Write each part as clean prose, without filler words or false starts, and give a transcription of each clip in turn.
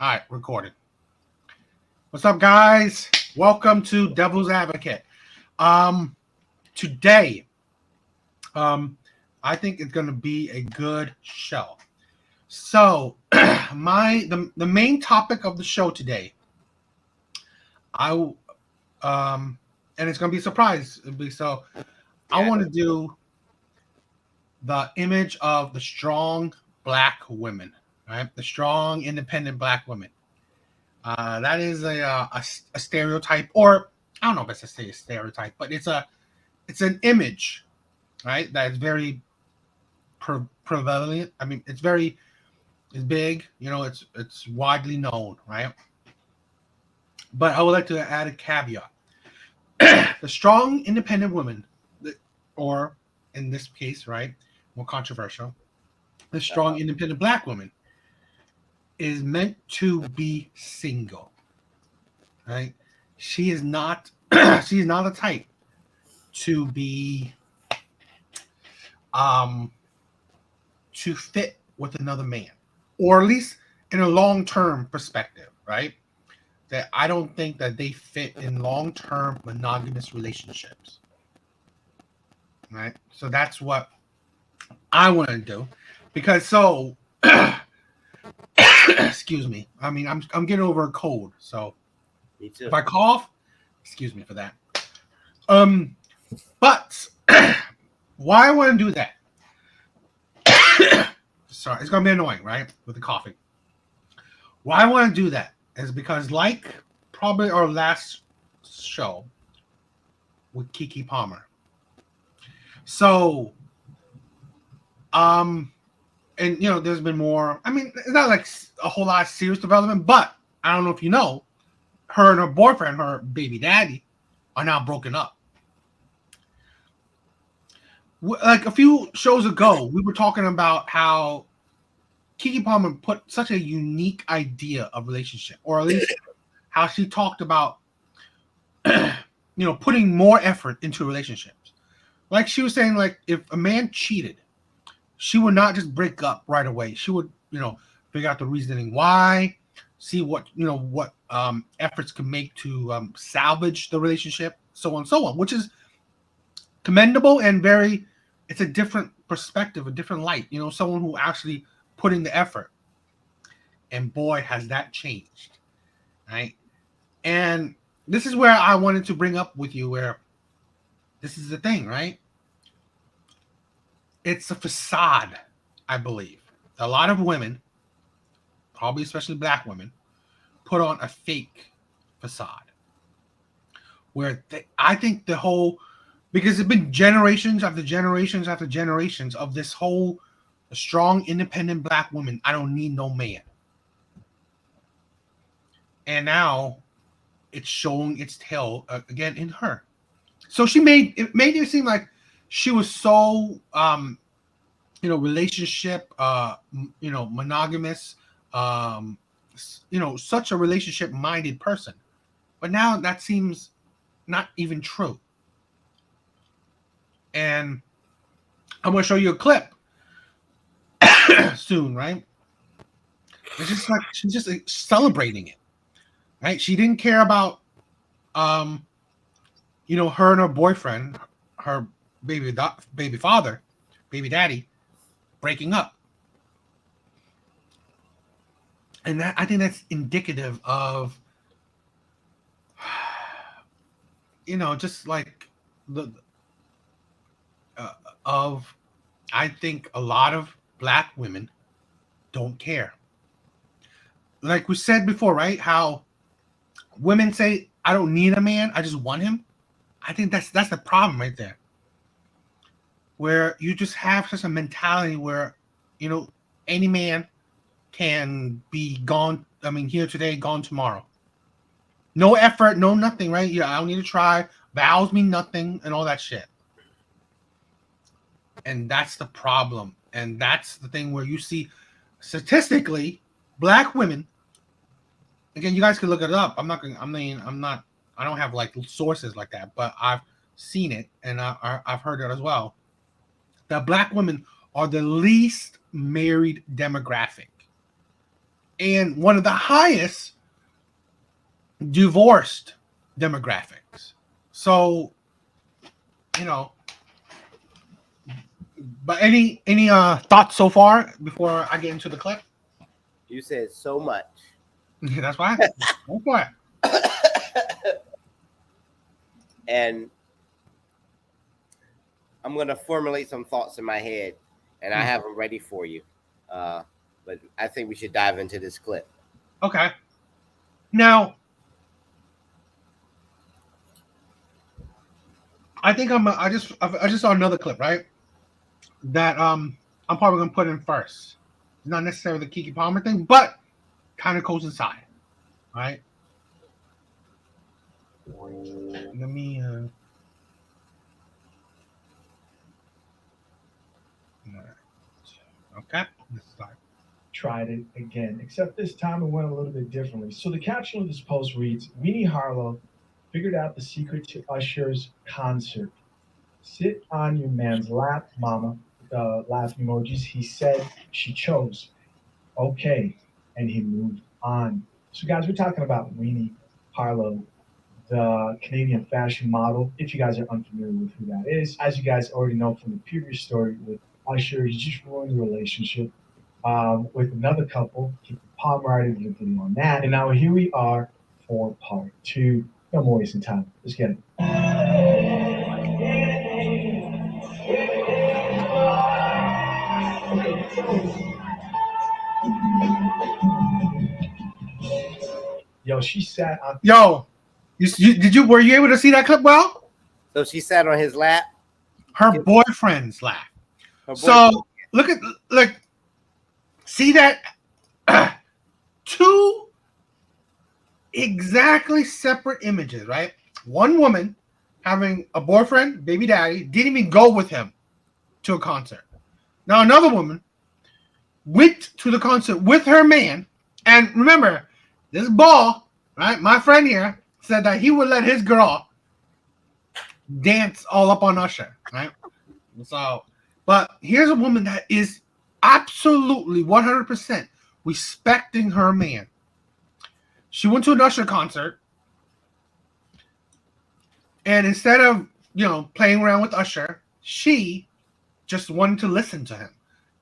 All right, recorded. What's up, guys? Welcome to Devil's Advocate. Today, I think it's going to be a good show. So, the main topic of the show today, and it's going to be a surprise. I want to do the image of the strong black women, right? The strong, independent black women. That is a stereotype, or I don't know if it's a stereotype, but it's an image, right? That is very prevalent. I mean, it's big. It's widely known, right? But I would like to add a caveat: the strong, independent woman, or in this case, right, more controversial, the strong, independent black woman is meant to be single, right? She is not she is not a type to be to fit with another man, or at least in a long-term perspective, right? That I don't think that they fit in long-term monogamous relationships, right? So that's what I want to do, because excuse me. I mean, I'm getting over a cold, so Me too. if I cough, excuse me for that. But why I want to do that? Sorry, it's gonna be annoying, right? With the coughing. Why I want to do that is because, like probably our last show with Keke Palmer. So, and there's been more. I mean, it's not like a whole lot of serious development, but I don't know if you know, her and her boyfriend, her baby daddy, are now broken up. Like a few shows ago, we were talking about how Keke Palmer put such a unique idea of relationship, or at least how she talked about, putting more effort into relationships. Like she was saying, like if a man cheated, she would not just break up right away. She would, figure out the reasoning why, see what efforts can make to salvage the relationship, so on and so on, which is commendable and it's a different perspective, a different light, someone who actually put in the effort. And boy, has that changed, right? And this is where I wanted to bring up with you, where this is the thing, right? It's a facade, I believe. A lot of women, probably especially black women, put on a fake facade. I think because it's been generations after generations after generations of this whole strong, independent black woman. I don't need no man. And now it's showing its tail again in her. So made it seem like she was so, relationship, monogamous, such a relationship-minded person. But now that seems not even true. And I'm going to show you a clip soon, right? It's just like she's just like celebrating it, right? She didn't care about, her and her boyfriend, her baby father, baby daddy, breaking up. And I think that's indicative of, just like I think a lot of black women don't care. Like we said before, right? How women say, I don't need a man, I just want him. I think that's the problem right there. Where you just have such a mentality where, any man can be gone. I mean, here today, gone tomorrow. No effort, no nothing, right? Yeah, I don't need to try. Vows mean nothing and all that shit. And that's the problem. And that's the thing where you see statistically black women. Again, you guys can look it up. I don't have like sources like that, but I've seen it and I've heard it as well. That black women are the least married demographic. and one of the highest divorced demographics. So, you know, but any thoughts so far before I get into the clip? You said so much. That's why. Go for it. And I'm going to formulate some thoughts in my head, and I have them ready for you. But I think we should dive into this clip. Okay. Now, I think I just saw another clip, right? That I'm probably gonna put in first. It's not necessarily the Keke Palmer thing, but kind of goes inside, right? Let me. Okay. Let's start. Tried it again, except this time it went a little bit differently. So the caption of this post reads, Weenie Harlow figured out the secret to Usher's concert. Sit on your man's lap, mama. The laugh emojis. He said she chose. Okay. And he moved on. So guys, we're talking about Weenie Harlow, the Canadian fashion model. If you guys are unfamiliar with who that is, as you guys already know from the previous story with Usher, he just ruined the relationship with another couple. Keke Palmer already did a video on that. And now here we are for part two. No more wasting time. Let's get it. Yo, she sat on. Yo, were you able to see that clip well? So she sat on his lap. Her boyfriend's lap. So look, see that two exactly separate images, right? One woman having a boyfriend, baby daddy, didn't even go with him to a concert. Now another woman went to the concert with her man, and remember, this ball, right? My friend here said that he would let his girl dance all up on Usher, right? So, but here's a woman that is absolutely 100% respecting her man. She went to an Usher concert, and instead of, playing around with Usher, she just wanted to listen to him.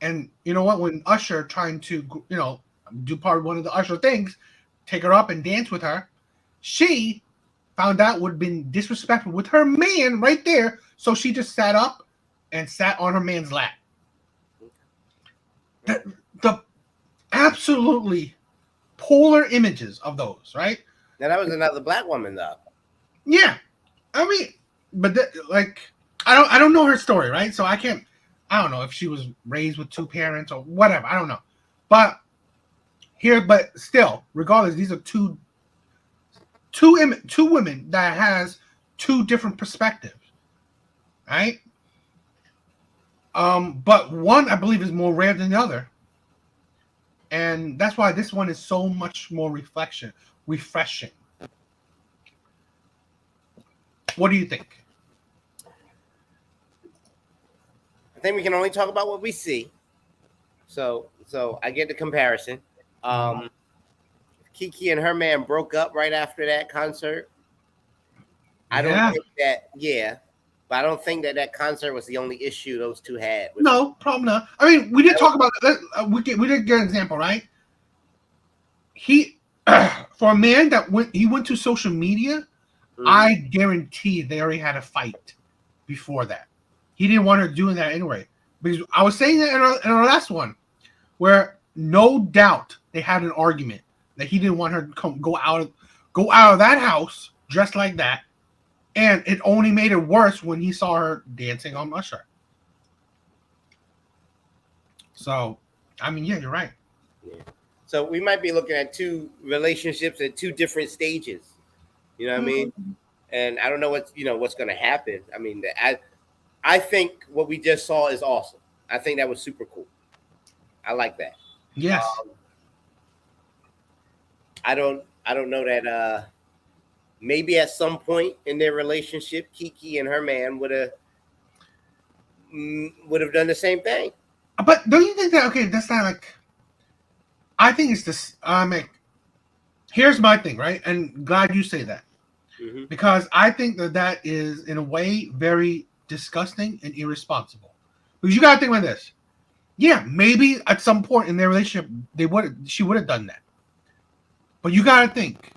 And you know what? When Usher trying to, do part of one of the Usher things, take her up and dance with her, she found out would have been disrespectful with her man right there. So she just sat up and sat on her man's lap. The absolutely polar images of those, right? Now that was another black woman, though. Yeah, I mean, but I don't know her story, right? So I don't know if she was raised with two parents or whatever. I don't know, but still, regardless, these are two women that has two different perspectives, right? But one I believe is more rare than the other. And that's why this one is so much more refreshing. What do you think? I think we can only talk about what we see. So I get the comparison. Keke and her man broke up right after that concert. I don't think that, but I don't think that concert was the only issue those two had. No, probably not. I mean, we did talk about that. We did get an example, right? He, for a man that went to social media, I guarantee they already had a fight before that. He didn't want her doing that anyway. Because I was saying that in our last one, where no doubt they had an argument that he didn't want her to go out of that house dressed like that. And it only made it worse when he saw her dancing on Usher. So, I mean, yeah, you're right. Yeah. So we might be looking at two relationships at two different stages. You know what I mean? And I don't know what's going to happen. I mean, I think what we just saw is awesome. I think that was super cool. I like that. Yes. I don't know that. Maybe at some point in their relationship, Keke and her man would have done the same thing. But don't you think that, okay, that's not like, I think it's this. Here's my thing, right? And glad you say that because I think that is in a way very disgusting and irresponsible. Because you got to think about this. Yeah, maybe at some point in their relationship, she would have done that. But you got to think,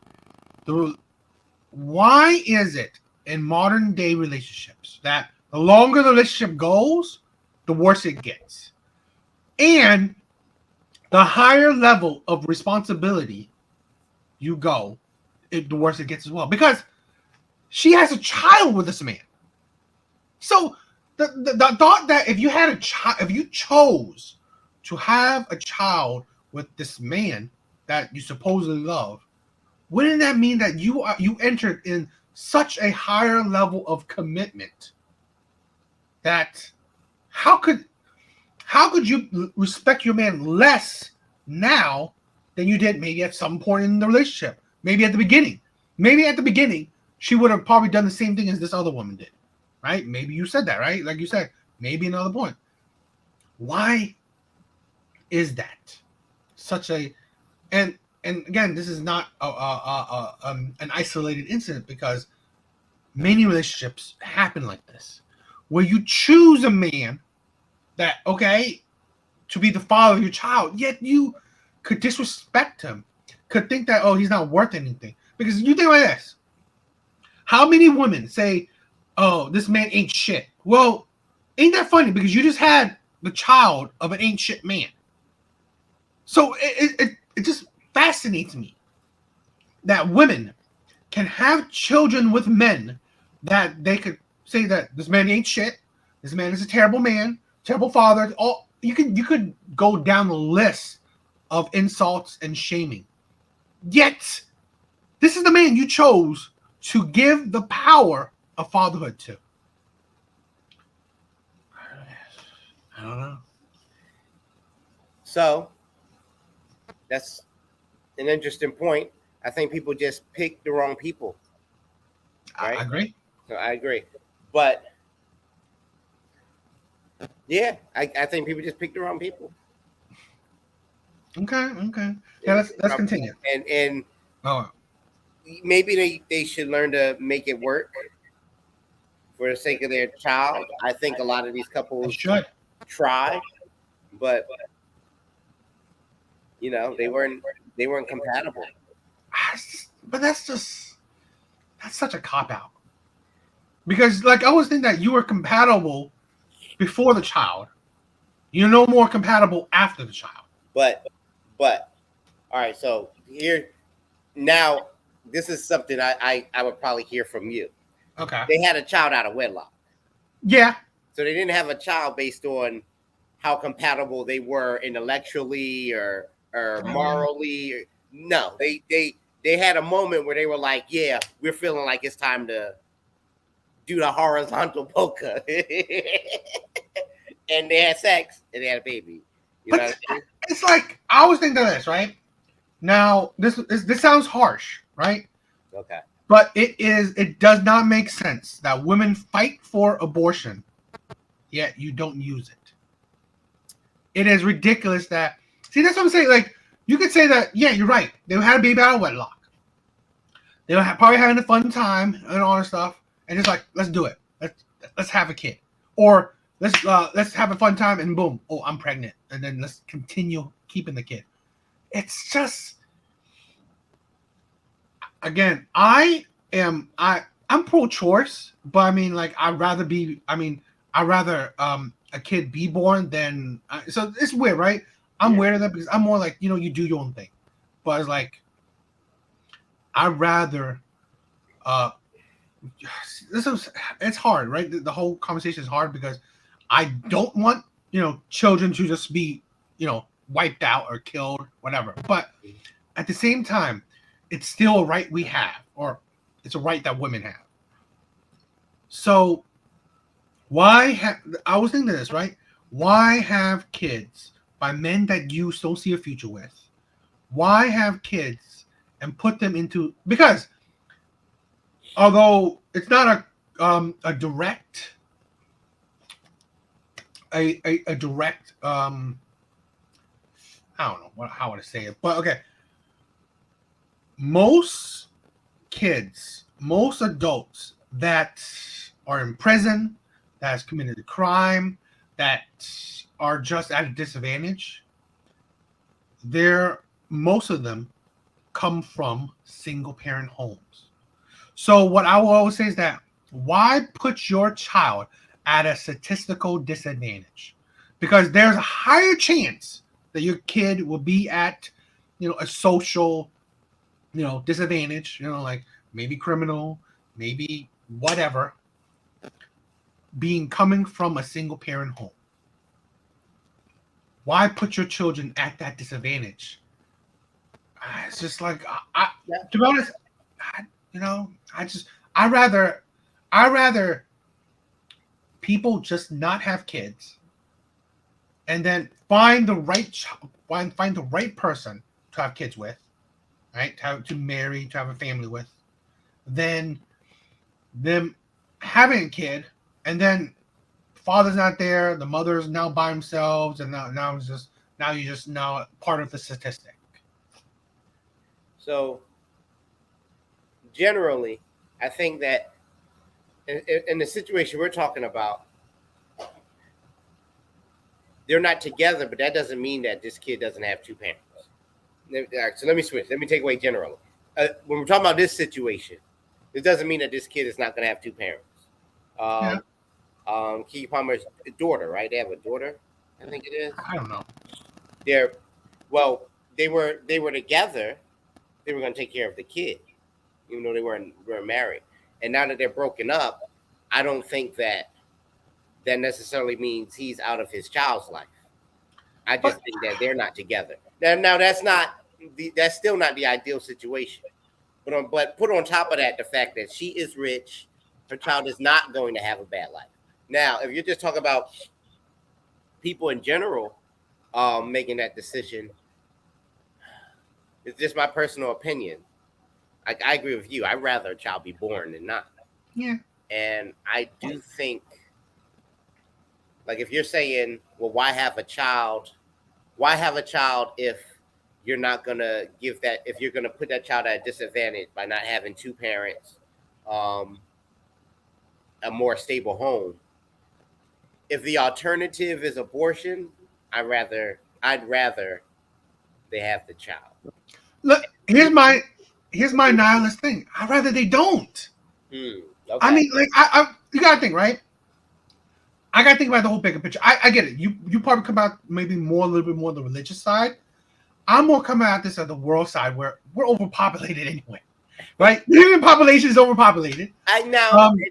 why is it in modern day relationships that the longer the relationship goes, the worse it gets, and the higher level of responsibility you go, the worse it gets as well. Because she has a child with this man, so the thought that if you had a child, if you chose to have a child with this man that you supposedly love, wouldn't that mean that you entered in such a higher level of commitment that how could you respect your man less now than you did maybe at some point in the relationship? Maybe at the beginning. Maybe at the beginning, she would have probably done the same thing as this other woman did, right? Maybe you said that, right? Like you said, maybe another point. Why is that such a and again, this is not an isolated incident because many relationships happen like this, where you choose a man that, okay, to be the father of your child, yet you could disrespect him, could think that, oh, he's not worth anything. Because you think like this. How many women say, oh, this man ain't shit? Well, ain't that funny? Because you just had the child of an ain't shit man. So it just fascinates me that women can have children with men that they could say that this man ain't shit, this man is a terrible man, terrible father. All you could go down the list of insults and shaming. Yet, this is the man you chose to give the power of fatherhood to. I don't know. So that's an interesting point. I think people just pick the wrong people. Right? I agree. So I agree. But yeah, I think people just pick the wrong people. Okay. Yeah, let's continue. And maybe they should learn to make it work for the sake of their child. I think a lot of these couples should try, but you know, they weren't compatible. But that's such a cop out. Because like I always think that you were compatible before the child. You're no more compatible after the child. But all right, so here now this is something I would probably hear from you. Okay. They had a child out of wedlock. Yeah. So they didn't have a child based on how compatible they were intellectually or morally. No, they had a moment where they were like, yeah, we're feeling like it's time to do the horizontal polka. And they had sex and they had a baby. You know what I mean? It's like I always think of this, right? Now, this sounds harsh, right? Okay. But it does not make sense that women fight for abortion, yet you don't use it. It is ridiculous that see, that's what I'm saying. Like, you could say that, yeah, you're right. They had a baby out of wedlock. They were probably having a fun time and all that stuff, and just like, let's do it. Let's have a kid, or let's have a fun time, and boom, oh, I'm pregnant, and then let's continue keeping the kid. It's just, again, I'm pro-choice, but I mean, like, I'd rather a kid be born than so it's weird, right? I'm weird of that because I'm more like, you know, you do your own thing, but it's like I'd rather it's hard, right? The whole conversation is hard because I don't want, you know, children to just be, you know, wiped out or killed, whatever. But at the same time, it's still a right we have, or it's a right that women have. So I was thinking of this, right? Why have kids by men that you don't see a future with? Why have kids and put them into, because although it's not a direct I don't know how would I say it, but okay. Most kids, most adults that are in prison, that has committed a crime, that are just at a disadvantage, most of them come from single parent homes. So what I will always say is that why put your child at a statistical disadvantage? Because there's a higher chance that your kid will be at, a social, disadvantage, like maybe criminal, maybe whatever, coming from a single parent home. Why put your children at that disadvantage? It's just like to be honest, I rather people just not have kids, and then find the right person to have kids with, right? To marry, to have a family with, than them having a kid, and then father's not there, the mother's now by themselves, and now you're just now part of the statistic. So generally, I think that in the situation we're talking about, they're not together, but that doesn't mean that this kid doesn't have two parents. So let me switch. Let me take away generally. When we're talking about this situation, it doesn't mean that this kid is not going to have two parents. Keke Palmer's daughter, right? They have a daughter, I think it is. I don't know. They were together. They were going to take care of the kid, even though they weren't married. And now that they're broken up, I don't think that necessarily means he's out of his child's life. I just think that they're not together. Now that's still not the ideal situation. But put on top of that the fact that she is rich, her child is not going to have a bad life. Now, if you're just talking about people in general making that decision, it's just my personal opinion. I agree with you. I'd rather a child be born than not. Yeah. And I do think, like, if you're saying, well, why have a child if you're not going to if you're going to put that child at a disadvantage by not having two parents, a more stable home. If the alternative is abortion, I'd rather they have the child. Look, here's my nihilist thing. I'd rather they don't. Okay. I mean, like, you gotta think, right? I gotta think about the whole bigger picture. I get it. You probably come out maybe a little bit more the religious side. I'm more coming at this at the world side, where we're overpopulated anyway, right? The human population is overpopulated. I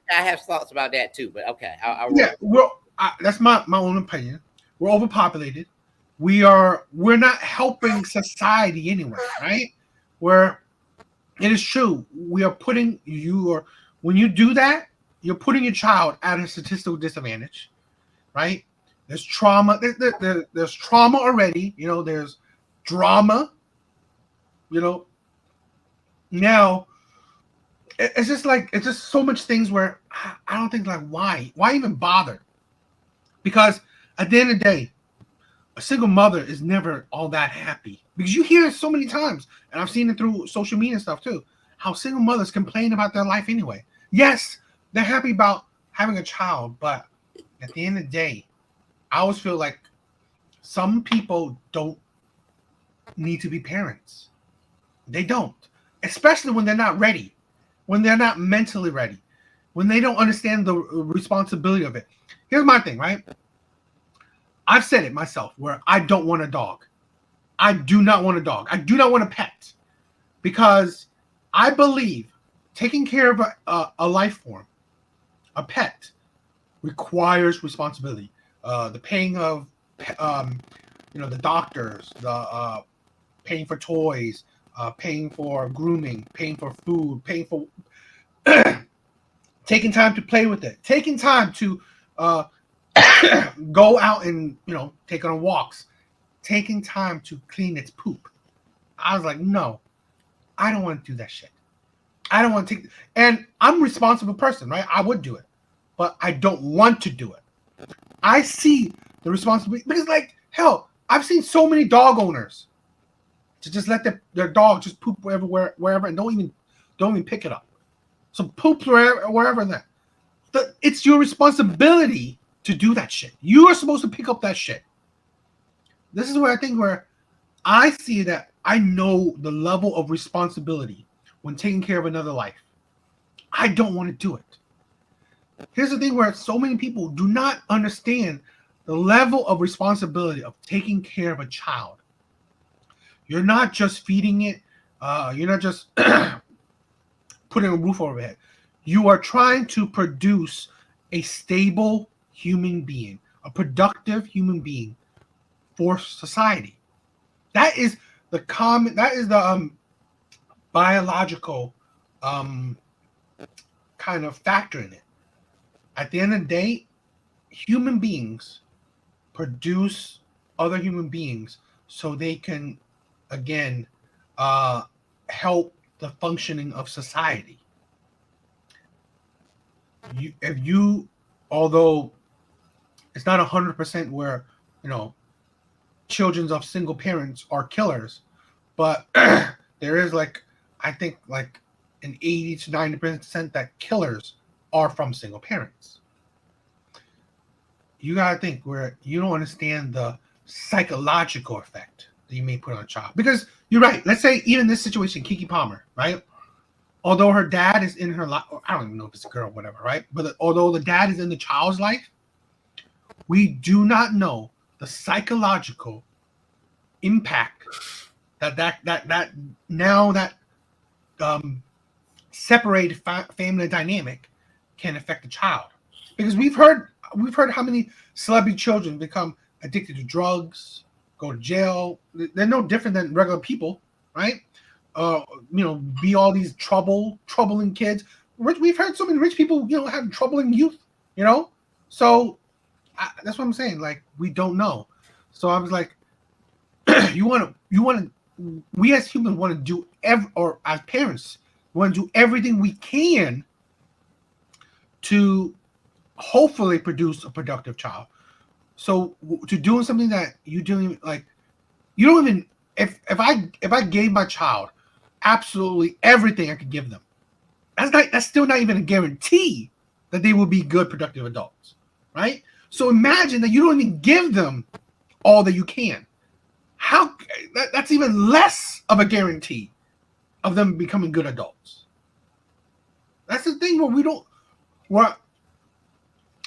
have thoughts about that too, but okay. That's my own opinion. We're overpopulated. We're not helping society anyway, right? Where it is true, we are putting when you do that, you're putting your child at a statistical disadvantage, right? There's trauma. There's trauma already. There's drama. Now it's just so much things where I don't think, like, why even bother? Because at the end of the day, a single mother is never all that happy, because you hear it so many times, and I've seen it through social media and stuff too, how single mothers complain about their life anyway. Yes, they're happy about having a child, but at the end of the day, I always feel like some people don't need to be parents. They don't, especially when they're not ready, when they're not mentally ready, when they don't understand the responsibility of it. Here's my thing, right? I've said it myself, where I don't want a dog. I do not want a dog. I do not want a pet, because I believe taking care of a life form, a pet, requires responsibility. The paying of, the doctors, the paying for toys, paying for grooming, paying for food, paying for taking time to play with it, taking time to go out and take on walks, taking time to clean its poop. I was like, no, I don't want to do that shit. I don't want to take, and I'm a responsible person, right? I would do it, but I don't want to do it. I see the responsibility, because, like, hell, I've seen so many dog owners to just let their dog just poop wherever, and don't even pick it up. So poop wherever that. It's your responsibility to do that shit. You are supposed to pick up that shit. This is where I see that I know the level of responsibility when taking care of another life. I don't want to do it. Here's the thing where so many people do not understand the level of responsibility of taking care of a child. You're not just feeding it. You're not just putting a roof over it. You are trying to produce a stable human being, a productive human being for society. That is the biological kind of factor in it. At the end of the day, human beings produce other human beings so they can, again, help the functioning of society. Although it's not 100% where, children of single parents are killers, but there is I think an 80 to 90% that killers are from single parents. You gotta think where you don't understand the psychological effect that you may put on a child. Because you're right. Let's say even this situation, Keke Palmer, right? Although her dad is in her life, I don't even know if it's a girl or whatever, right? But although the dad is in the child's life, we do not know the psychological impact that separated family dynamic can affect the child. Because we've heard how many celebrity children become addicted to drugs, go to jail. They're no different than regular people, right? Be all these troubling kids. We've heard so many rich people, have troubling youth, So that's what I'm saying. We don't know. So I was like, we as humans want to do or as parents want to do everything we can to hopefully produce a productive child. So to doing something that you don't even if I gave my child absolutely everything I could give them, that's still not even a guarantee that they will be good productive adults, right? So imagine that you don't even give them all that you can. That's even less of a guarantee of them becoming good adults. That's the thing where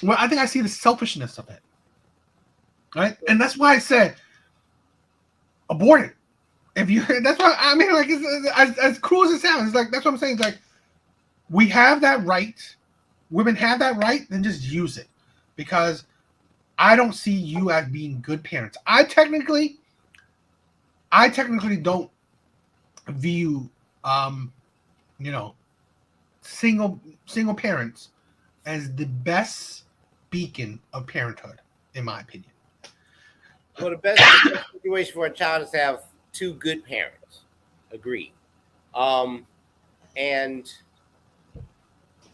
I think I see the selfishness of it, right? And that's why I said abort it. That's why I mean, it's, as cruel as it sounds, it's that's what I'm saying. It's we have that right. Women have that right, then just use it, because I don't see you as being good parents. I technically don't view single parents as the best beacon of parenthood, in my opinion. Well, the best situation for a child is to have two good parents. Agreed. And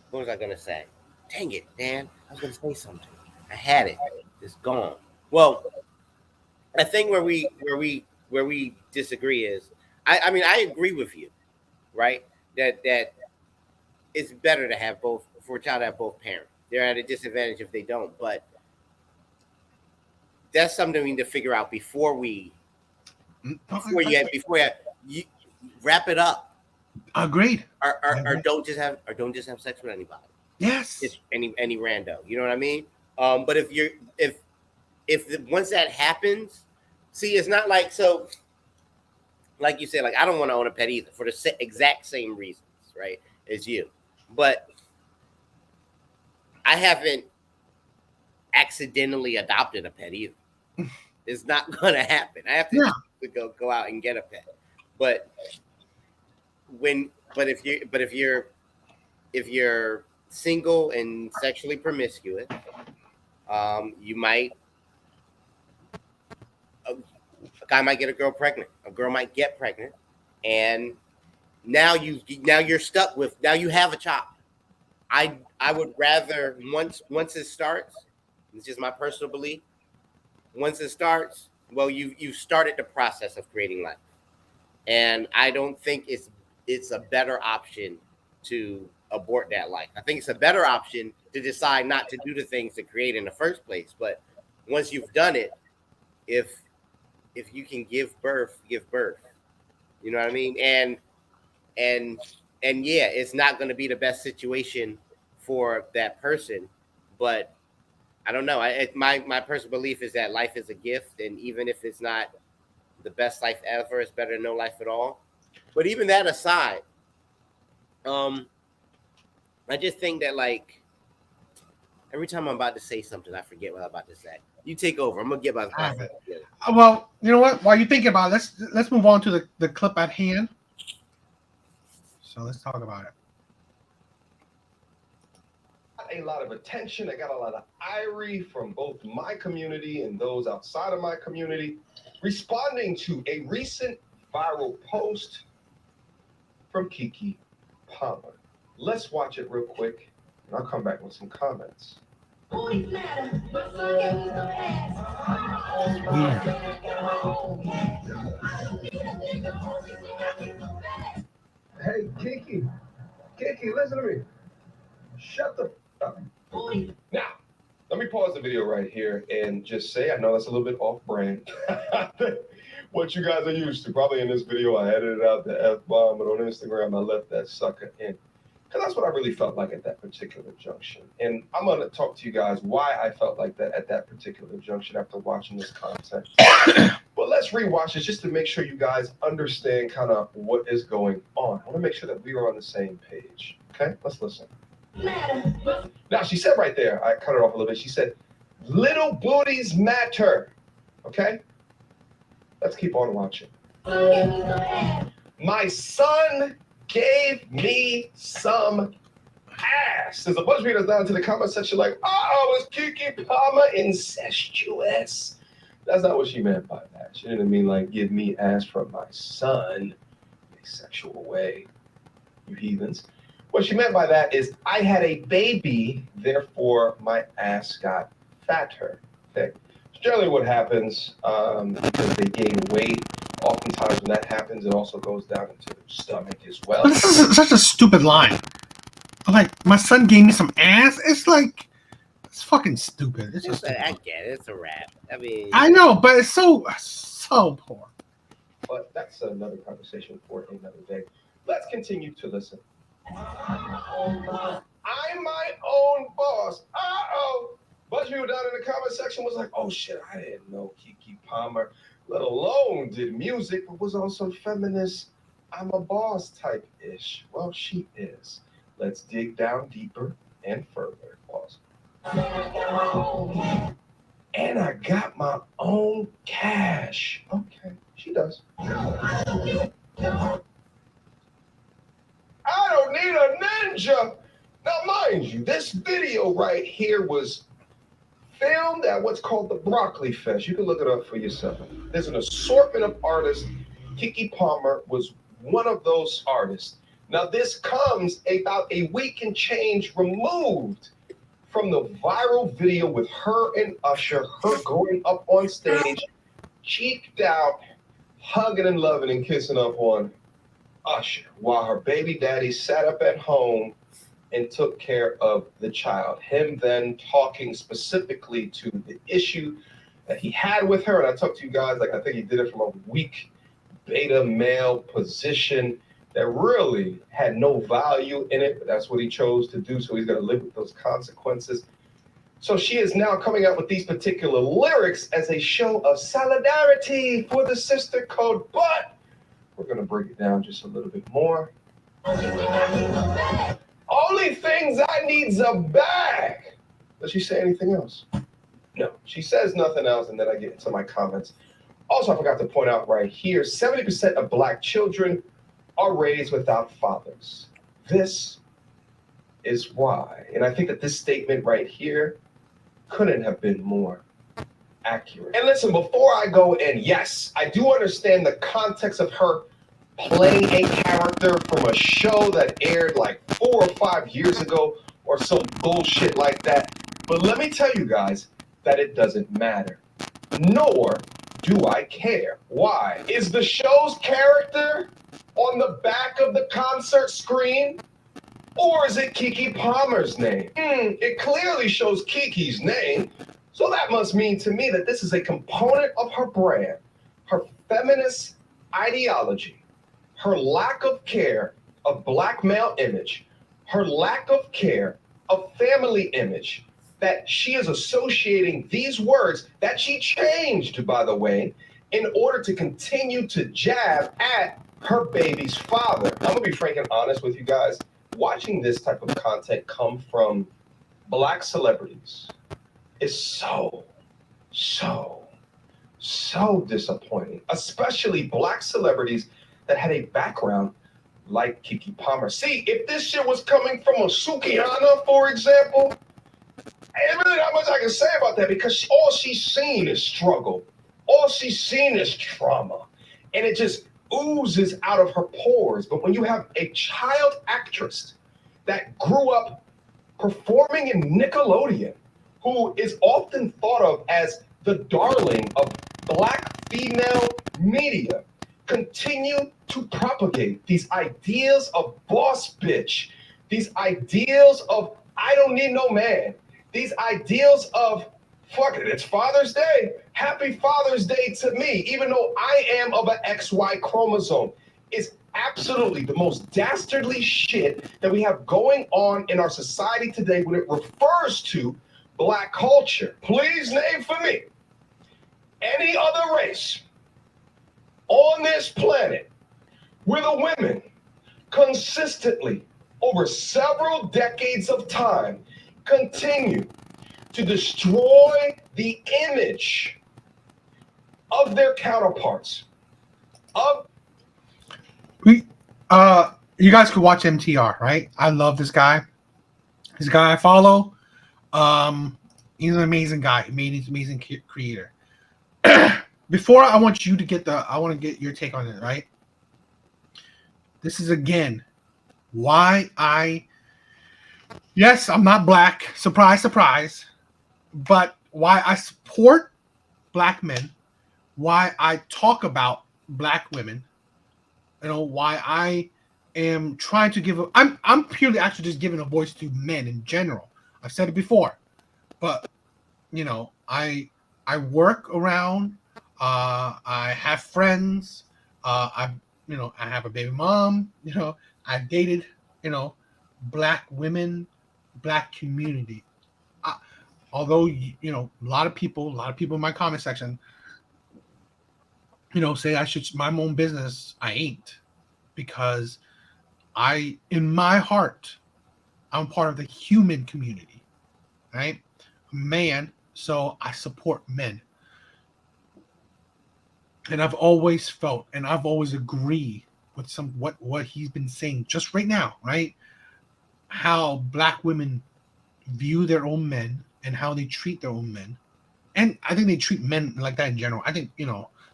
what was I gonna say? Dang it, Dan! I was gonna say something. I had it. It's gone. Well, I think where we disagree is, I mean, I agree with you, right? That it's better to have both, for a child to have both parents. They're at a disadvantage if they don't, but that's something we need to figure out before you wrap it up. Agreed. Or don't just have sex with anybody. Yes. Just any rando. You know what I mean? But if once that happens, see, it's not like you said, I don't want to own a pet either for the exact same reasons, right, as you. But I haven't accidentally adopted a pet either. It's not going to happen. I have to go out and get a pet. But if you're single and sexually promiscuous, you might. A guy might get a girl pregnant. A girl might get pregnant, and now you're stuck with. Now you have a child. I would rather once it starts. It's just my personal belief. Once it starts, well, you've started the process of creating life, and I don't think it's a better option to abort that life. I think it's a better option to decide not to do the things to create in the first place. But once you've done it, if you can give birth, give birth. You know what I mean? And and yeah, it's not going to be the best situation for that person, but I don't know. My personal belief is that life is a gift, and even if it's not the best life ever, it's better than no life at all. But even that aside, um, I just think that like every time I'm about to say something, I forget what I'm about to say. You take over. I'm gonna get my Ah, thoughts together. Well, you know what? While you think about it, let's move on to the clip at hand. So let's talk about it. A lot of attention. I got a lot of ire from both my community and those outside of my community, responding to a recent viral post from Keke Palmer. Let's watch it real quick, and I'll come back with some comments. Weird. Hey, Keke, listen to me. Shut the up. Now, let me pause the video right here and just say, I know that's a little bit off brand. What you guys are used to. Probably in this video, I edited out the F-bomb, but on Instagram, I left that sucker in. Because that's what I really felt like at that particular junction. And I'm going to talk to you guys why I felt like that at that particular junction after watching this content. But let's rewatch it just to make sure you guys understand kind of what is going on. I want to make sure that we are on the same page. Okay, let's listen. Now, she said right there, I cut it off a little bit. She said, little booties matter. Okay? Let's keep on watching. My son gave me some ass. There's a bunch of readers down to the comment section like, oh, is Keke Palmer incestuous? That's not what she meant by that. She didn't mean like give me ass from my son in a sexual way, you heathens. What she meant by that is I had a baby, therefore my ass got fatter. Okay. It's generally what happens because they gain weight. Oftentimes when that happens, it also goes down into their stomach as well. But this is such a stupid line. Like, my son gave me some ass. It's like, it's fucking stupid. It's just. I get it. It's a rap. I mean, I know, but it's so poor. But that's another conversation for another day. Let's continue to listen. I'm my own boss. Uh-oh. Bunch of people down in the comment section was like, oh shit, I didn't know Keke Palmer, let alone did music, but was also feminist. I'm a boss type-ish. Well, she is. Let's dig down deeper and further. Pause. And I got my own cash. Okay, she does. I don't need a ninja. Now, mind you, this video right here was filmed at what's called the Broccoli Fest. You can look it up for yourself. There's an assortment of artists. Keke Palmer was one of those artists. Now, this comes about a week and change removed from the viral video with her and Usher, her going up on stage, cheeked out, hugging and loving and kissing up on Usher, while her baby daddy sat up at home and took care of the child. Him then talking specifically to the issue that he had with her. And I talked to you guys, like I think he did it from a weak beta male position that really had no value in it, but that's what he chose to do. So he's gonna live with those consequences. So she is now coming out with these particular lyrics as a show of solidarity for the sister code, but we're gonna break it down just a little bit more. Only things I need's a bag. Does she say anything else? No, she says nothing else, and then I get into my comments. Also, I forgot to point out right here, 70% of Black children are raised without fathers. This is why. And I think that this statement right here couldn't have been more accurate. And listen, before I go in, yes, I do understand the context of her playing a character from a show that aired like 4 or 5 years ago or some bullshit like that. But let me tell you guys that it doesn't matter. Nor do I care? Why? Is the show's character on the back of the concert screen? Or is it Keke Palmer's name? It clearly shows Keke's name. So that must mean to me that this is a component of her brand, her feminist ideology, her lack of care of black male image, her lack of care of family image, that she is associating these words that she changed, by the way, in order to continue to jab at her baby's father. I'm gonna be frank and honest with you guys. Watching this type of content come from black celebrities is so disappointing, especially black celebrities that had a background like Keke Palmer. See, if this shit was coming from a Sukihana, for example, ain't really not much I can say about that, because all she's seen is struggle. All she's seen is trauma. And it just oozes out of her pores. But when you have a child actress that grew up performing in Nickelodeon, who is often thought of as the darling of black female media, continue to propagate these ideas of boss bitch, these ideals of I don't need no man, these ideals of fuck it, it's Father's Day. Happy Father's Day to me, even though I am of an XY chromosome, is absolutely the most dastardly shit that we have going on in our society today when it refers to black culture. Please name for me any other race on this planet where the women consistently, over several decades of time, continue to destroy the image of their counterparts. You guys could watch MTR, right? I love this guy. He's a guy I follow. He's an amazing guy. He's an amazing creator. Before I want you to get I want to get your take on it, right? This is again why yes, I'm not black. Surprise, surprise. But why I support black men, why I talk about black women, why I am trying to I'm purely actually just giving a voice to men in general. I've said it before, but I work around, I have friends, I have a baby mom, I've dated, black women, black community. Although a lot of people in my comment section, say I should mind my own business. I ain't, because in my heart, I'm part of the human community, right? Man, so I support men. And I've always felt, and I've always agreed with what he's been saying just right now, right? How black women view their own men and how they treat their own men. And I think they treat men like that in general. I think,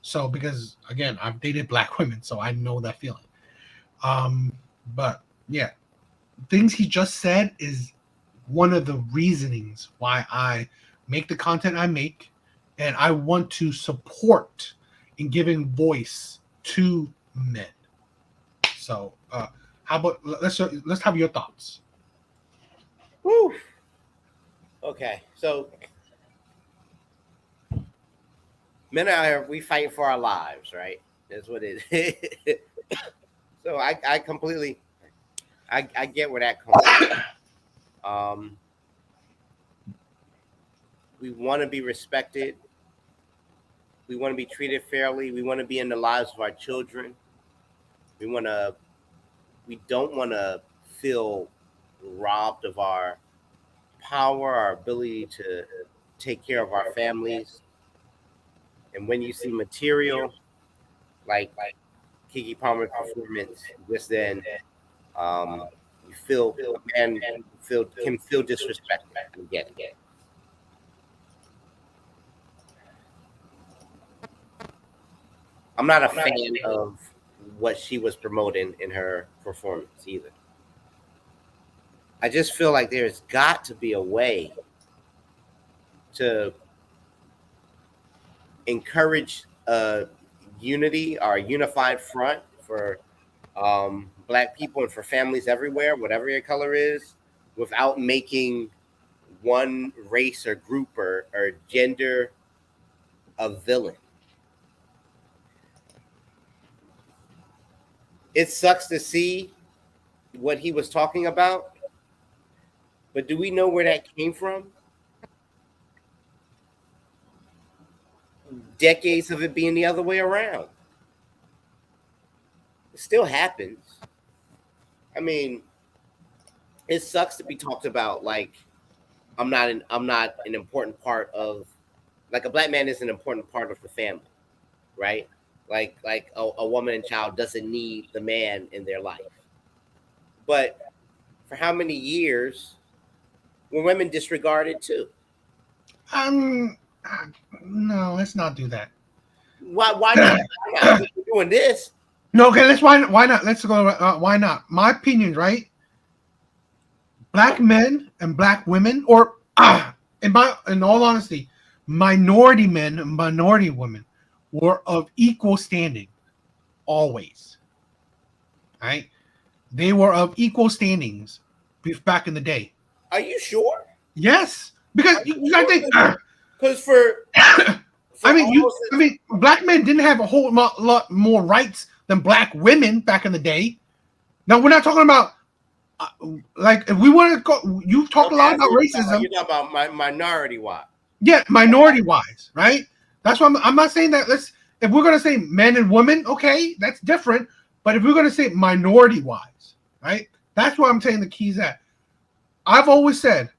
so because again, I've dated black women, so I know that feeling. But yeah, things he just said is one of the reasonings why I make the content I make, and I want to support in giving voice to men. So, how about let's have your thoughts. Woo. Okay, so men out here, we fight for our lives, right? That's what it is. So I completely, I get where that comes from. We want to be respected. We want to be treated fairly. We want to be in the lives of our children. We don't want to feel robbed of our power, our ability to take care of our families. And when you see material like Keke Palmer's performance just then, you feel a man can feel disrespected. I get it. I'm not a fan of what she was promoting in her performance either. I just feel like there's got to be a way to encourage a unity or a unified front for Black people and for families everywhere, whatever your color is, without making one race or group or gender a villain. It sucks to see what he was talking about, but do we know where that came from? Decades of it being the other way around. It still happens. I mean, it sucks to be talked about like I'm not an important part of, like, a Black man is an important part of the family, right? Like a woman and child doesn't need the man in their life. But for how many years were women disregarded too? No, let's not do that. Why not? Why not? We're doing this. No, okay, why not? Let's go. Why not? My opinion, right? Black men and Black women, or in all honesty, minority men and minority women were of equal standing, always. Right? They were of equal standings back in the day. Are you sure? Yes, because you got to think. Because for I mean, Black men didn't have a whole lot more rights than Black women back in the day. Now we're not talking about like if we want to go. You've talked a lot about racism. You're talking about minority wise. Yeah, minority wise, right? That's why I'm not saying that. If we're gonna say men and women, okay, that's different. But if we're gonna say minority wise, right? That's why I'm saying the key is that. I've always said,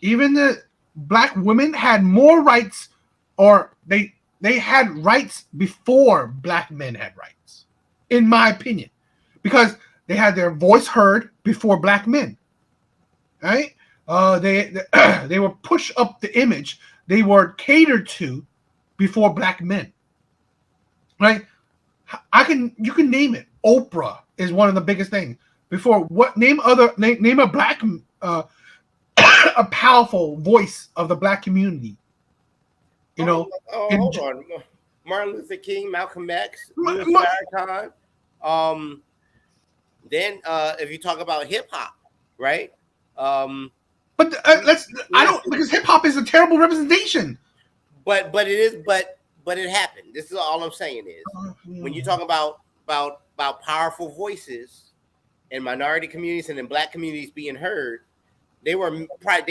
even the Black women had more rights, or they had rights before Black men had rights, in my opinion, because they had their voice heard before Black men, right? They were pushed up the image. They were catered to before Black men, right? You can name it. Oprah is one of the biggest things. Before name a Black a powerful voice of the Black community. You know, hold on. Martin Luther King, Malcolm X, Louis Farrakhan. Then if you talk about hip hop, right? But because hip hop is a terrible representation. But it happened. This is all I'm saying is when you talk about powerful voices in minority communities and in Black communities being heard, they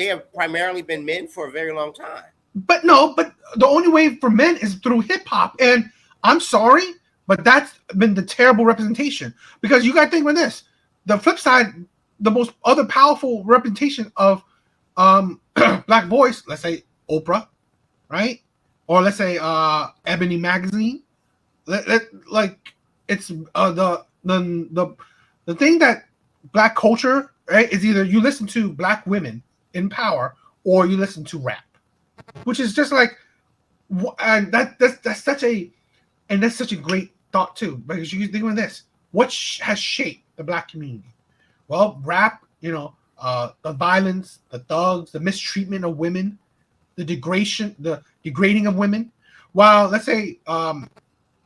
have primarily been men for a very long time. But the only way for men is through hip hop, and I'm sorry, but that's been the terrible representation. Because you got to think about this: the flip side, the most other powerful representation of Black voice, let's say Oprah, right, or let's say Ebony Magazine. It's the thing that Black culture, right, is either you listen to Black women in power or you listen to rap, which is just like, and that's such a great thought too, because you think of this: what has shaped the Black community? Well, rap, the violence, the thugs, the mistreatment of women, the degrading of women. While let's say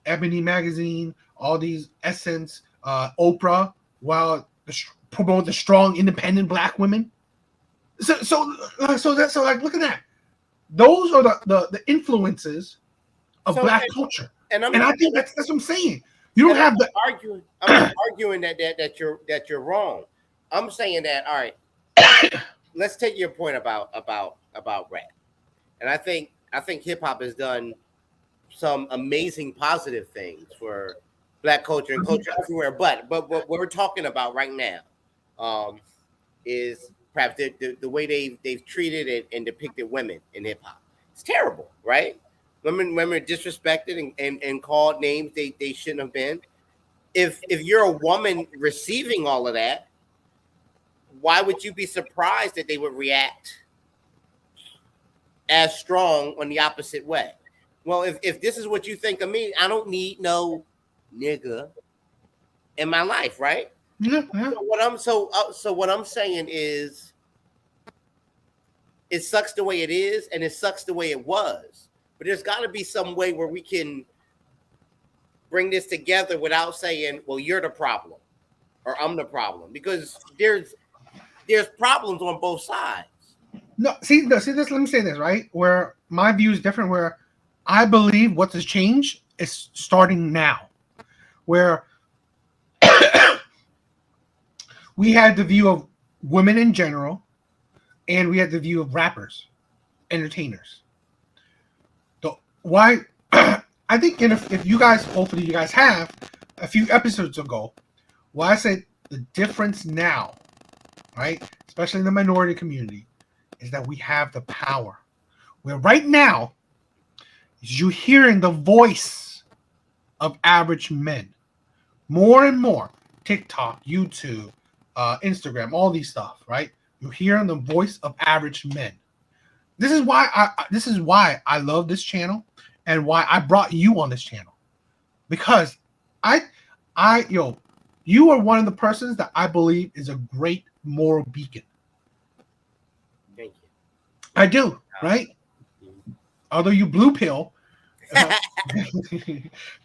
Ebony Magazine, all these Essence, Oprah, while promote the strong, independent Black women. So like, look at that. Those are the influences of Black culture, and I think that's what I'm saying. You don't have the arguing. I'm not arguing that you're wrong. I'm saying that, all right. Let's take your point about rap, and I think hip hop has done some amazing positive things for Black culture and culture everywhere. But what we're talking about right now is perhaps the way they've treated and depicted women in hip hop. It's terrible, right? Women are disrespected and called names they shouldn't have been. If you're a woman receiving all of that, why would you be surprised that they would react as strong on the opposite way? Well, if this is what you think of me, I don't need no nigga in my life, right? Yeah. So what I'm saying is, it sucks the way it is, and it sucks the way it was. But there's got to be some way where we can bring this together without saying, well, you're the problem or I'm the problem, because there's problems on both sides. No, see this. Let me say this, right? Where my view is different. Where I believe what has changed is starting now. Where we had the view of women in general, and we had the view of rappers, entertainers. Why? I think if you guys, hopefully you guys have a few episodes ago, why I said the difference now, right? Especially in the minority community, is that we have the power. Where right now, is you hearing the voice of average men. More and more, TikTok, YouTube, Instagram, all these stuff, right? You're hearing the voice of average men. This is why I love this channel and why I brought you on this channel. Because you are one of the persons that I believe is a great moral beacon. Thank you. I do, right? Although you blue pill,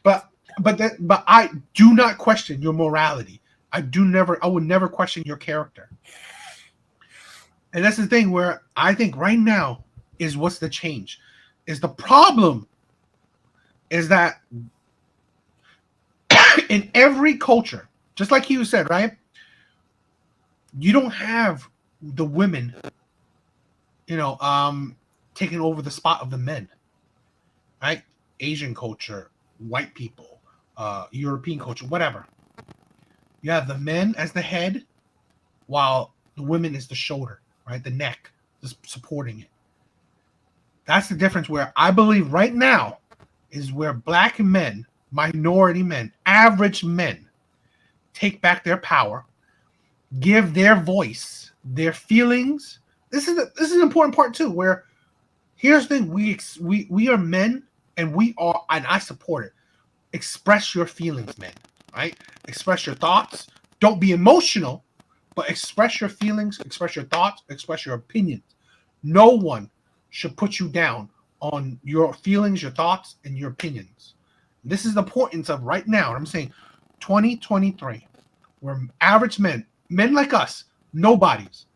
but I do not question your morality. I would never question your character. And that's the thing where I think right now is what's the change. Is the problem is that in every culture, just like you said, right? You don't have the women, taking over the spot of the men, right? Asian culture, white people, European culture, whatever. You have the men as the head, while the women is the shoulder, right? The neck, just supporting it. That's the difference where I believe right now is where black men, minority men, average men take back their power, give their voice, their feelings. This is an important part too, where here's the thing, we are men and I support it. Express your feelings, men, right? Express your thoughts. Don't be emotional, but express your feelings, express your thoughts, express your opinions. No one should put you down on your feelings, your thoughts, and your opinions. This is the importance of right now. I'm saying 2023, where average men like us, nobodies,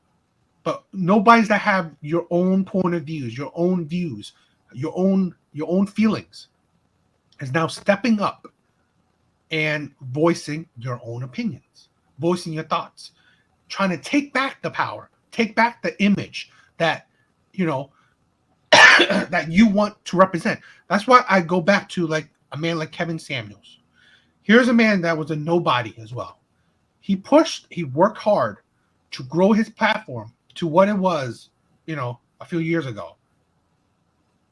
but nobodies that have your own point of views, your own feelings, is now stepping up and voicing your own opinions, voicing your thoughts, trying to take back the power, take back the image that, that you want to represent. That's why I go back to like a man like Kevin Samuels. Here's a man that was a nobody as well. He worked hard to grow his platform to what it was, a few years ago,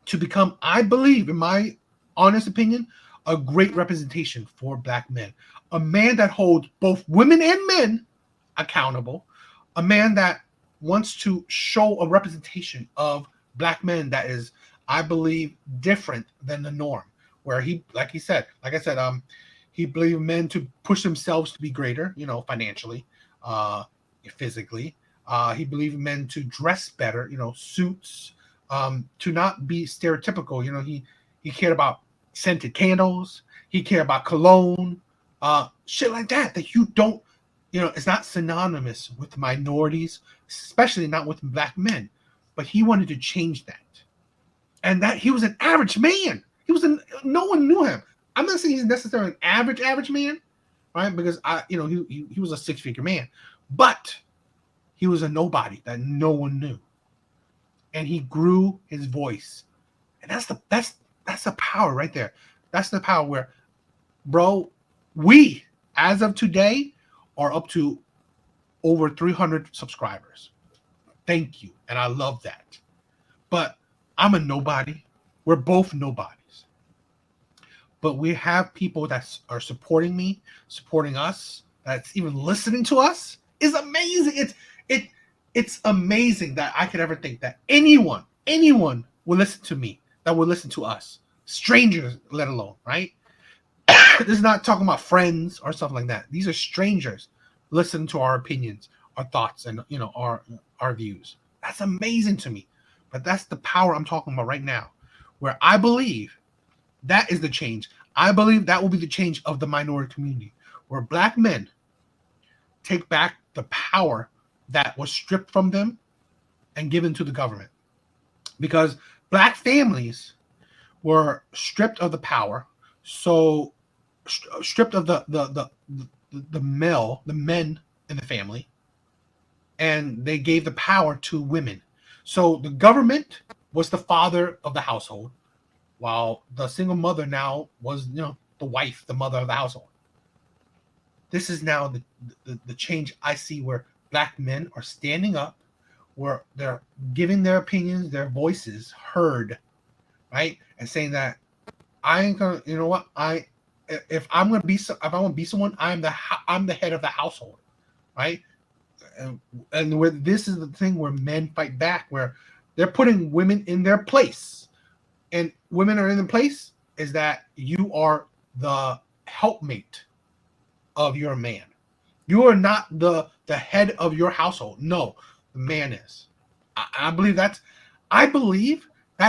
to become, I believe, in my honest opinion, a great representation for black men. A man that holds both women and men accountable. A man that wants to show a representation of black men that is, I believe, different than the norm. Where he believed men to push themselves to be greater, financially, physically. He believed men to dress better, suits, to not be stereotypical. He cared about scented candles. He cared about cologne, shit like that. That you don't, it's not synonymous with minorities, especially not with black men. But he wanted to change that, and that he was an average man. No one knew him. I'm not saying he's necessarily an average man, right? Because he was a 6-figure man, but he was a nobody that no one knew, and he grew his voice, and that's the power right there. That's the power where, bro, we as of today are up to over 300 subscribers. Thank you, and I love that. But I'm a nobody. We're both nobodies. But we have people that are supporting me, supporting us, that's even listening to us. Is amazing. It's amazing that I could ever think that anyone will listen to me, that will listen to us. Strangers, let alone, right? This is not talking about friends or stuff like that. These are strangers listening to our opinions, our thoughts, and our views. That's amazing to me. But that's the power I'm talking about right now, where I believe that is the change. I believe that will be the change of the minority community, where black men take back the power that was stripped from them and given to the government. Because black families were stripped of the power, so stripped of the men in the family, and they gave the power to women. So the government was the father of the household, while the single mother now was, the wife, the mother of the household. This is now the change I see, where black men are standing up, where they're giving their opinions, their voices heard, right, and saying that I ain't gonna, you know what, if I'm gonna be, if I want to be someone, I'm the head of the household, right? And where this is the thing where men fight back, where they're putting women in their place, and women are in the place is that you are the helpmate of your man. You are not the head of your household. No, the man is. I believe that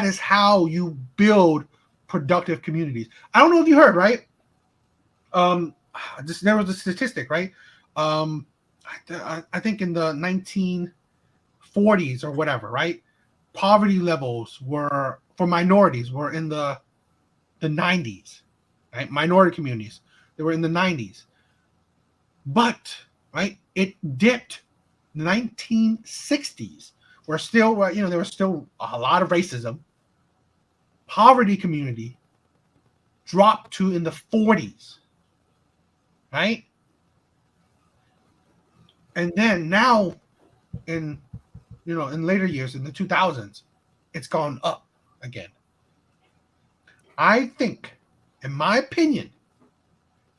is how you build productive communities. I don't know if you heard, right? There was a statistic, right? I think in the 1940s or whatever, right? Poverty levels were for minorities were in the 90s, right? Minority communities, they were in the 90s. But, right, it dipped 1960s, where still, there was still a lot of racism. Poverty community dropped to in the 40s, right? And then now in later years, in the 2000s, it's gone up again. I think, in my opinion,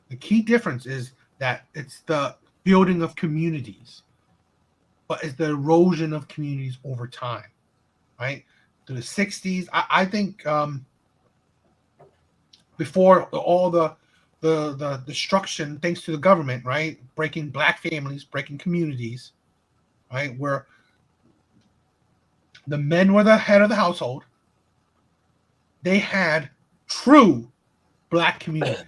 the key difference is that it's the building of communities, but it's the erosion of communities over time, right? Through the 60s, I think before all the destruction, thanks to the government, right, breaking black families, breaking communities, right, where the men were the head of the household, they had true black community,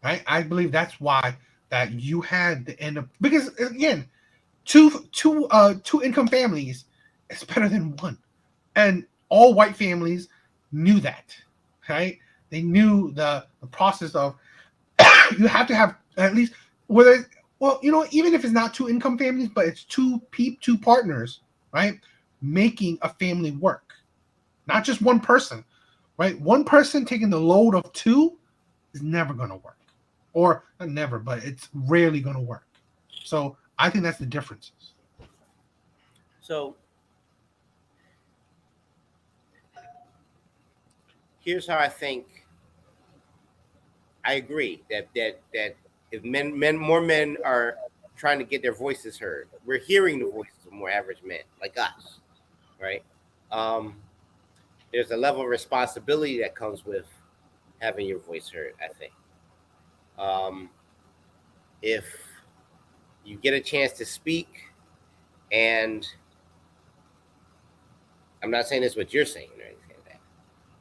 right? I believe that's why that you had the end of, because again, two income families is better than one, and all white families knew that, right? They knew the process of you have to have at least, whether, well, even if it's not two income families, but it's two partners, right, making a family work, not just one person, right? One person taking the load of two is never going to work, or not never, but it's rarely going to work. So I think that's the differences. So here's how I think. I agree that if more men are trying to get their voices heard, we're hearing the voices of more average men like us, right? There's a level of responsibility that comes with having your voice heard. I think if you get a chance to speak, and I'm not saying this what you're saying or anything like that,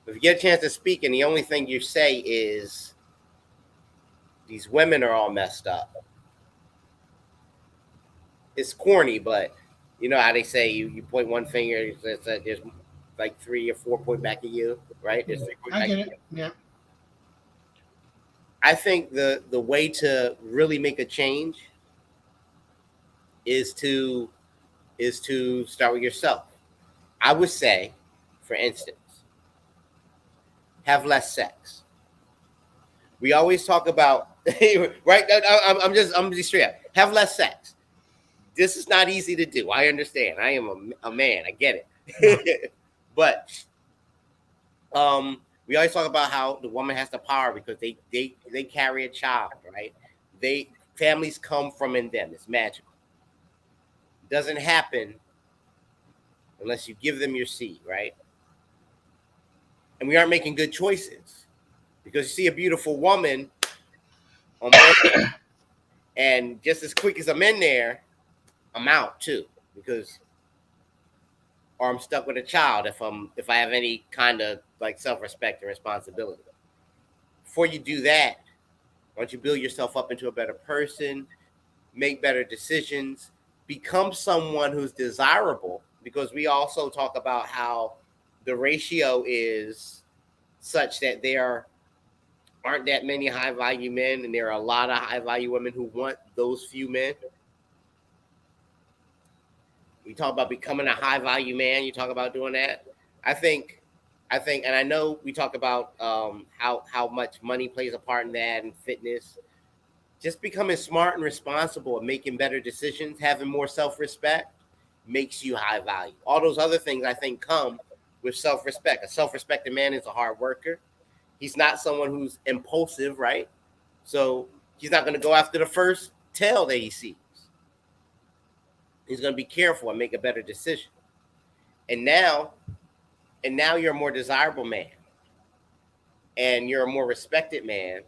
but if you get a chance to speak and the only thing you say is these women are all messed up, it's corny, but you know how they say you point one finger, there's like 3 or 4 point back at you, right? There's 3 point I back get at it. you. Yeah. I think the way to really make a change is to start with yourself. I would say, for instance, have less sex. We always talk about right. I'm just straight up. Have less sex. This is not easy to do. I understand. I am a man. I get it. But we always talk about how the woman has the power because they carry a child, right? Families come from in them. It's magical. It doesn't happen unless you give them your seed, right? And we aren't making good choices because you see a beautiful woman on and just as quick as I'm in there, I'm out too because, or I'm stuck with a child if I have any kind of like self-respect and responsibility. before you do that, why don't you build yourself up into a better person, make better decisions, become someone who's desirable, because we also talk about how the ratio is such that there aren't that many high value men, and there are a lot of high value women who want those few men. We talk about becoming a high value man. You talk about doing that. I think, and I know we talk about how much money plays a part in that, and fitness. Just becoming smart and responsible and making better decisions, having more self-respect, makes you high value. All those other things, I think, come with self-respect. A self-respecting man is a hard worker. He's not someone who's impulsive, right? So he's not going to go after the first tail that he sees. He's going to be careful and make a better decision. And now you're a more desirable man, and you're a more respected man.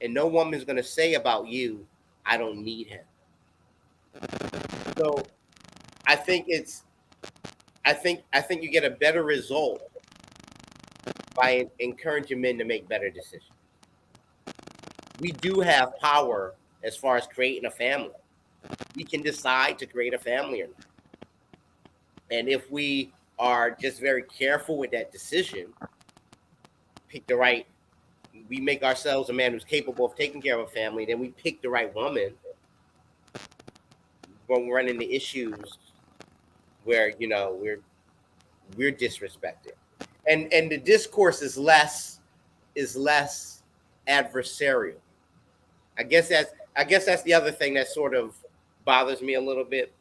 And no woman's going to say about you, I don't need him. So I think you get a better result by encouraging men to make better decisions. We do have power as far as creating a family. We can decide to create a family or not. And if we are just very careful with that decision, we make ourselves a man who's capable of taking care of a family, then we pick the right woman, when we run into issues where, we're disrespected. And the discourse is less adversarial. I guess that's the other thing that sort of bothers me a little bit.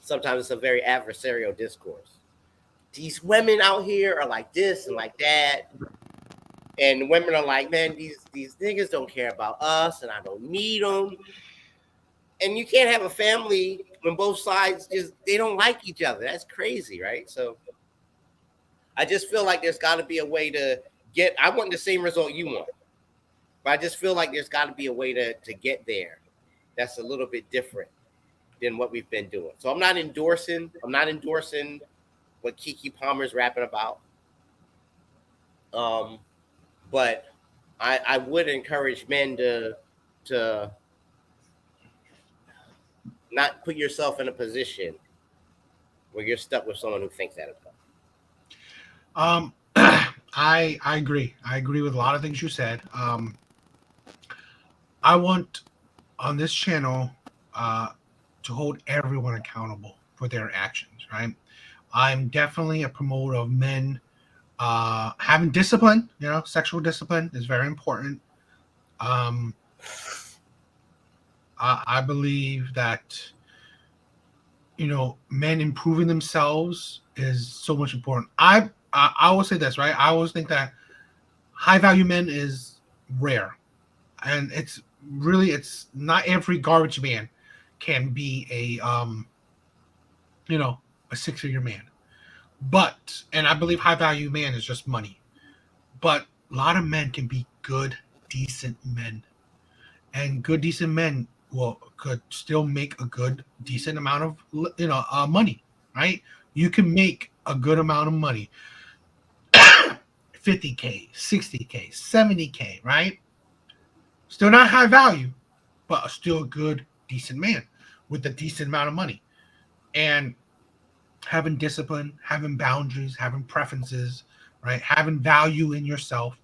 Sometimes it's a very adversarial discourse. These women out here are like this and like that. And women are like, man, these niggas don't care about us, and I don't need them. And you can't have a family when both sides they don't like each other. That's crazy, right? So I just feel like there's got to be a way to I want the same result you want, but I just feel like there's got to be a way to get there that's a little bit different than what we've been doing. So I'm not endorsing what Keke Palmer's rapping about. But I would encourage men to not put yourself in a position where you're stuck with someone who thinks that about. I agree. I agree with a lot of things you said. I want on this channel to hold everyone accountable for their actions, right? I'm definitely a promoter of men having discipline. Sexual discipline is very important. I believe that men improving themselves is so much important. I always say this, right? I always think that high value men is rare, and it's not every garbage man can be a 6-figure man. But, and I believe high value man is just money, but a lot of men can be good, decent men, and good, decent men could still make a good, decent amount of money, right? You can make a good amount of money, 50K, 60K, 70K, right? Still not high value, but still a good, decent man with a decent amount of money. And having discipline, having boundaries, having preferences, right? Having value in yourself,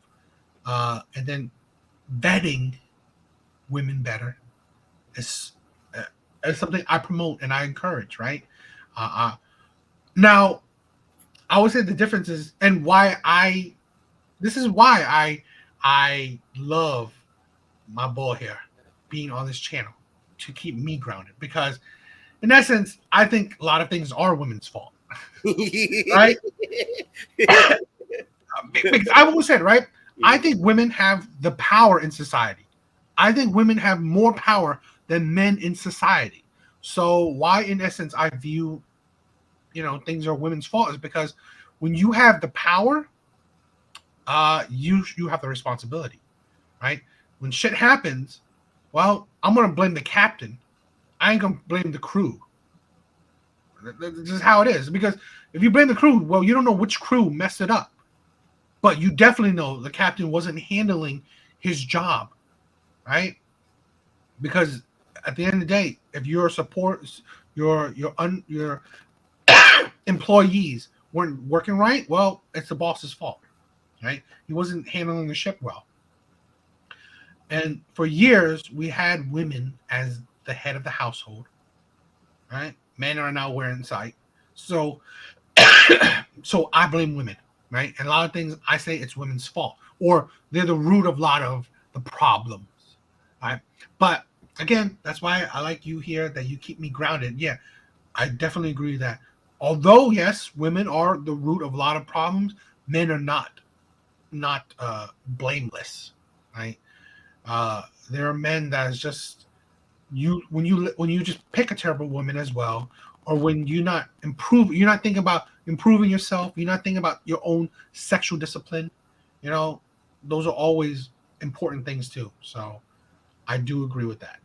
and then vetting women better is something I promote and I encourage, right? Now, I would say the difference is, and this is why I love my ball hair being on this channel, to keep me grounded, because in essence, I think a lot of things are women's fault, right? Because I've always said, right? I think women have the power in society. I think women have more power than men in society. So why, in essence, I view, things are women's fault is because when you have the power, you have the responsibility, right? When shit happens, well, I'm gonna blame the captain. I ain't gonna blame the crew. This is how it is. Because if you blame the crew, well, you don't know which crew messed it up. but you definitely know the captain wasn't handling his job, right? Because at the end of the day, if your your employees weren't working right, well, it's the boss's fault, right? He wasn't handling the ship well. And for years, we had women as the head of the household, right? Men are now wearing sight. So, so I blame women, right? And a lot of things I say it's women's fault, or they're the root of a lot of the problems, right? But again, that's why I like you here, that you keep me grounded. Yeah, I definitely agree that although yes, women are the root of a lot of problems, men are not blameless, right? There are men that is just when you just pick a terrible woman as well, or when you're not thinking about improving yourself, you're not thinking about your own sexual discipline, you know, those are always important things too. So I do agree with that.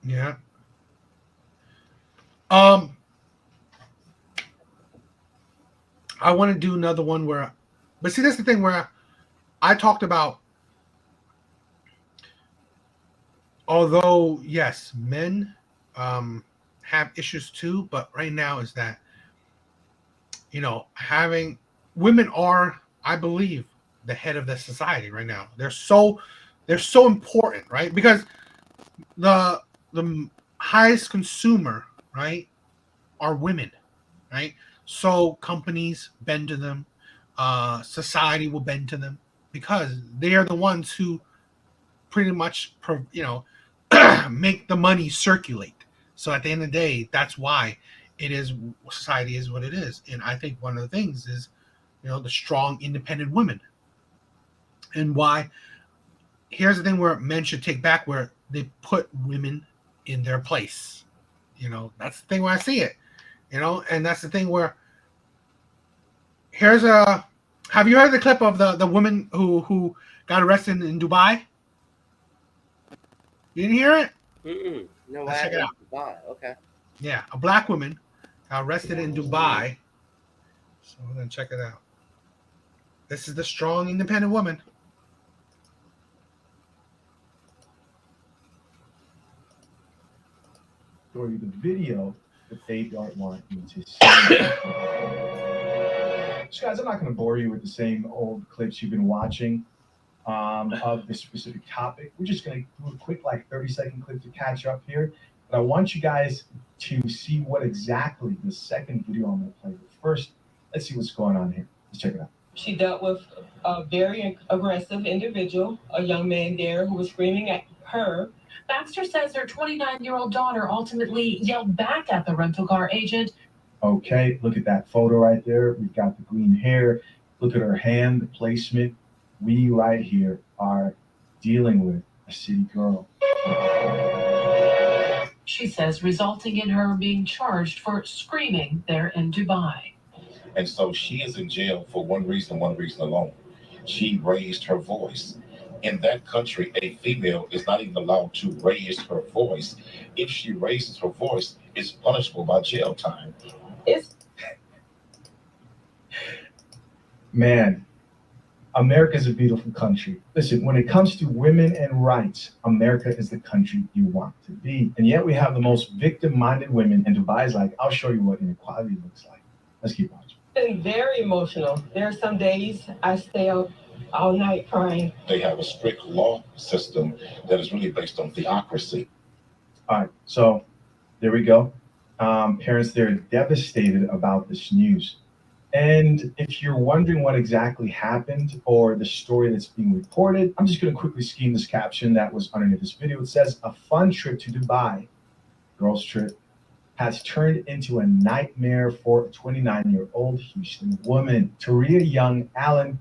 Yeah. I want to do another one but see, that's the thing where I talked about, although yes, men have issues too, but right now is that, you know, having women are, I believe, the head of the society right now. They're so important, right? Because the highest consumer, right, are women, right? So companies bend to them, society will bend to them because they are the ones who pretty much, you know, make the money circulate. So at the end of the day, that's why it is society is what it is. And I think one of the things is, you know, the strong, independent women, and why. Here's the thing where men should take back, where they put women in their place. You know, that's the thing where I see it. You know, and that's the thing where here's a. Have you heard the clip of the woman who got arrested in Dubai? You didn't hear it? Mm-mm. No, Let's check it out. Dubai. Okay. Yeah, a black woman got arrested in Dubai. So then check it out. This is the strong, independent woman. Show you the video that they don't want you to see. So guys, I'm not going to bore you with the same old clips you've been watching of this specific topic. We're just going to do a quick, like 30-second clip to catch up here. But I want you guys to see what exactly the second video I'm going to play with. First, let's see what's going on here. Let's check it out. She dealt with a very aggressive individual, a young man there who was screaming at her. Baxter says her 29-year-old daughter ultimately yelled back at the rental car agent. Okay, look at that photo right there. We've got the green hair. Look at her hand, the placement. We right here are dealing with a city girl. She says, resulting in her being charged for screaming there in Dubai. And so she is in jail for one reason alone. She raised her voice. In that country, a female is not even allowed to raise her voice. If she raises her voice, it's punishable by jail time. Man, America's a beautiful country. Listen, when it comes to women and rights, America is the country you want to be. And yet we have the most victim-minded women, and Dubai's like, I'll show you what inequality looks like. Let's keep watching. Been very emotional. There are some days I stay up all night crying. They have a strict law system that is really based on theocracy. All right, so there we go. Parents, they're devastated about this news. And if you're wondering what exactly happened or the story that's being reported, I'm just going to quickly skim this caption that was underneath this video. It says, a fun trip to Dubai, girls trip, has turned into a nightmare for a 29-year-old Houston woman. Taria Young Allen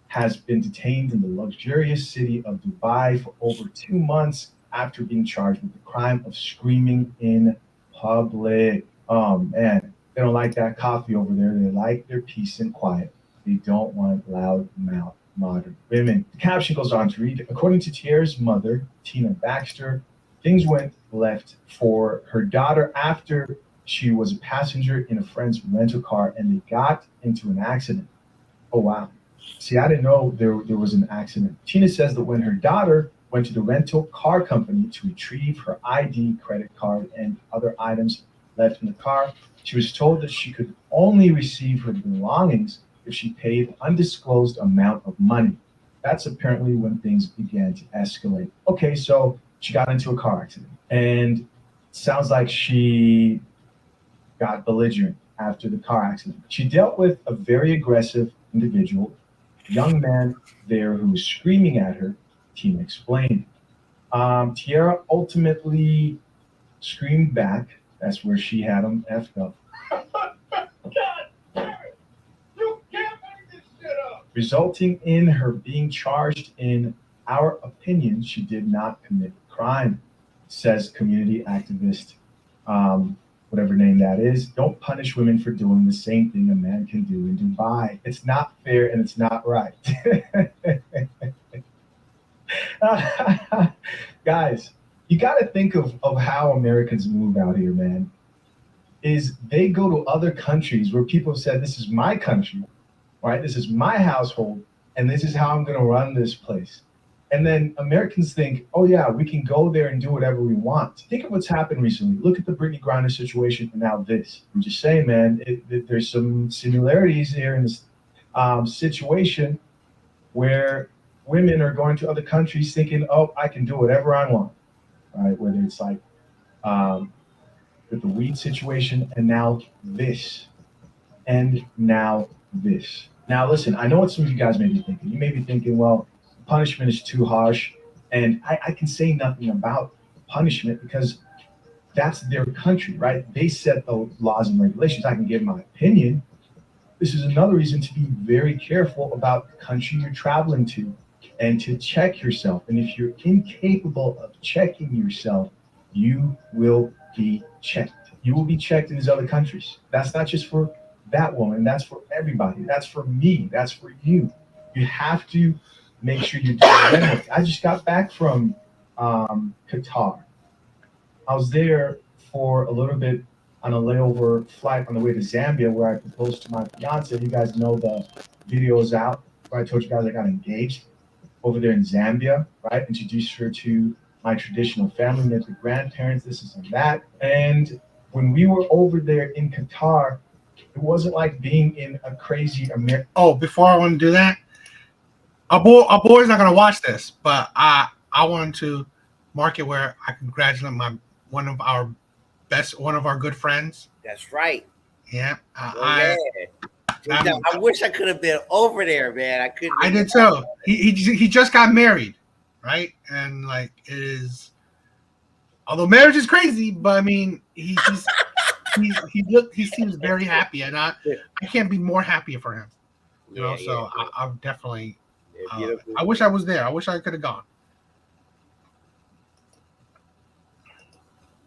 has been detained in the luxurious city of Dubai for over 2 months after being charged with the crime of screaming in public. Oh man, they don't like that coffee over there. They like their peace and quiet. They don't want loud mouth modern women. The caption goes on to read, according to Tiara's mother, Tina Baxter, things went left for her daughter after she was a passenger in a friend's rental car and they got into an accident. Oh, wow. See, I didn't know there was an accident. Tina says that when her daughter went to the rental car company to retrieve her ID, credit card, and other items left in the car, she was told that she could only receive her belongings if she paid an undisclosed amount of money. That's apparently when things began to escalate. Okay, so she got into a car accident, and sounds like she got belligerent after the car accident. She dealt with a very aggressive individual, young man there who was screaming at her, Tina explained. Tiara ultimately screamed back. That's where she had him effed up. You can't make this shit up. Resulting in her being charged. In our opinion, she did not commit a crime, says community activist, whatever name that is. Don't punish women for doing the same thing a man can do in Dubai. It's not fair and it's not right. Guys, you got to think of how Americans move out here, man. Is they go to other countries where people said, this is my country, right? This is my household, and this is how I'm going to run this place. And then Americans think, oh yeah, we can go there and do whatever we want. Think of what's happened recently. Look at the Brittany Griner situation and now this. I'm just saying, man, there's some similarities here in this situation where women are going to other countries thinking, oh, I can do whatever I want, right? Whether it's like with the weed situation and now this, and now this. Now, listen, I know what some of you guys may be thinking. You may be thinking, well, punishment is too harsh, and I can say nothing about punishment because that's their country, right? They set the laws and regulations. I can give my opinion. This is another reason to be very careful about the country you're traveling to and to check yourself. And if you're incapable of checking yourself, you will be checked. You will be checked in these other countries. That's not just for that woman. That's for everybody. That's for me. That's for you. You have to make sure you're doing it. I just got back from Qatar. I was there for a little bit on a layover flight on the way to Zambia, where I proposed to my fiance. You guys know the video is out where I told you guys I got engaged over there in Zambia, right? Introduced her to my traditional family, met the grandparents, this is and that. And when we were over there in Qatar, it wasn't like being in a crazy American. Oh, before I want to do that, our boy's not gonna watch this, but I wanted to mark it where I congratulate one of our good friends. That's right. Yeah, I wish I could have been over there, man. I couldn't. I did too. He just got married, right? And like it is, although marriage is crazy, but I mean he seems very happy, and I can't be more happy for him. You know, so I'm definitely. I wish I was there. I wish I could have gone.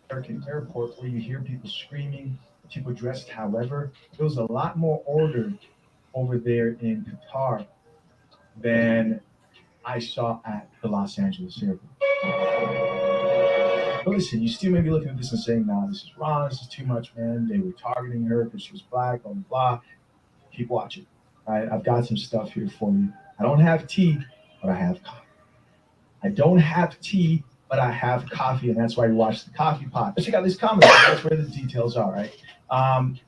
American airport where you hear people screaming, people dressed however. There was a lot more order over there in Qatar than I saw at the Los Angeles airport. But listen, you still may be looking at this and saying, nah, this is wrong, this is too much, man. They were targeting her because she was black, blah, blah, blah. Keep watching. All right, I've got some stuff here for you. I don't have tea, but I have coffee. I don't have tea, but I have coffee, and that's why you watch the coffee pot. Let's check out these comments. That's where the details are, right?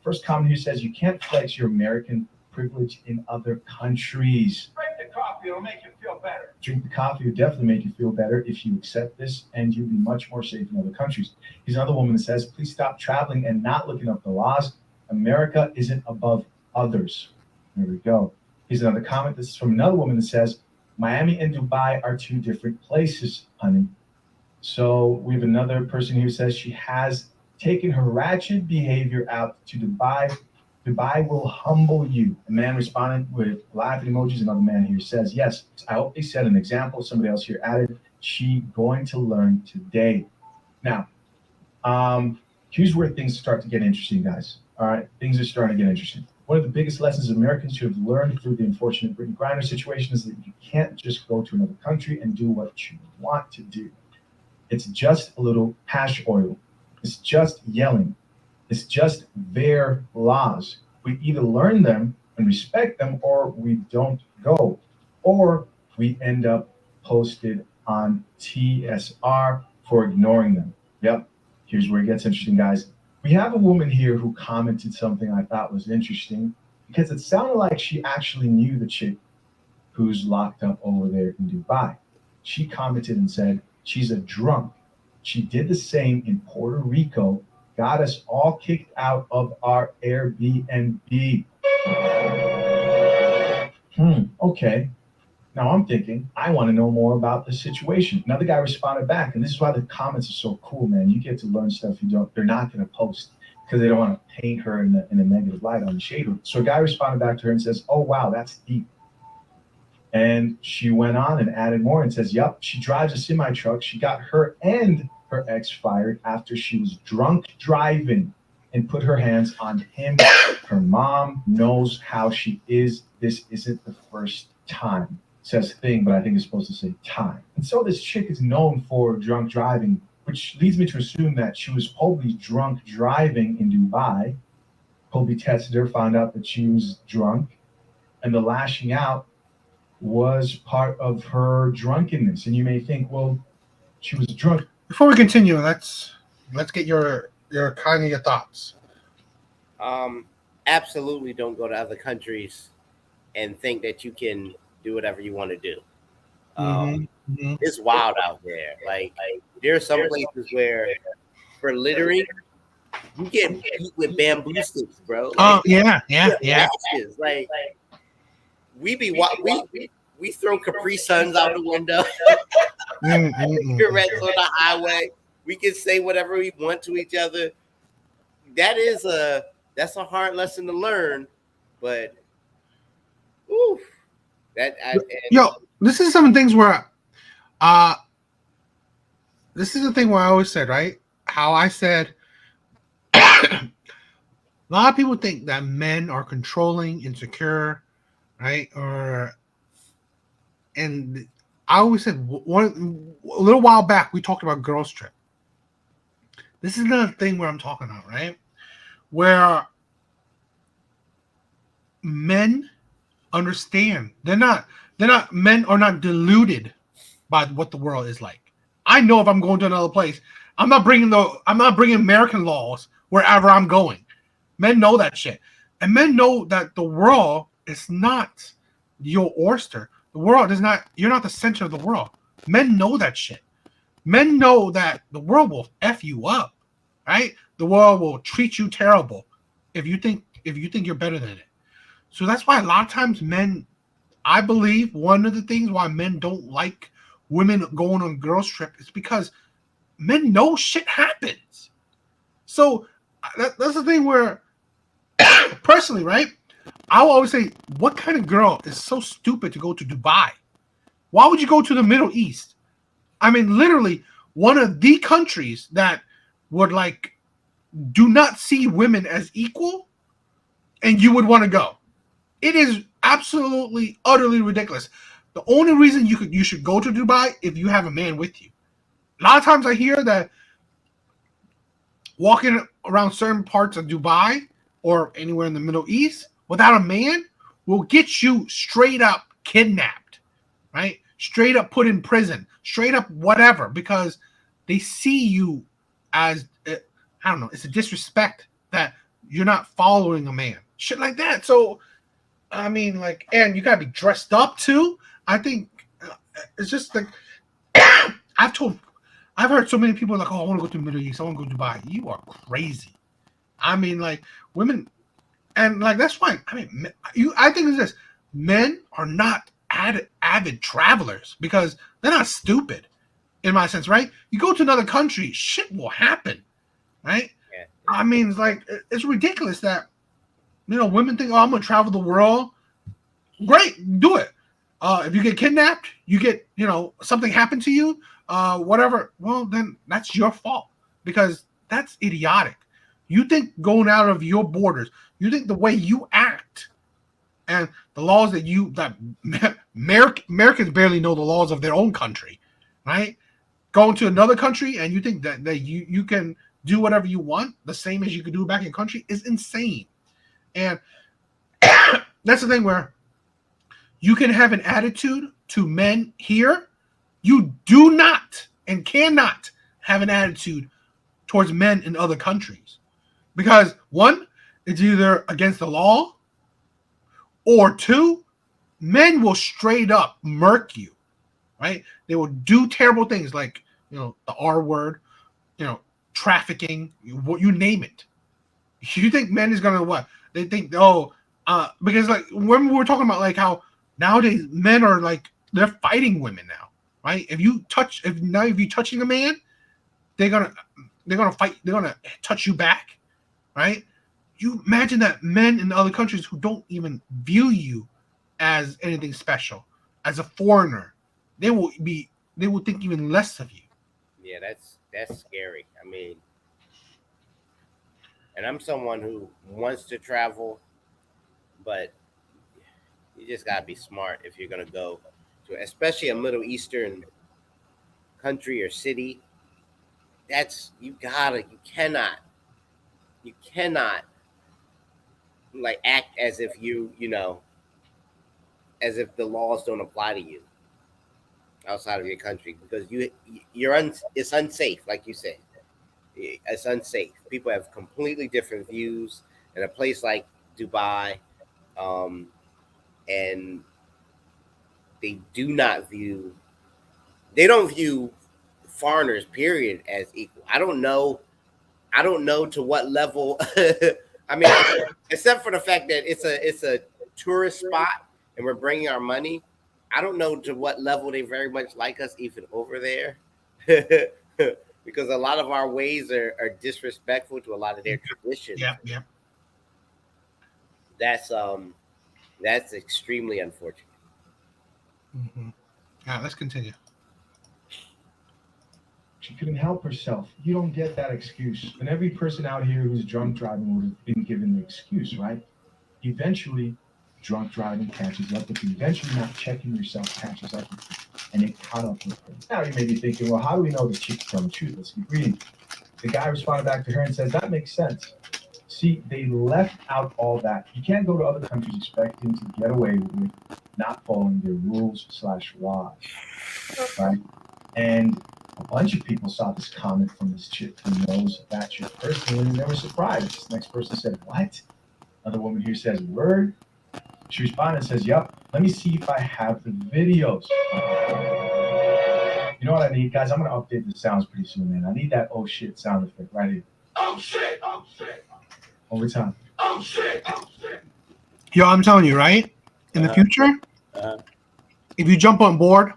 First comment here says, you can't flex your American privilege in other countries. Drink the coffee, it'll make you feel better. Drink the coffee will definitely make you feel better if you accept this, and you'll be much more safe in other countries. Here's another woman that says, please stop traveling and not looking up the laws. America isn't above others. There we go. Here's another comment. This is from another woman that says, Miami and Dubai are two different places, honey. So we have another person here who says she has taken her ratchet behavior out to Dubai. Dubai will humble you. A man responded with laughing emojis. Another man here says, yes, I hope they set an example. Somebody else here added, she going to learn today. Now, here's where things start to get interesting, guys. All right, things are starting to get interesting. One of the biggest lessons Americans should have learned through the unfortunate Brittany Griner situation is that you can't just go to another country and do what you want to do. It's just a little hash oil. It's just yelling. It's just their laws. We either learn them and respect them, or we don't go, or we end up posted on TSR for ignoring them. Yep. Here's where it gets interesting, guys. We have a woman here who commented something I thought was interesting because it sounded like she actually knew the chick who's locked up over there in Dubai. She commented and said, she's a drunk. She did the same in Puerto Rico, got us all kicked out of our Airbnb. Okay. Now I'm thinking, I want to know more about the situation. Another guy responded back, and this is why the comments are so cool, man. You get to learn stuff they're not going to post because they don't want to paint her in a negative light on the shade room. So a guy responded back to her and says, oh, wow, that's deep. And she went on and added more and says, yep, she drives a semi truck. She got her and her ex fired after she was drunk driving and put her hands on him. Her mom knows how she is. This isn't the first time. It says thing, but I think it's supposed to say time. And so this chick is known for drunk driving, which leads me to assume that she was probably drunk driving in Dubai. Probably tested her, found out that she was drunk, and the lashing out was part of her drunkenness. And you may think, well, she was drunk. Before we continue, let's get your kind of your thoughts. Absolutely don't go to other countries and think that you can do whatever you want to do. It's wild out there. Like there are some places where for littering, you get beat with bamboo sticks, bro. Like, yeah. Lashes. Like we throw Capri Suns out the window. Cigarettes on the highway. We can say whatever we want to each other. That's a hard lesson to learn, but oof. This is some things where this is the thing where I always said, right? How I said a lot of people think that men are controlling, insecure, right? And I always said a little while back we talked about girls trip. This is another thing where I'm talking about, right? Where men understand men are not deluded by what the world is like. I know if I'm going to another place, I'm not bringing American laws wherever I'm going. Men know that shit, and men know that the world is not your oyster. The world is not. You're not the center of the world. Men know that shit. Men know that the world will f you up, right? The world will treat you terrible if you think you're better than it. So that's why a lot of times men, I believe one of the things why men don't like women going on girls trip is because men know shit happens. So that's the thing where personally, right? I will always say, what kind of girl is so stupid to go to Dubai? Why would you go to the Middle East? I mean, literally one of the countries that would do not see women as equal, and you would want to go. It is absolutely, utterly ridiculous. The only reason you should go to Dubai if you have a man with you. A lot of times I hear that walking around certain parts of Dubai or anywhere in the Middle East without a man will get you straight up kidnapped, right? Straight up put in prison, straight up whatever, because they see you as, I don't know, it's a disrespect that you're not following a man. Shit like that. So, I mean, and you gotta be dressed up too. I think it's just like I've heard so many people oh, I want to go to the Middle East, I want to go to Dubai. You are crazy. I mean, women, and that's fine. I mean, I think it's this: men are not avid travelers because they're not stupid, in my sense, right? You go to another country, shit will happen, right? Yeah. I mean, it's ridiculous that women think, oh, I'm gonna travel the world. Great, do it. If you get kidnapped, you get something happened to you, whatever. Well, then that's your fault because that's idiotic. You think going out of your borders, you think the way you act and the laws that Americans barely know the laws of their own country, right? Going to another country and you think that you can do whatever you want, the same as you could do back in your country, is insane. And that's the thing where you can have an attitude to men here. You do not and cannot have an attitude towards men in other countries. Because one, it's either against the law, or two, men will straight up murk you, right? They will do terrible things like, the R word, trafficking, you name it. You think men is gonna what? They think, because like when we were talking about like how nowadays men are like they're fighting women now, right? If you touching a man, they're gonna fight, they're gonna touch you back, right? You imagine that men in other countries who don't even view you as anything special, as a foreigner, they will think even less of you. Yeah, that's scary. I mean, and I'm someone who wants to travel, but you just gotta be smart if you're gonna go to, especially a Middle Eastern country or city. You cannot like act as if as if the laws don't apply to you outside of your country, because it's unsafe, like you said. It's unsafe. People have completely different views in a place like Dubai, and they don't view foreigners, period, as equal. I don't know to what level. I mean, except for the fact that it's a tourist spot and we're bringing our money. I don't know to what level they very much like us even over there. Because a lot of our ways are disrespectful to a lot of their traditions. Yeah. That's extremely unfortunate. Mm-hmm. Yeah, let's continue. She couldn't help herself. You don't get that excuse. And every person out here who's drunk driving would have been given the excuse, right? Eventually, drunk driving catches up with you. Eventually, not checking yourself catches up with you. And it caught up with her. Now you may be thinking, well, how do we know the chick's telling the truth? Let's keep reading. The guy responded back to her and says, that makes sense. See, they left out all that. You can't go to other countries expecting to get away with not following their rules/laws, right? And a bunch of people saw this comment from this chick who knows that chick personally, and they were surprised. This next person said, what? Another woman here says, word? She responded and says, yep, let me see if I have the videos. You know what I need, guys? I'm going to update the sounds pretty soon, man. I need that oh shit sound effect right here. Oh shit! Oh shit! Over time. Oh shit! Oh shit! Yo, I'm telling you, right? In the future, if you jump on board,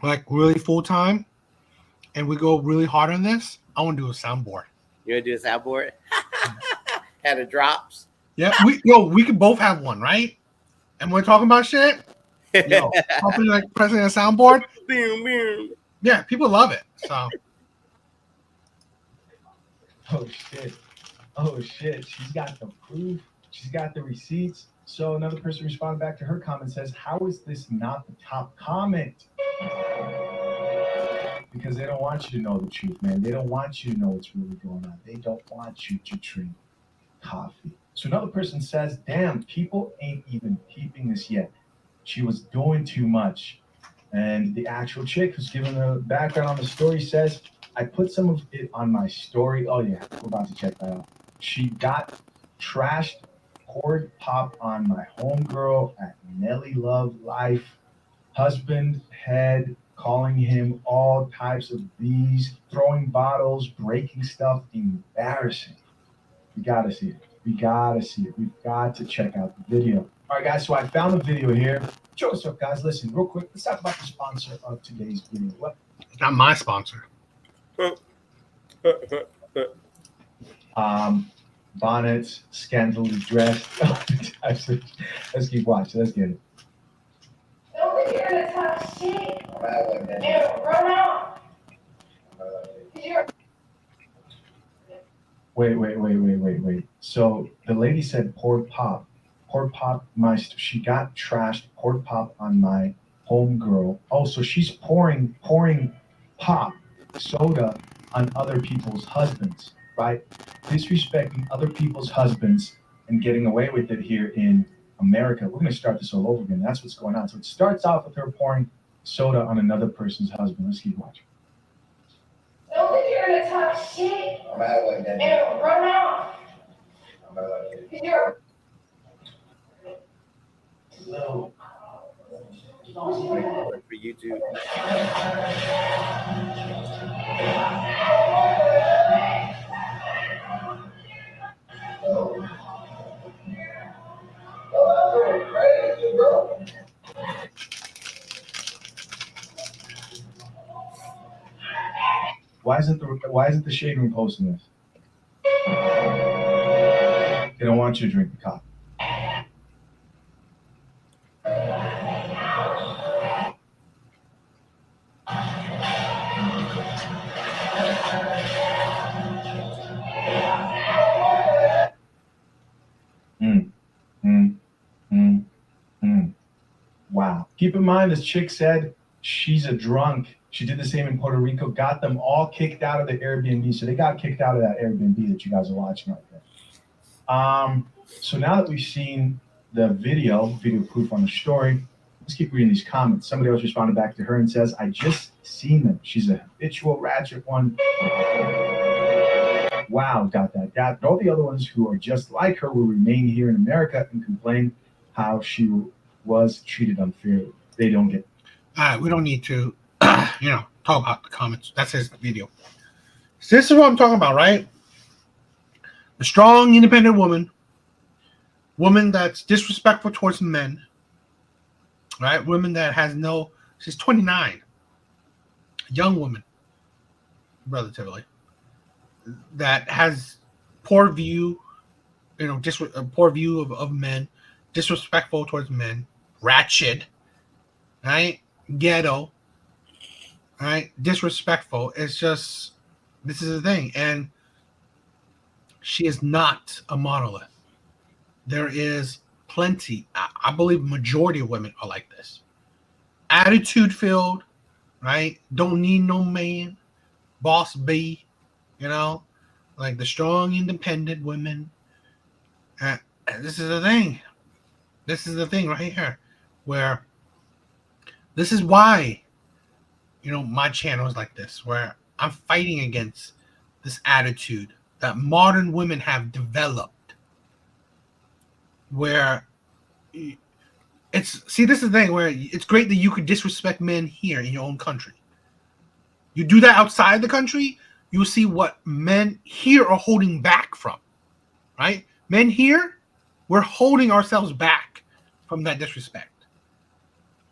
like really full time, and we go really hard on this, I want to do a soundboard. You want to do a soundboard? Had the drops. Yeah, we could both have one, right? And we're talking about shit. Yo, hopefully like pressing a soundboard. Boom, boom. Yeah, people love it. So. Oh shit. She's got the proof. She's got the receipts. So another person responded back to her comment, says, how is this not the top comment? Because they don't want you to know the truth, man. They don't want you to know what's really going on. They don't want you to drink coffee. So another person says, damn, people ain't even peeping this yet. She was doing too much. And the actual chick who's giving the background on the story says, I put some of it on my story. Oh yeah, we're about to check that out. She got trashed, poured pop on my homegirl at Nelly Love Life. Husband, head, calling him all types of B's, throwing bottles, breaking stuff, embarrassing. We gotta see it. We've got to check out the video. All right, guys, so I found the video here. Check what's up, guys. Listen, real quick, let's talk about the sponsor of today's video. What? It's not my sponsor. Bonnets, scantily dressed. Let's keep watching. Let's get it. Over here to talk shit. Yeah, run out. Wait. So the lady said poured pop. She got trashed, poured pop on my homegirl. Oh, so she's pouring pop, soda on other people's husbands, right? Disrespecting other people's husbands and getting away with it here in America. We're going to start this all over again. That's what's going on. So it starts off with her pouring soda on another person's husband. Let's keep watching. Don't think you're gonna talk shit and run off. You're No. For YouTube. Why isn't the shade room posting this? They don't want you to drink the coffee. Wow. Keep in mind, this chick said she's a drunk. She did the same in Puerto Rico, got them all kicked out of the Airbnb. So they got kicked out of that Airbnb that you guys are watching right there. So now that we've seen the video proof on the story, let's keep reading these comments. Somebody else responded back to her and says, I just seen them. She's a habitual ratchet one. Wow, ... But all the other ones who are just like her will remain here in America and complain how she was treated unfairly. They don't get it. All right, we don't need to, talk about the comments. That's his video. So this is what I'm talking about, right? The strong, independent woman that's disrespectful towards men, right? Woman that has she's 29, a young woman, relatively, that has poor view, poor view of men, disrespectful towards men, ratchet, right? Ghetto, right? Disrespectful. It's just, this is the thing. And she is not a monolith. There is plenty, I believe majority of women are like this. Attitude filled, right? Don't need no man. Boss B, like the strong, independent women. This is the thing. This is the thing right here, where this is why, my channel is like this, where I'm fighting against this attitude that modern women have developed, where this is the thing, where it's great that you could disrespect men here in your own country. You do that outside the country, you'll see what men here are holding back from, right? Men here, we're holding ourselves back from that disrespect.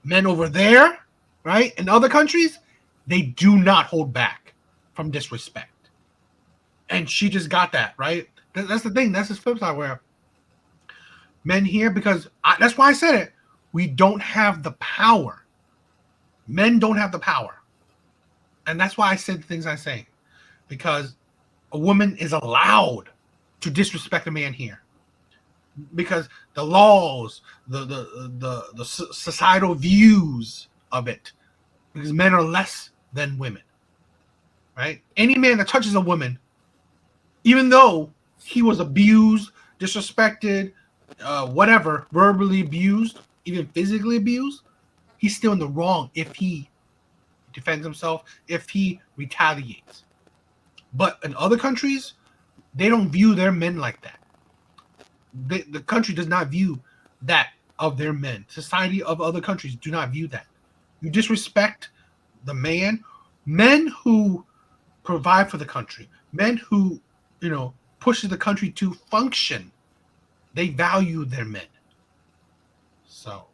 Men over there, right, in other countries, they do not hold back from disrespect. And she just got that, right? That's the thing. That's the flip side, where men here, because that's why I said it, we don't have the power. Men don't have the power. And that's why I said the things I say. Because a woman is allowed to disrespect a man here. Because the laws, the societal views of it, because men are less than women, right? Any man that touches a woman, even though he was abused, disrespected, whatever, verbally abused, even physically abused, he's still in the wrong if he defends himself, if he retaliates. But in other countries, they don't view their men like that. The country does not view that of their men. Society of other countries do not view that. You disrespect the man. Men who provide for the country, men who, pushes the country to function, they value their men. So,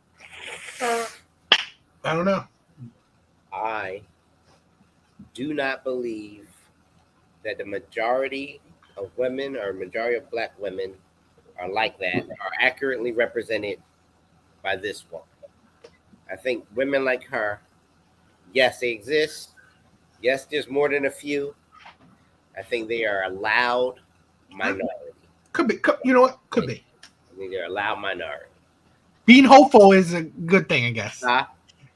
I don't know. I do not believe that the majority of women or majority of black women are like that, are accurately represented by this one. I think women like her, yes, they exist. Yes, there's more than a few. I think they are a loud minority. Could be. You know what? Could be. I think they're a loud minority. Being hopeful is a good thing, I guess. Huh?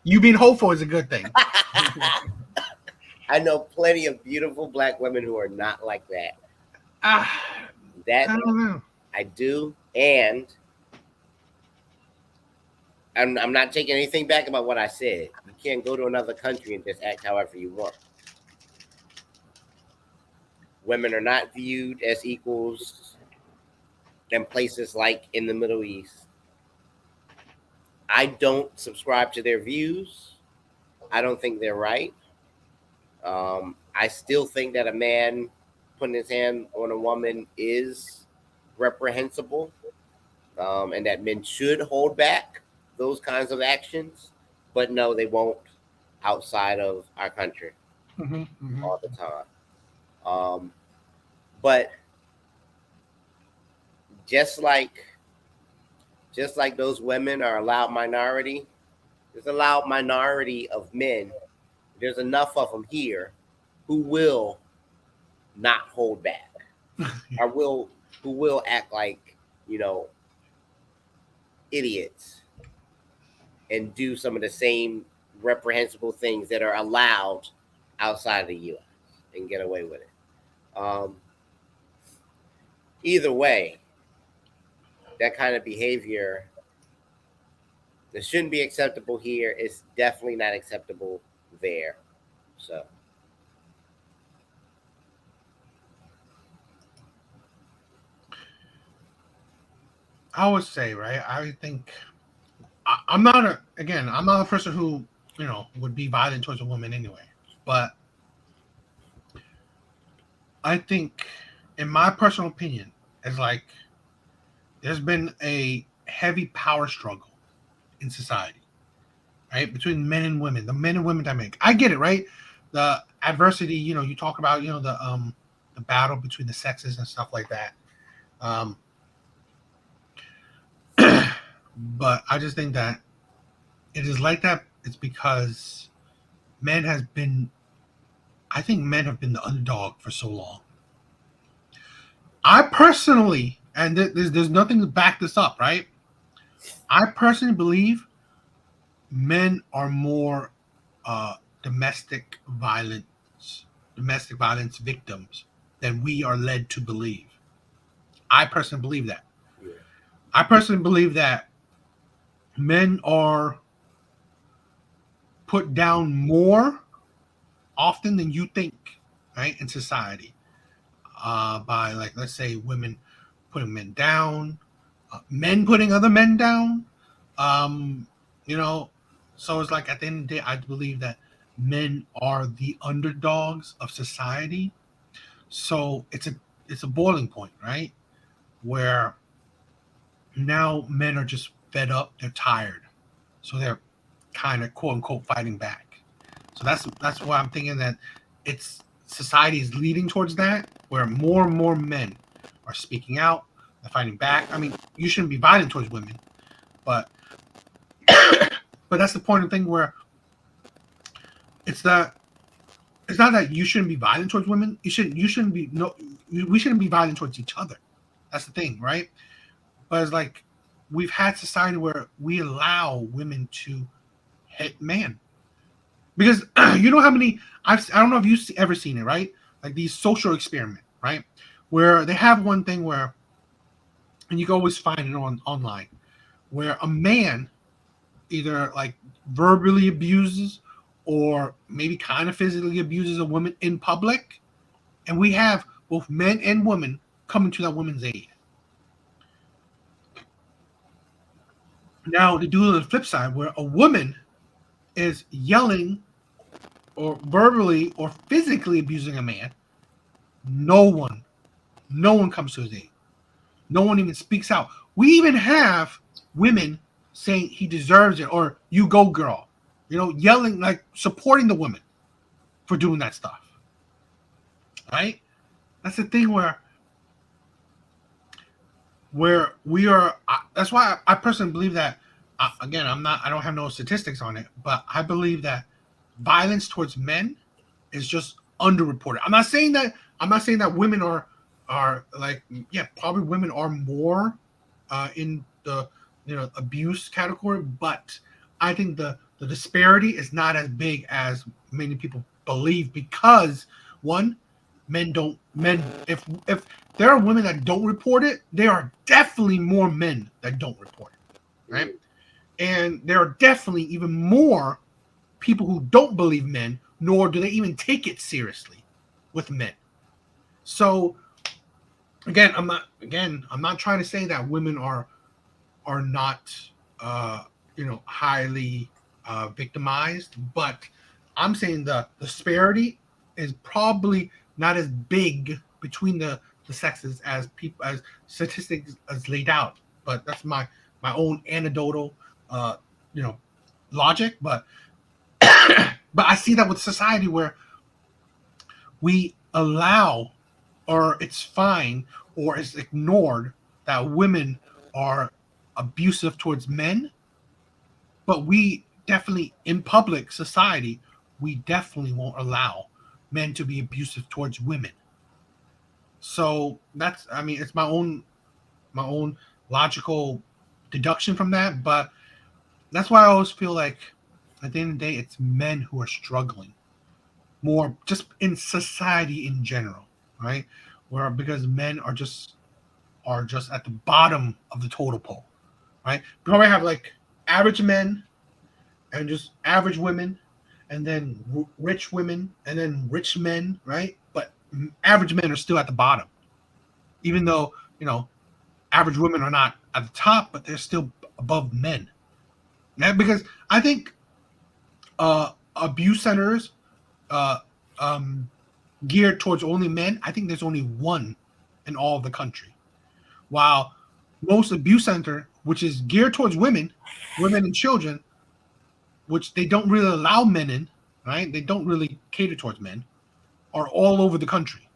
You being hopeful is a good thing. I know plenty of beautiful black women who are not like that. I That don't know. I do, and I'm not taking anything back about what I said. You can't go to another country and just act however you want. Women are not viewed as equals in places like in the Middle East. I don't subscribe to their views. I don't think they're right. I still think that a man putting his hand on a woman is reprehensible, and that men should hold back those kinds of actions. But no, they won't outside of our country all the time. Um, but just like those women are a loud minority, there's a loud minority of men. There's enough of them here who will not hold back, or who will act like, you know, idiots and do some of the same reprehensible things that are allowed outside of the U.S. and get away with it. Either way, that kind of behavior that shouldn't be acceptable here is definitely not acceptable there. So. I would say, right? I think I'm not a person who, would be violent towards a woman anyway. But I think, in my personal opinion, it's like there's been a heavy power struggle in society, right? Between men and women, the men and women dynamic. I get it, right? The adversity, you talk about, the battle between the sexes and stuff like that. But I just think that it is like that. It's because men have been the underdog for so long. I personally, and there's nothing to back this up, right? I personally believe men are more domestic violence victims than we are led to believe. I personally believe that. Yeah. I personally believe that men are put down more often than you think, right, in society, by, like, let's say, women putting men down, men putting other men down. um, so it's like, at the end of the day, I believe that men are the underdogs of society. So it's a boiling point, right, where now men are just fed up, they're tired, so they're kind of, quote unquote, fighting back. So that's why I'm thinking that it's society is leading towards that, where more and more men are speaking out, they're fighting back. I mean, you shouldn't be violent towards women, but that's the point of the thing, where it's not that you shouldn't be violent towards women. We shouldn't be violent towards each other. That's the thing, right? But it's like, we've had society where we allow women to hit men. Because you know how many, I don't know if you've ever seen it, right? Like these social experiment, right? Where they have one thing where, and you can always find it online, where a man either, like, verbally abuses or maybe kind of physically abuses a woman in public. And we have both men and women coming to that woman's aid. Now, to do the flip side, where a woman is yelling or verbally or physically abusing a man, no one comes to his aid. No one even speaks out. We even have women saying he deserves it, or you go girl, yelling, like, supporting the woman for doing that stuff. Right? That's the thing where we are. That's why I personally believe that. Again, I don't have no statistics on it, but I believe that violence towards men is just underreported. I'm not saying that women are like, yeah, probably women are more in the abuse category, but I think the disparity is not as big as many people believe, because one, men if there are women that don't report it, there are definitely more men that don't report it, right? And there are definitely even more people who don't believe men, nor do they even take it seriously with men. So again, I'm not trying to say that women are not highly victimized, but I'm saying the disparity is probably not as big between the sexes as statistics as laid out. But that's my own anecdotal uh, you know logic. But but I see that with society where we allow, or it's fine, or it's ignored that women are abusive towards men, but we definitely, in public society, we definitely won't allow men to be abusive towards women. So that's, I mean, it's my own logical deduction from that, but that's why I always feel like at the end of the day, it's men who are struggling more, just in society in general, right? Where because men are just at the bottom of the total pole, right? We probably have like average men and just average women, and then rich women, and then rich men, right? But average men are still at the bottom, even though average women are not at the top, but they're still above men. Yeah, because I think abuse centers uh, um, geared towards only men, I think there's only one in all of the country. While most abuse center, which is geared towards women and children, which they don't really allow men in, right? They don't really cater towards men, are all over the country.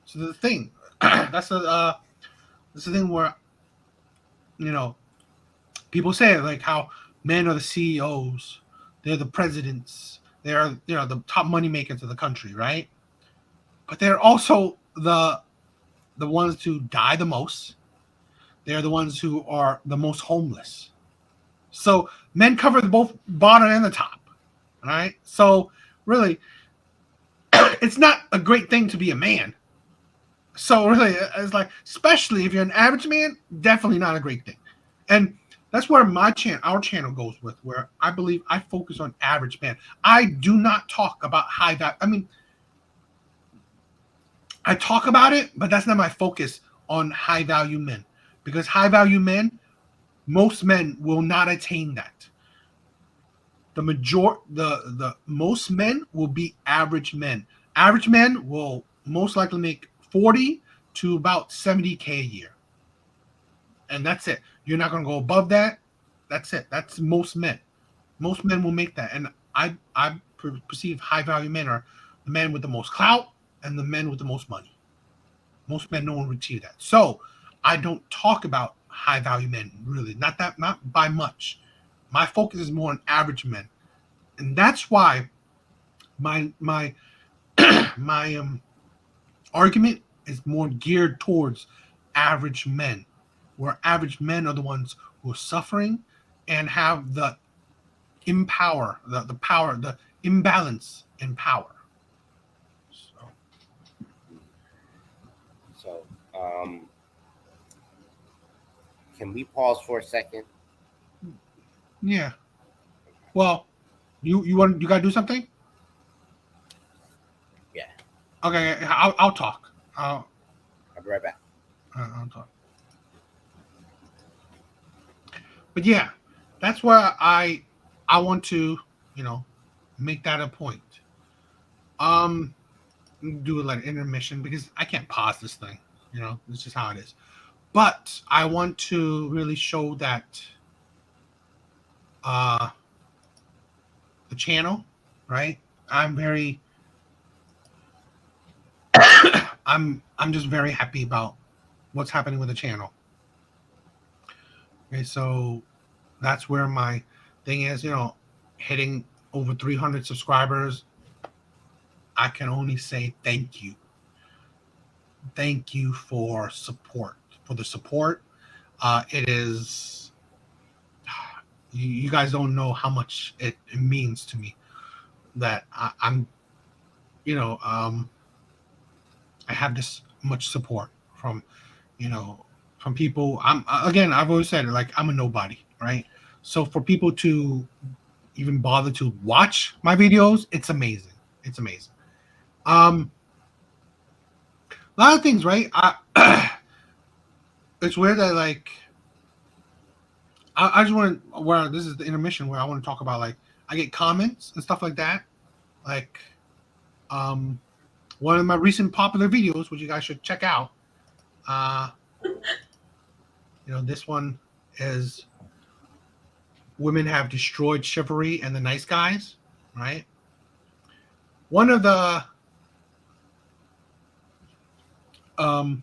So the thing, that's the thing where people say like how men are the CEOs, they're the presidents, they are the top money makers of the country, right? But they're also the ones who die the most. They're the ones who are the most homeless. So men cover both bottom and the top. All right. So really, it's not a great thing to be a man. So really, it's like, especially if you're an average man, definitely not a great thing. And that's where our channel goes with, where I believe I focus on average man. I do not talk about high value. I mean, I talk about it, but that's not my focus on high value men, because high value men, most men will not attain that. The most men will be average men. Average men will most likely make 40 to about 70K a year. And that's it. You're not going to go above that. That's it. That's most men. Most men will make that. And I perceive high value men are the men with the most clout and the men with the most money. Most men don't achieve that. So I don't talk about high value men, really. Not by much. My focus is more on average men. And that's why my my argument is more geared towards average men, where average men are the ones who are suffering and have the power, the imbalance in power. So, can we pause for a second? Yeah. Well, you gotta do something? Yeah. Okay, I'll talk. I'll be right back. I'll talk. But yeah, that's where I want to, make that a point. Do like intermission, because I can't pause this thing. This is how it is. But I want to really show that the channel, right? I'm very I'm just very happy about what's happening with the channel. Okay, so that's where my thing is, hitting over 300 subscribers. I can only say thank you. Thank you for the support. It is, you guys don't know how much it means to me. that I'm, you know, I have this much support from, you know, from people. I've always said it, like I'm a nobody, right? So for people to even bother to watch my videos, it's amazing. It's amazing. A lot of things, right? It's weird that like I just want to where this is the intermission where I want to talk about like I get comments and stuff like that. Like um one of my recent popular videos, which you guys should check out. Uh this one is women have destroyed chivalry and the nice guys, right? One of the um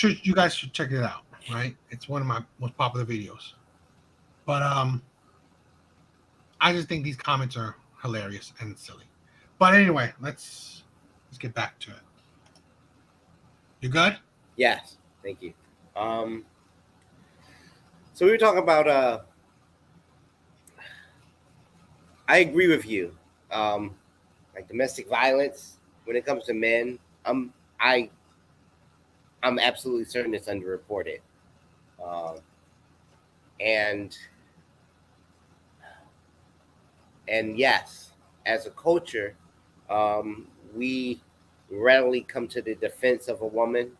you guys should check it out, right? It's one of my most popular videos. But I just think these comments are hilarious and silly. But anyway, let's get back to it. You good? Yes, thank you. So we were talking about I agree with you. Like domestic violence when it comes to men, I'm absolutely certain it's underreported. And yes, as a culture, we readily come to the defense of a woman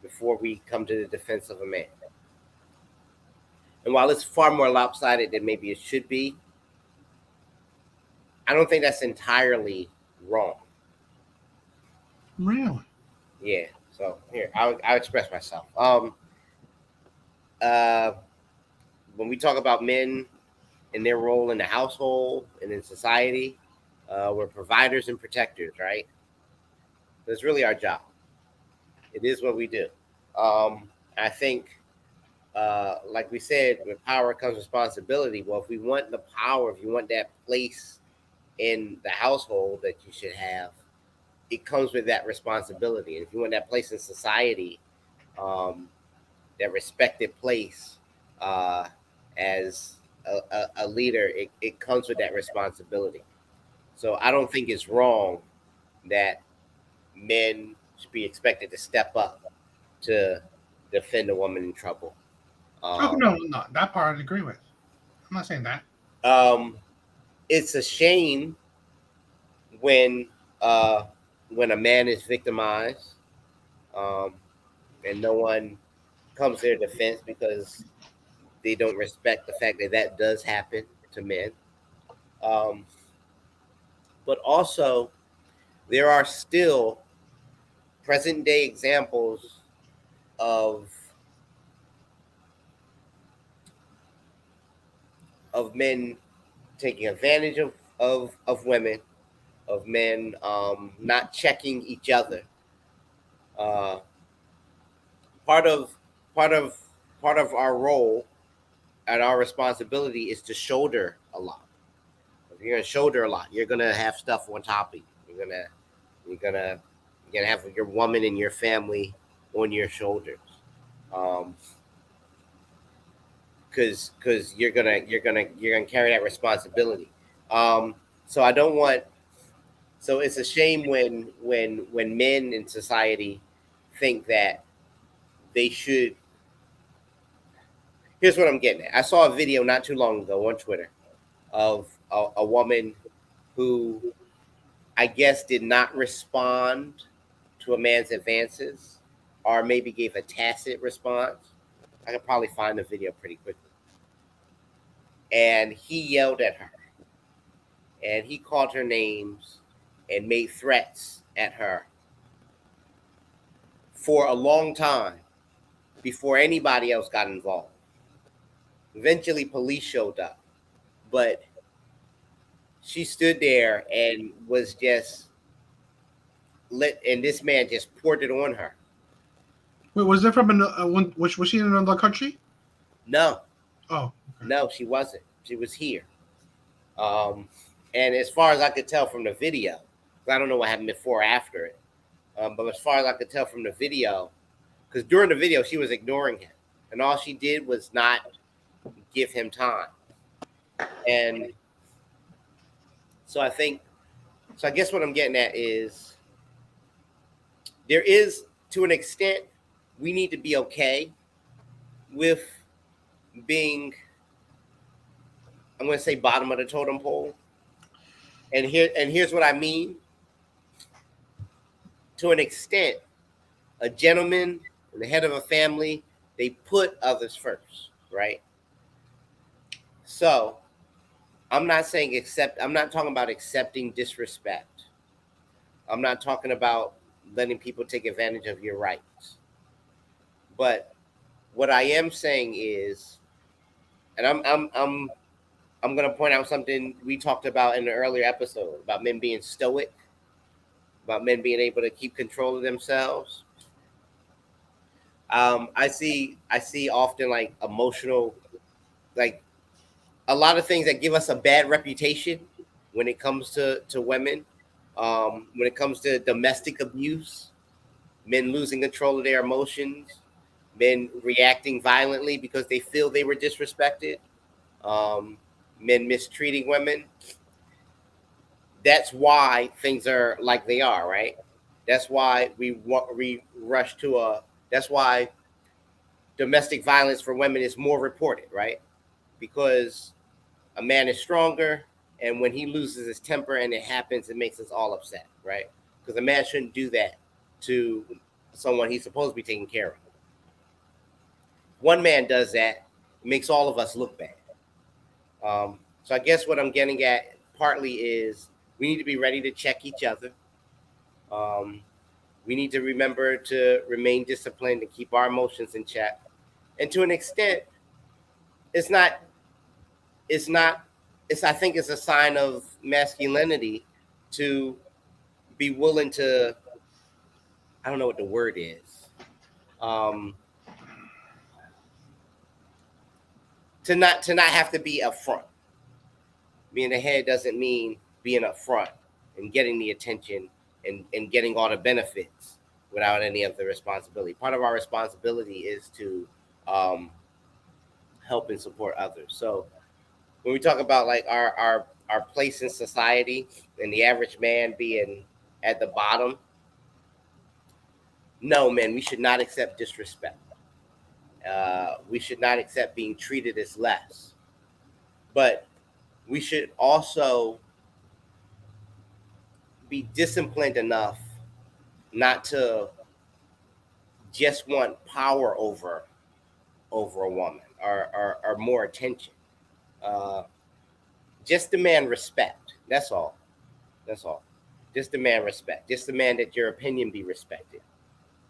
before we come to the defense of a man. And while it's far more lopsided than maybe it should be, I don't think that's entirely wrong. Really? Yeah. So here, I'll express myself. When we talk about men and their role in the household and in society, we're providers and protectors, right? That's really our job. It is what we do. I think, like we said, with power comes responsibility. Well, if we want the power, if you want that place in the household that you should have, it comes with that responsibility. And if you want that place in society, that respected place as a leader, it comes with that responsibility. So I don't think it's wrong that men should be expected to step up to defend a woman in trouble. No, that part I agree with. I'm not saying that. It's a shame when a man is victimized, and no one comes to their defense because they don't respect the fact that that does happen to men. But also, there are still present day examples of men taking advantage of women, of men not checking each other. Part of our role and our responsibility is to shoulder a lot. If you're gonna shoulder a lot, you're gonna have stuff on top of you. You're gonna have your woman and your family on your shoulders. Because you're gonna carry that responsibility. So I don't want. So it's a shame when men in society think that they should. Here's what I'm getting at. I saw a video not too long ago on Twitter of a woman who I guess did not respond to a man's advances, or maybe gave a tacit response. I could probably find the video pretty quickly. And he yelled at her, and he called her names and made threats at her for a long time before anybody else got involved. Eventually, police showed up, but she stood there and was just and this man just poured it on her. Wait, was it from was she in another country? No. Oh. Okay. No, she wasn't. She was here. And as far as I could tell from the video, I don't know what happened before or after it, but as far as I could tell from the video, because during the video she was ignoring him, and all she did was not give him time. And so I guess what I'm getting at is there is, to an extent, we need to be okay with being, I'm going to say, bottom of the totem pole. And here's what I mean. To an extent, a gentleman, the head of a family, they put others first, right? So I'm not talking about accepting disrespect. I'm not talking about letting people take advantage of your rights. But what I am saying is, and I'm going to point out something we talked about in the earlier episode about men being stoic, about men being able to keep control of themselves. I see often like emotional, like a lot of things that give us a bad reputation when it comes to women. When it comes to domestic abuse, men losing control of their emotions, men reacting violently because they feel they were disrespected, men mistreating women. That's why things are like they are, right? That's why we rush to a. That's why domestic violence for women is more reported, right? Because a man is stronger, and when he loses his temper and it happens, it makes us all upset, right? Because a man shouldn't do that to someone he's supposed to be taking care of. One man does that, it makes all of us look bad. So I guess what I'm getting at partly is we need to be ready to check each other. We need to remember to remain disciplined and keep our emotions in check. And to an extent, it's I think it's a sign of masculinity to be willing to, I don't know what the word is, to not have to be upfront. Being ahead doesn't mean being upfront and getting the attention and getting all the benefits without any of the responsibility. Part of our responsibility is to help and support others. So when we talk about like our place in society and the average man being at the bottom, no, man, we should not accept disrespect. We should not accept being treated as less. But we should also be disciplined enough not to just want power over a woman or more attention. Just demand respect. That's all. That's all. Just demand respect. Just demand that your opinion be respected.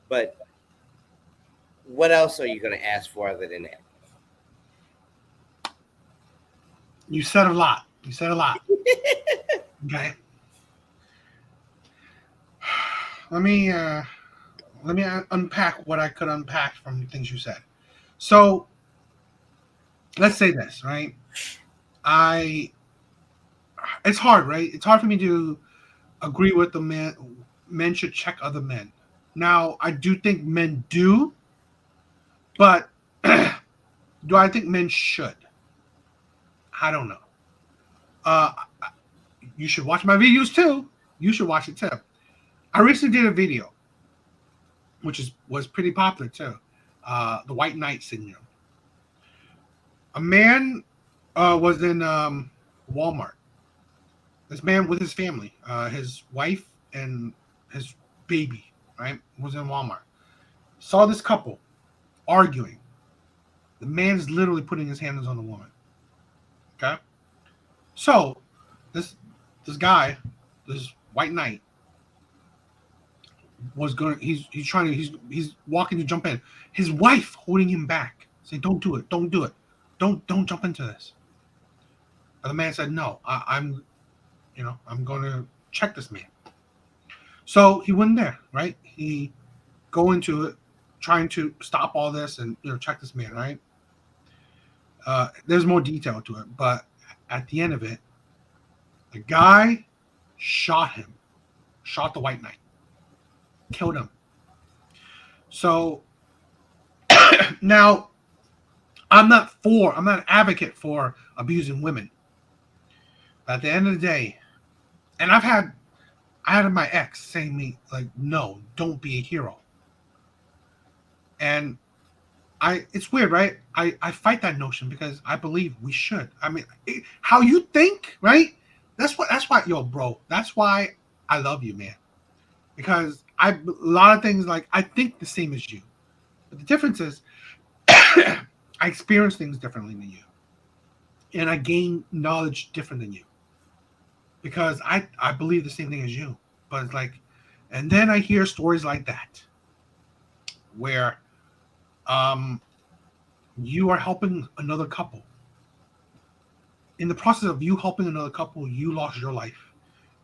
But what else are you going to ask for other than that? You said a lot. You said a lot. Okay. Let me unpack what I could unpack from the things you said. So let's say this, right? It's hard, right? It's hard for me to agree with the men should check other men. Now, I do think men do, but do I think men should? I don't know. You should watch my videos too. You should watch it too. I recently did a video, which was pretty popular too. The White Knight syndrome. A man was in Walmart. This man with his family, his wife and his baby, right, was in Walmart. Saw this couple arguing. The man's literally putting his hands on the woman. Okay, so this guy, this White Knight, was going. He's walking to jump in. His wife holding him back, saying, "Don't do it. Don't do it. Don't jump into this." But the man said, "No, I'm going to check this man." So he went there, right? He go into it, trying to stop all this and check this man, right? There's more detail to it, but at the end of it, the guy shot the White Knight, killed him. So now I'm not an advocate for abusing women. At the end of the day, and I had my ex saying me like, no, don't be a hero. And it's weird, right? I fight that notion because I believe we should. I mean, how you think, right? That's why, yo, bro. That's why I love you, man. Because a lot of things like I think the same as you, but the difference is I experience things differently than you, and I gain knowledge different than you. Because I believe the same thing as you, but it's like, and then I hear stories like that, where you are helping another couple. In the process of you helping another couple, you lost your life.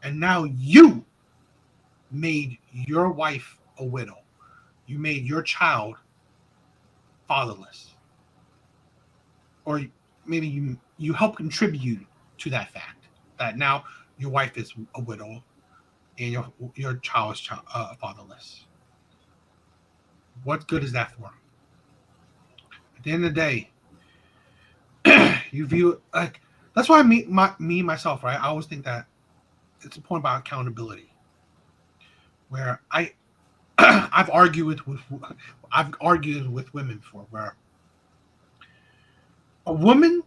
And now you made your wife a widow. You made your child fatherless. Or maybe you help contribute to that fact that now your wife is a widow and your child is fatherless. What good is that for? At the end of the day, you view it like, that's why myself, right? I always think that it's a point about accountability, where I've argued with women before, where a woman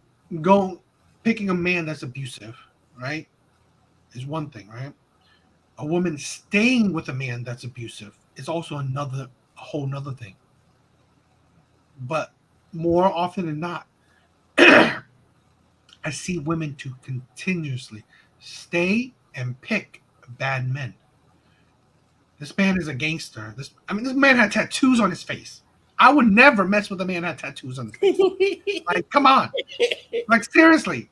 picking a man that's abusive, right, is one thing, right? A woman staying with a man that's abusive is also a whole nother thing. But more often than not, I see women to continuously stay and pick bad men. This man is a gangster. This man had tattoos on his face. I would never mess with a man that had tattoos on his face. Like, come on. Like, seriously.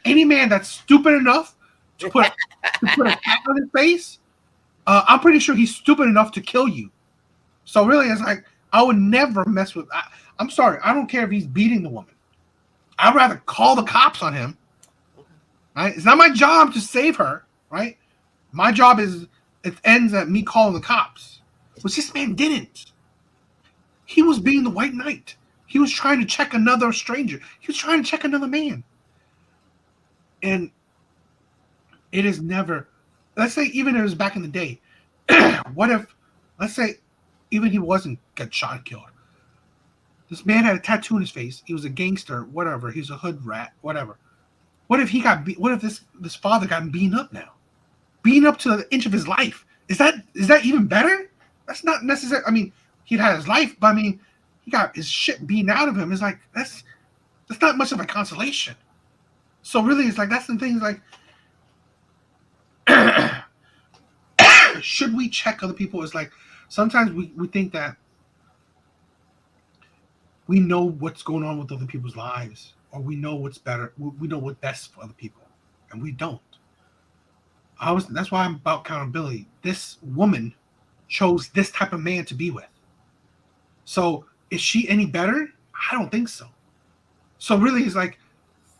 Any man that's stupid enough to put a tat on his face, I'm pretty sure he's stupid enough to kill you. So really, it's like, I would never mess with. I'm sorry. I don't care if he's beating the woman. I'd rather call the cops on him. Right? It's not my job to save her. Right? My job it ends at me calling the cops. Which this man didn't. He was being the white knight. He was trying to check another stranger. He was trying to check another man. And it is never. Let's say even if it was back in the day. What if, let's say, even he wasn't get shot and killed. This man had a tattoo on his face. He was a gangster, whatever. He's a hood rat, whatever. What if what if this father got beaten up now? Beaten up to the inch of his life. Is that even better? That's not necessary. I mean, he'd had his life, but I mean, he got his shit beaten out of him. It's like that's not much of a consolation. So really, it's like that's the thing. Is like, should we check other people? It's like sometimes we think that we know what's going on with other people's lives, or we know what's better. We know what's best for other people, and we don't. That's why I'm about accountability. This woman chose this type of man to be with. So is she any better? I don't think so. So really, it's like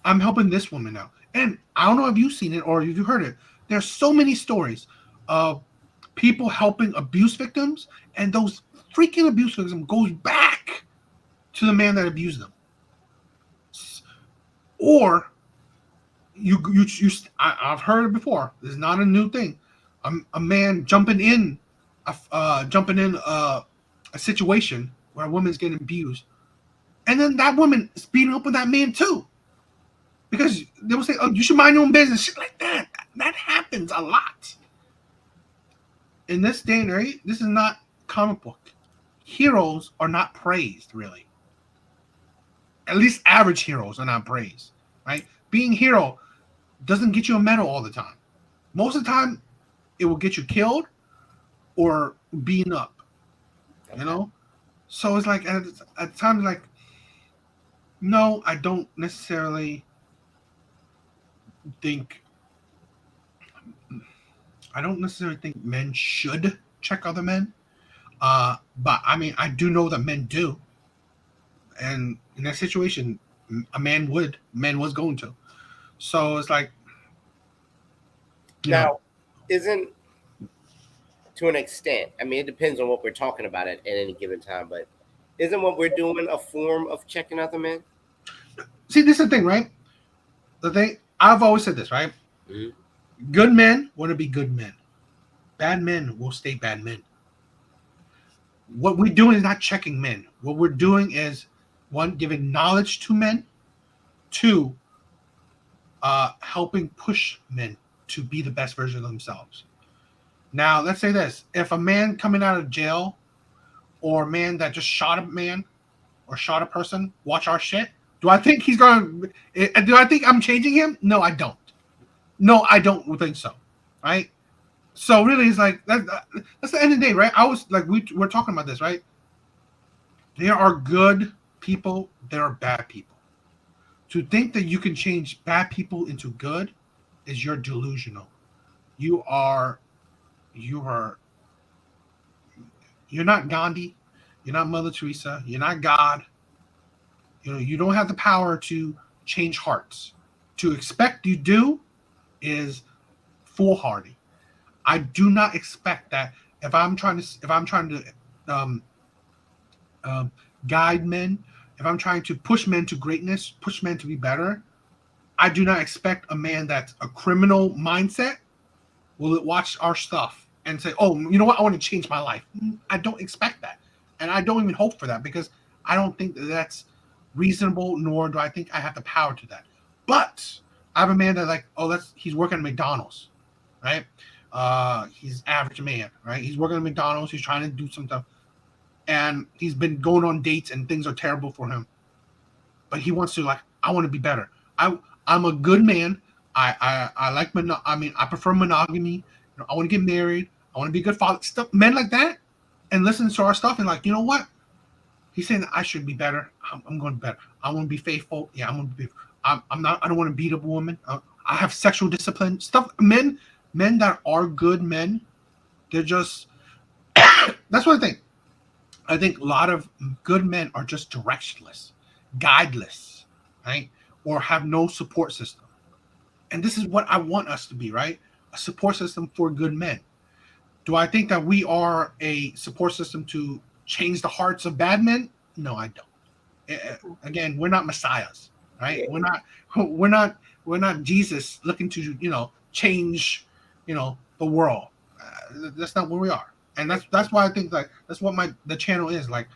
I'm helping this woman now, and I don't know if you've seen it or if you heard it. There's so many stories of people helping abuse victims, and those freaking abuse victims goes back to the man that abused them. Or I've heard it before. This is not a new thing. A man jumping in a situation where a woman's getting abused, and then that woman is beating up with that man too, because they will say, "Oh, you should mind your own business." Shit like that. That happens a lot. In this day and age, this is not comic book. Heroes are not praised, really. At least average heroes are not praised, right? Being a hero doesn't get you a medal all the time. Most of the time, it will get you killed or beaten up, you know? So it's like, at times, like, no, I don't necessarily think men should check other men. But I mean, I do know that men do. And in that situation, man was going to. So it's like, now, isn't, to an extent, I mean, it depends on what we're talking about at any given time, but isn't what we're doing a form of checking other men? See, this is the thing, right? The thing, I've always said this, right? Mhm. Good men want to be good men. Bad men will stay bad men. What we're doing is not checking men. What we're doing is, one, giving knowledge to men. Two, helping push men to be the best version of themselves. Now, let's say this. If a man coming out of jail or a man that just shot a man or shot a person watch our shit, do I think he's going to... Do I think I'm changing him? No, I don't. No, I don't think so. Right? So really, it's like that's the end of the day, right? I was like, we're talking about this, right? There are good people, there are bad people. To think that you can change bad people into good is you're delusional. You're not Gandhi, you're not Mother Teresa, you're not God. You know, you don't have the power to change hearts. To expect you do is foolhardy. I do not expect that if I'm trying to guide men, if I'm trying to push men to greatness, push men to be better, I do not expect a man that's a criminal mindset will watch our stuff and say, "Oh, you know what? I want to change my life." I don't expect that, and I don't even hope for that because I don't think that's reasonable. Nor do I think I have the power to that. But I have a man that like, he's working at McDonald's, right? He's average man, right? He's working at McDonald's. He's trying to do some stuff, and he's been going on dates, and things are terrible for him. But he wants to I want to be better. I'm a good man. I like I prefer monogamy. You know, I want to get married. I want to be a good father. Stuff, men like that, and listen to our stuff and like, you know what? He's saying that I should be better. I'm going to be better. I want to be faithful. Yeah, I'm going to be. I'm not. I don't want to beat up a woman. I have sexual discipline. Stuff. Men that are good men, they're just. That's what I think. I think a lot of good men are just directionless, guideless, right? Or have no support system. And this is what I want us to be, right? A support system for good men. Do I think that we are a support system to change the hearts of bad men? No, I don't. Again, we're not messiahs, right? Yeah. We're not Jesus looking to, change, the world. That's not where we are. And that's why I think that's what the channel is. Like,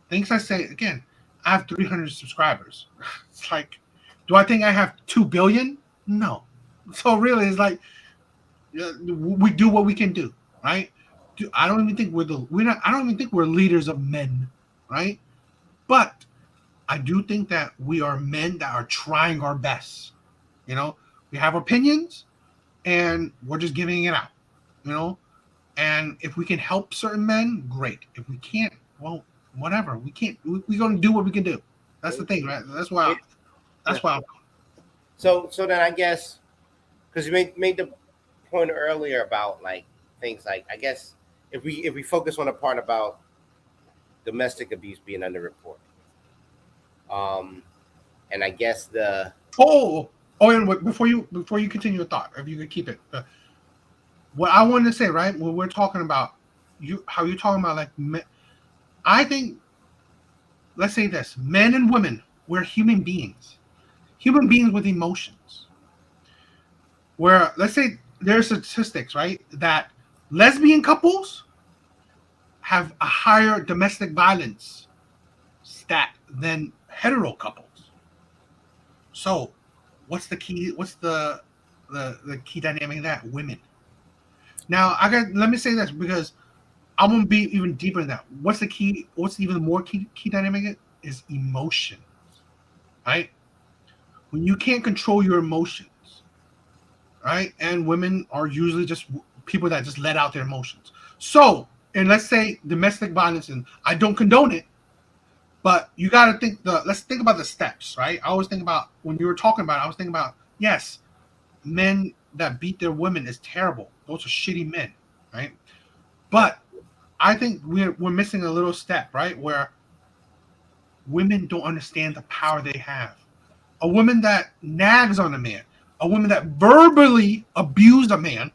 things I say, again, I have 300 subscribers. It's like, do I think I have 2 billion? No. So really, it's like we do what we can do, right? I don't even think I don't even think we're leaders of men, right? But I do think that we are men that are trying our best. We have opinions, and we're just giving it out. And if we can help certain men, great. If we can't, well, whatever. We can't. We're going to do what we can do. That's the thing, right? That's why. So then I guess, because you made the point earlier about like things like, I guess if we focus on the part about domestic abuse being underreported, and I guess and before you continue your thought, if you could keep it, what I wanted to say, right? When we're talking about how you're talking about like men, I think, let's say this: men and women, we're human beings with emotions. Where, let's say there's statistics, right, that lesbian couples have a higher domestic violence stat than hetero couples. So what's the key? What's the key dynamic of that? Women. Now let me say this because I'm gonna be even deeper in that. What's the key? What's even more key dynamic is emotion, right? When you can't control your emotions, right? And women are usually just people that just let out their emotions. So, and let's say domestic violence, and I don't condone it, but you got to think let's think about the steps, right? I always think about, when you were talking about it, I was thinking about, yes, men that beat their women is terrible. Those are shitty men, right? But I think we're missing a little step, right? Where women don't understand the power they have. A woman that nags on a man, a woman that verbally abused a man,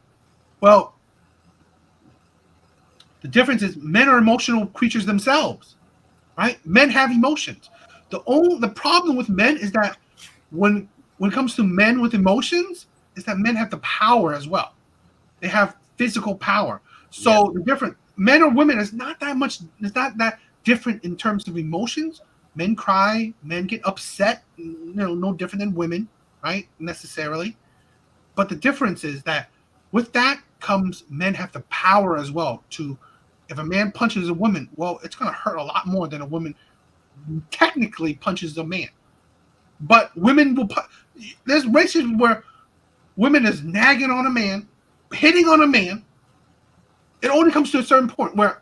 well, the difference is men are emotional creatures themselves, right? Men have emotions. The problem with men is that when when it comes to men with emotions, is that men have the power as well. They have physical power. So the different men or women is not that much. It's not that different in terms of emotions. Men cry. Men get upset. No different than women, right? Necessarily. But the difference is that with that comes men have the power as well to. If a man punches a woman, well, it's going to hurt a lot more than a woman technically punches a man. But women will. There's races where women is nagging on a man, hitting on a man. It only comes to a certain point where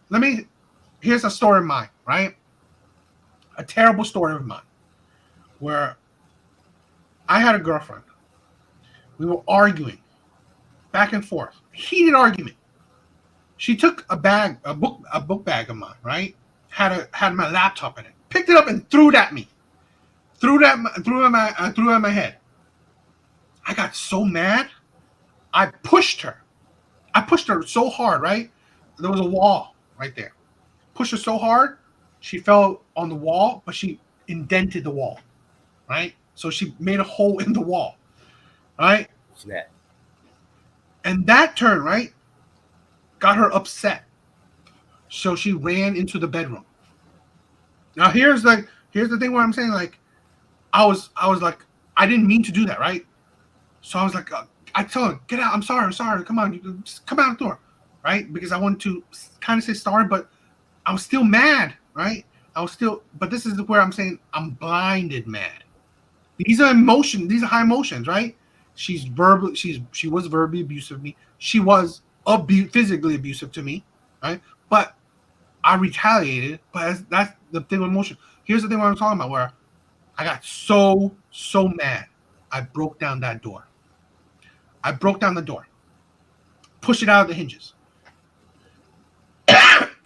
here's a story of mine, right? A terrible story of mine where I had a girlfriend. We were arguing back and forth, heated argument. She took a book bag of mine, right? Had my laptop in it. Picked it up and threw it at me. Threw it at my head. I got so mad. I pushed her. So hard, right? There was a wall right there. Pushed her so hard, she fell on the wall, but she indented the wall, right? So she made a hole in the wall, right? Snap. And that turn, right, got her upset. So she ran into the bedroom. Now here's the thing where I'm saying, like, I was like, I didn't mean to do that, right? So I was like, I told her, get out. I'm sorry. Come on, just come out the door, right? Because I wanted to kind of say sorry, but I was still mad, right? But this is where I'm saying I'm blinded mad. These are emotions. These are high emotions, right? She was verbally abusive to me. She was physically abusive to me, right? But I retaliated. But that's the thing with emotion. Here's the thing what I'm talking about, where I got so mad. I broke down that door. I broke down the door, pushed it out of the hinges.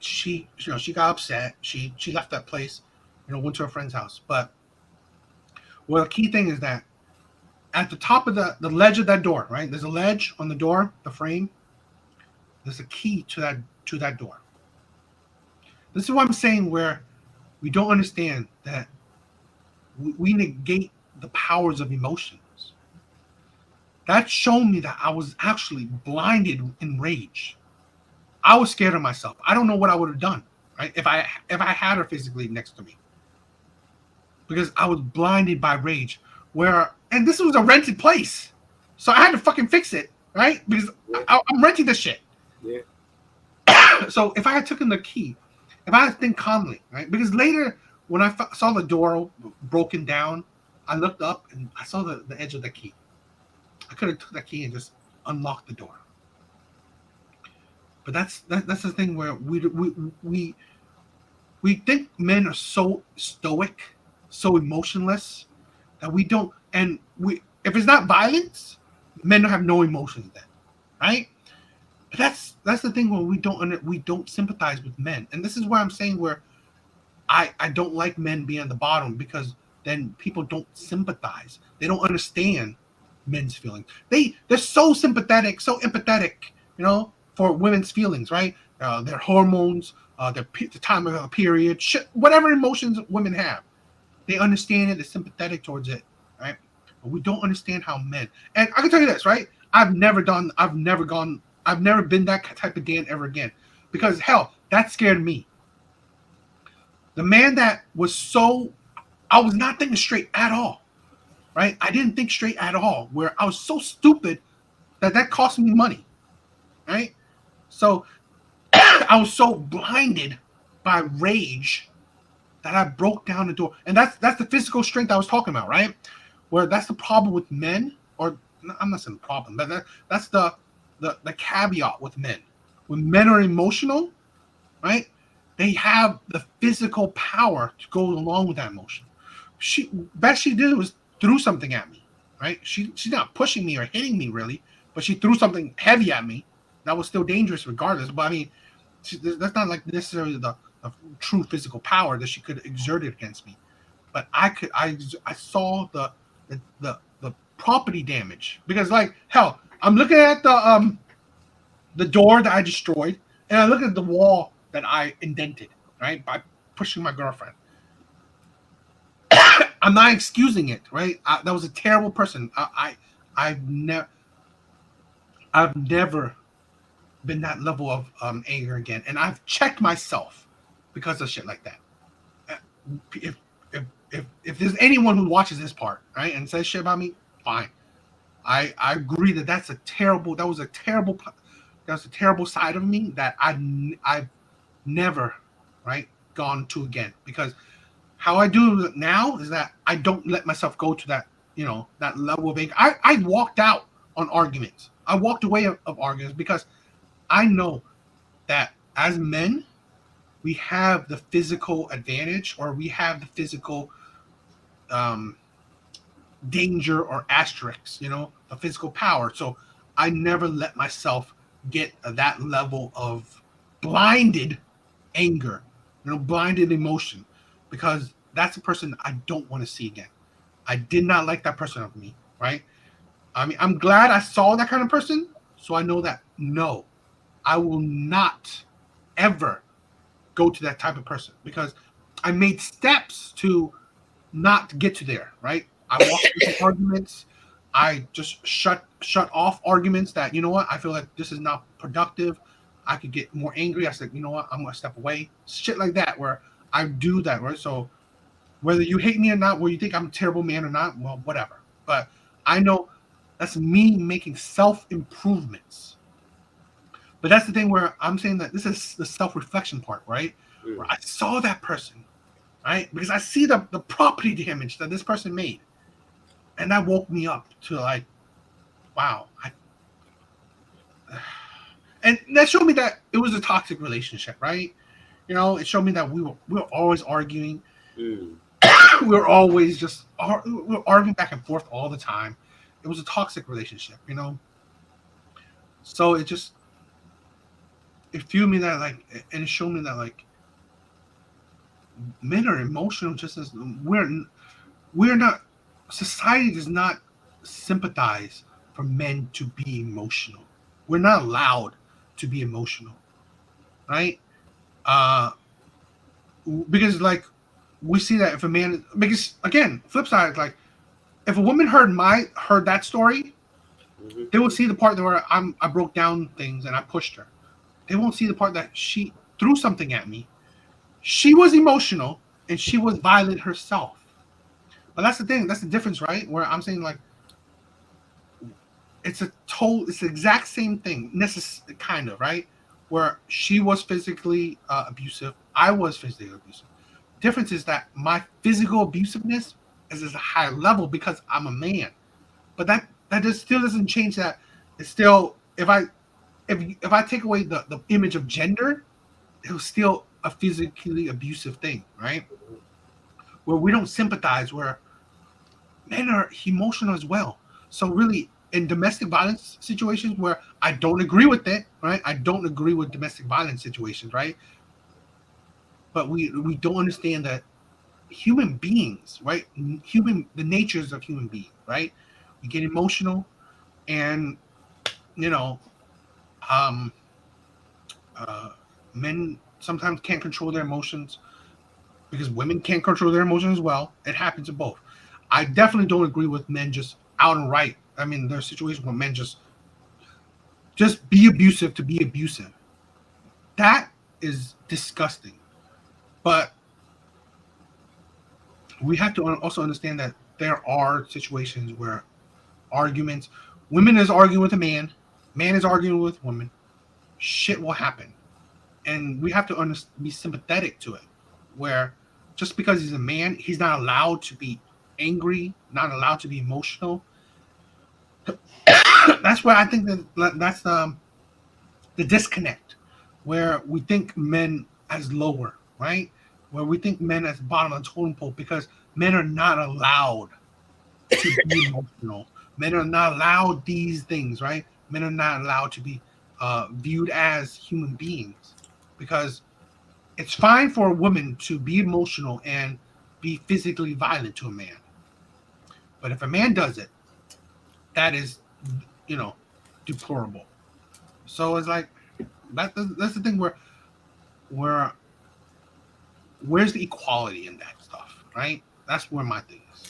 She got upset. She left that place, went to her friend's house. But the key thing is that at the top of the ledge of that door, right? There's a ledge on the door, the frame. There's a key to that door. This is what I'm saying, where we don't understand that we negate the powers of emotions. That showed me that I was actually blinded in rage. I was scared of myself. I don't know what I would have done, right? If I had her physically next to me, because I was blinded by rage. And this was a rented place, so I had to fucking fix it, right? Because I'm renting this shit. Yeah. So if I had taken the key, if I had think calmly, right? Because later when I saw the door broken down, I looked up and I saw the edge of the key. I could have took that key and just unlocked the door. But that's the thing where we think men are so stoic, so emotionless, that we don't. And if it's not violence, men don't have no emotions then, right? But that's the thing where we don't sympathize with men, and this is why I'm saying where I don't like men being at the bottom, because then people don't sympathize. They don't understand men's feelings. They're so sympathetic, so empathetic, for women's feelings, right? Their hormones, the time of a period, whatever emotions women have, they understand it. They're sympathetic towards it, right? But we don't understand how men. And I can tell you this, right? I've never been that type of Dan ever again, because hell, that scared me. The man that was I was not thinking straight at all, right? I didn't think straight at all, where I was so stupid that cost me money, right? So I was so blinded by rage that I broke down the door. And that's the physical strength I was talking about, right? Where that's the problem with men, or I'm not saying problem, but that's the caveat with men. When men are emotional, right? They have the physical power to go along with that emotion. Best she did was threw something at me, right? She's not pushing me or hitting me really, but she threw something heavy at me that was still dangerous regardless. But I mean, that's not like necessarily the true physical power that she could exert it against me. But I saw the property damage, because like hell, I'm looking at the door that I destroyed, and I look at the wall that I indented, right, by pushing my girlfriend. I'm not excusing it, right? That was a terrible person. I've never been that level of anger again, and I've checked myself because of shit like that. If if there's anyone who watches this part, right, and says shit about me, fine. I agree that that was a terrible side of me that I've never, right, gone to again. Because how I do it now is that I don't let myself go to that, that level of anger. I walked out on arguments. I walked away of arguments because I know that as men, we have the physical advantage, or we have the physical danger or asterisks, the physical power. So I never let myself get that level of blinded anger, blinded emotion, because that's a person I don't want to see again. I did not like that person of me, right? I mean, I'm glad I saw that kind of person, so I know that no, I will not ever go to that type of person, because I made steps to not get to there, right? I walked through some arguments. I just shut off arguments that, I feel like this is not productive. I could get more angry. I said, you know what, I'm going to step away. Shit like that, where I do that, right? So whether you hate me or not, whether you think I'm a terrible man or not, well, whatever. But I know that's me making self-improvements. But that's the thing where I'm saying that this is the self-reflection part, right? Where I saw that person, right? Because I see the property damage that this person made. And that woke me up to like, wow. And that showed me that it was a toxic relationship, right? It showed me that we were always arguing. we were always we were arguing back and forth all the time. It was a toxic relationship, So it fueled me that, like, and it showed me that, like, men are emotional just as we're not. Society does not sympathize for men to be emotional. We're not allowed to be emotional, right? Because, like, we see that if a man, because again, flip side, like, if a woman heard that story, they will see the part where I broke down things and I pushed her. They won't see the part that she threw something at me. She was emotional and she was violent herself. But that's the thing. That's the difference, right? Where I'm saying, like, it's the exact same thing, kind of, right? Where she was physically abusive, I was physically abusive. Difference is that my physical abusiveness is at a higher level because I'm a man. But that still doesn't change that. It's still, if I take away the image of gender, it was still a physically abusive thing, right? Where we don't sympathize, where men are emotional as well. So really, in domestic violence situations where I don't agree with it, right? I don't agree with domestic violence situations, right? But we don't understand that human beings, right? The natures of human beings, right? We get emotional, and men sometimes can't control their emotions because women can't control their emotions as well. It happens to both. I definitely don't agree with men just out and right. I mean, there are situations where men just be abusive to be abusive. That is disgusting. But we have to also understand that there are situations where women is arguing with a man is arguing with woman, shit will happen. And we have to be sympathetic to it, where just because he's a man, he's not allowed to be angry, not allowed to be emotional. That's where I think that's the disconnect, where we think men as lower, right? Where we think men as bottom of the totem pole, because men are not allowed to be emotional. Men are not allowed these things, right? Men are not allowed to be viewed as human beings, because it's fine for a woman to be emotional and be physically violent to a man. But if a man does it, that is, deplorable. So it's like, that's the thing where's the equality in that stuff, right? That's where my thing is.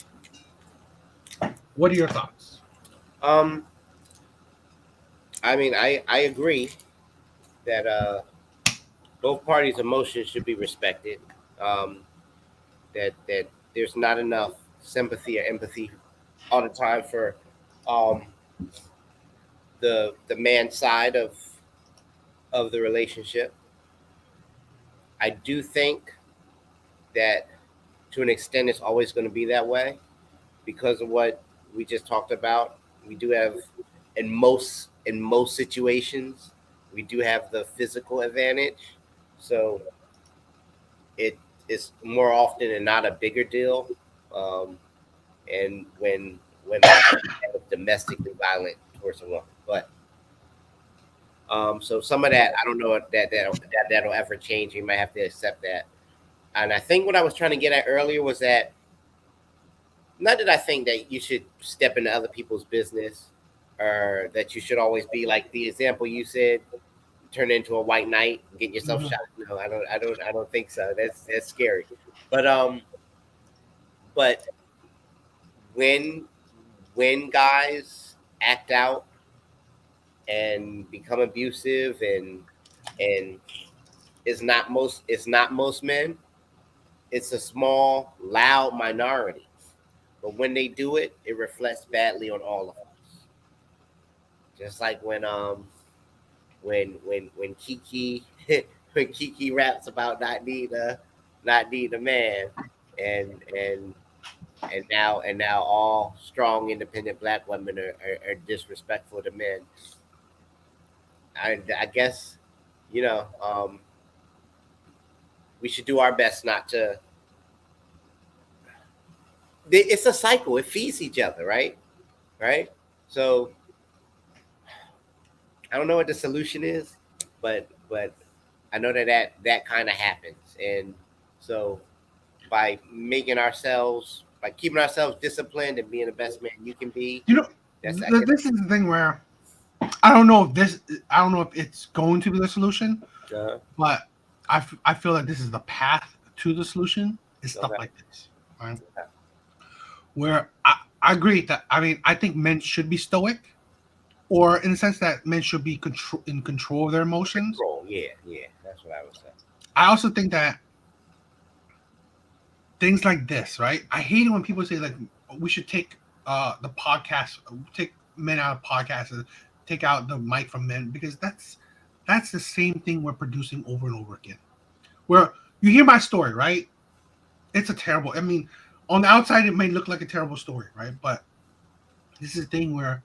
What are your thoughts? I mean, I agree that both parties' emotions should be respected. Um, that there's not enough sympathy or empathy all the time for um, the man side of the relationship. I do think that to an extent it's always going to be that way because of what we just talked about. We do have in most situations we do have the physical advantage, so it is more often than not a bigger deal. Um, and when women are domestically violent towards a woman, but so some of that I don't know if that'll ever change. You might have to accept that. And I think what I was trying to get at earlier was that not that I think that you should step into other people's business or that you should always be like the example you said, turn into a white knight and get yourself Mhm. shot. No, I don't think so. That's scary. But but when when guys act out and become abusive and it's not most men, it's a small, loud minority. But when they do it, it reflects badly on all of us. Just like when Keke when Keke raps about not need a man, and and and now all strong independent black women are disrespectful to men. I guess you know we should do our best not to. It's a cycle. It feeds each other, right? Right. So I don't know what the solution is, but I know that kind of happens, and so by keeping ourselves disciplined and being the best man you can be, You know, that's I guess. this is the thing where I don't know if this, I don't know if it's going to be the solution, Uh, but I feel like this is the path to the solution. Is stuff okay. like this, right? Where I agree that I mean I think men should be stoic, or in the sense that men should be in control of their emotions. Control. Yeah, that's what I was saying. I also think that things like this, right? I hate it when people say like we should take the podcast, take men out of podcasts, and take out the mic from men because that's the same thing we're producing over and over again. Where you hear my story, right? It's a terrible. I mean, on the outside it may look like a terrible story, right? But this is a thing where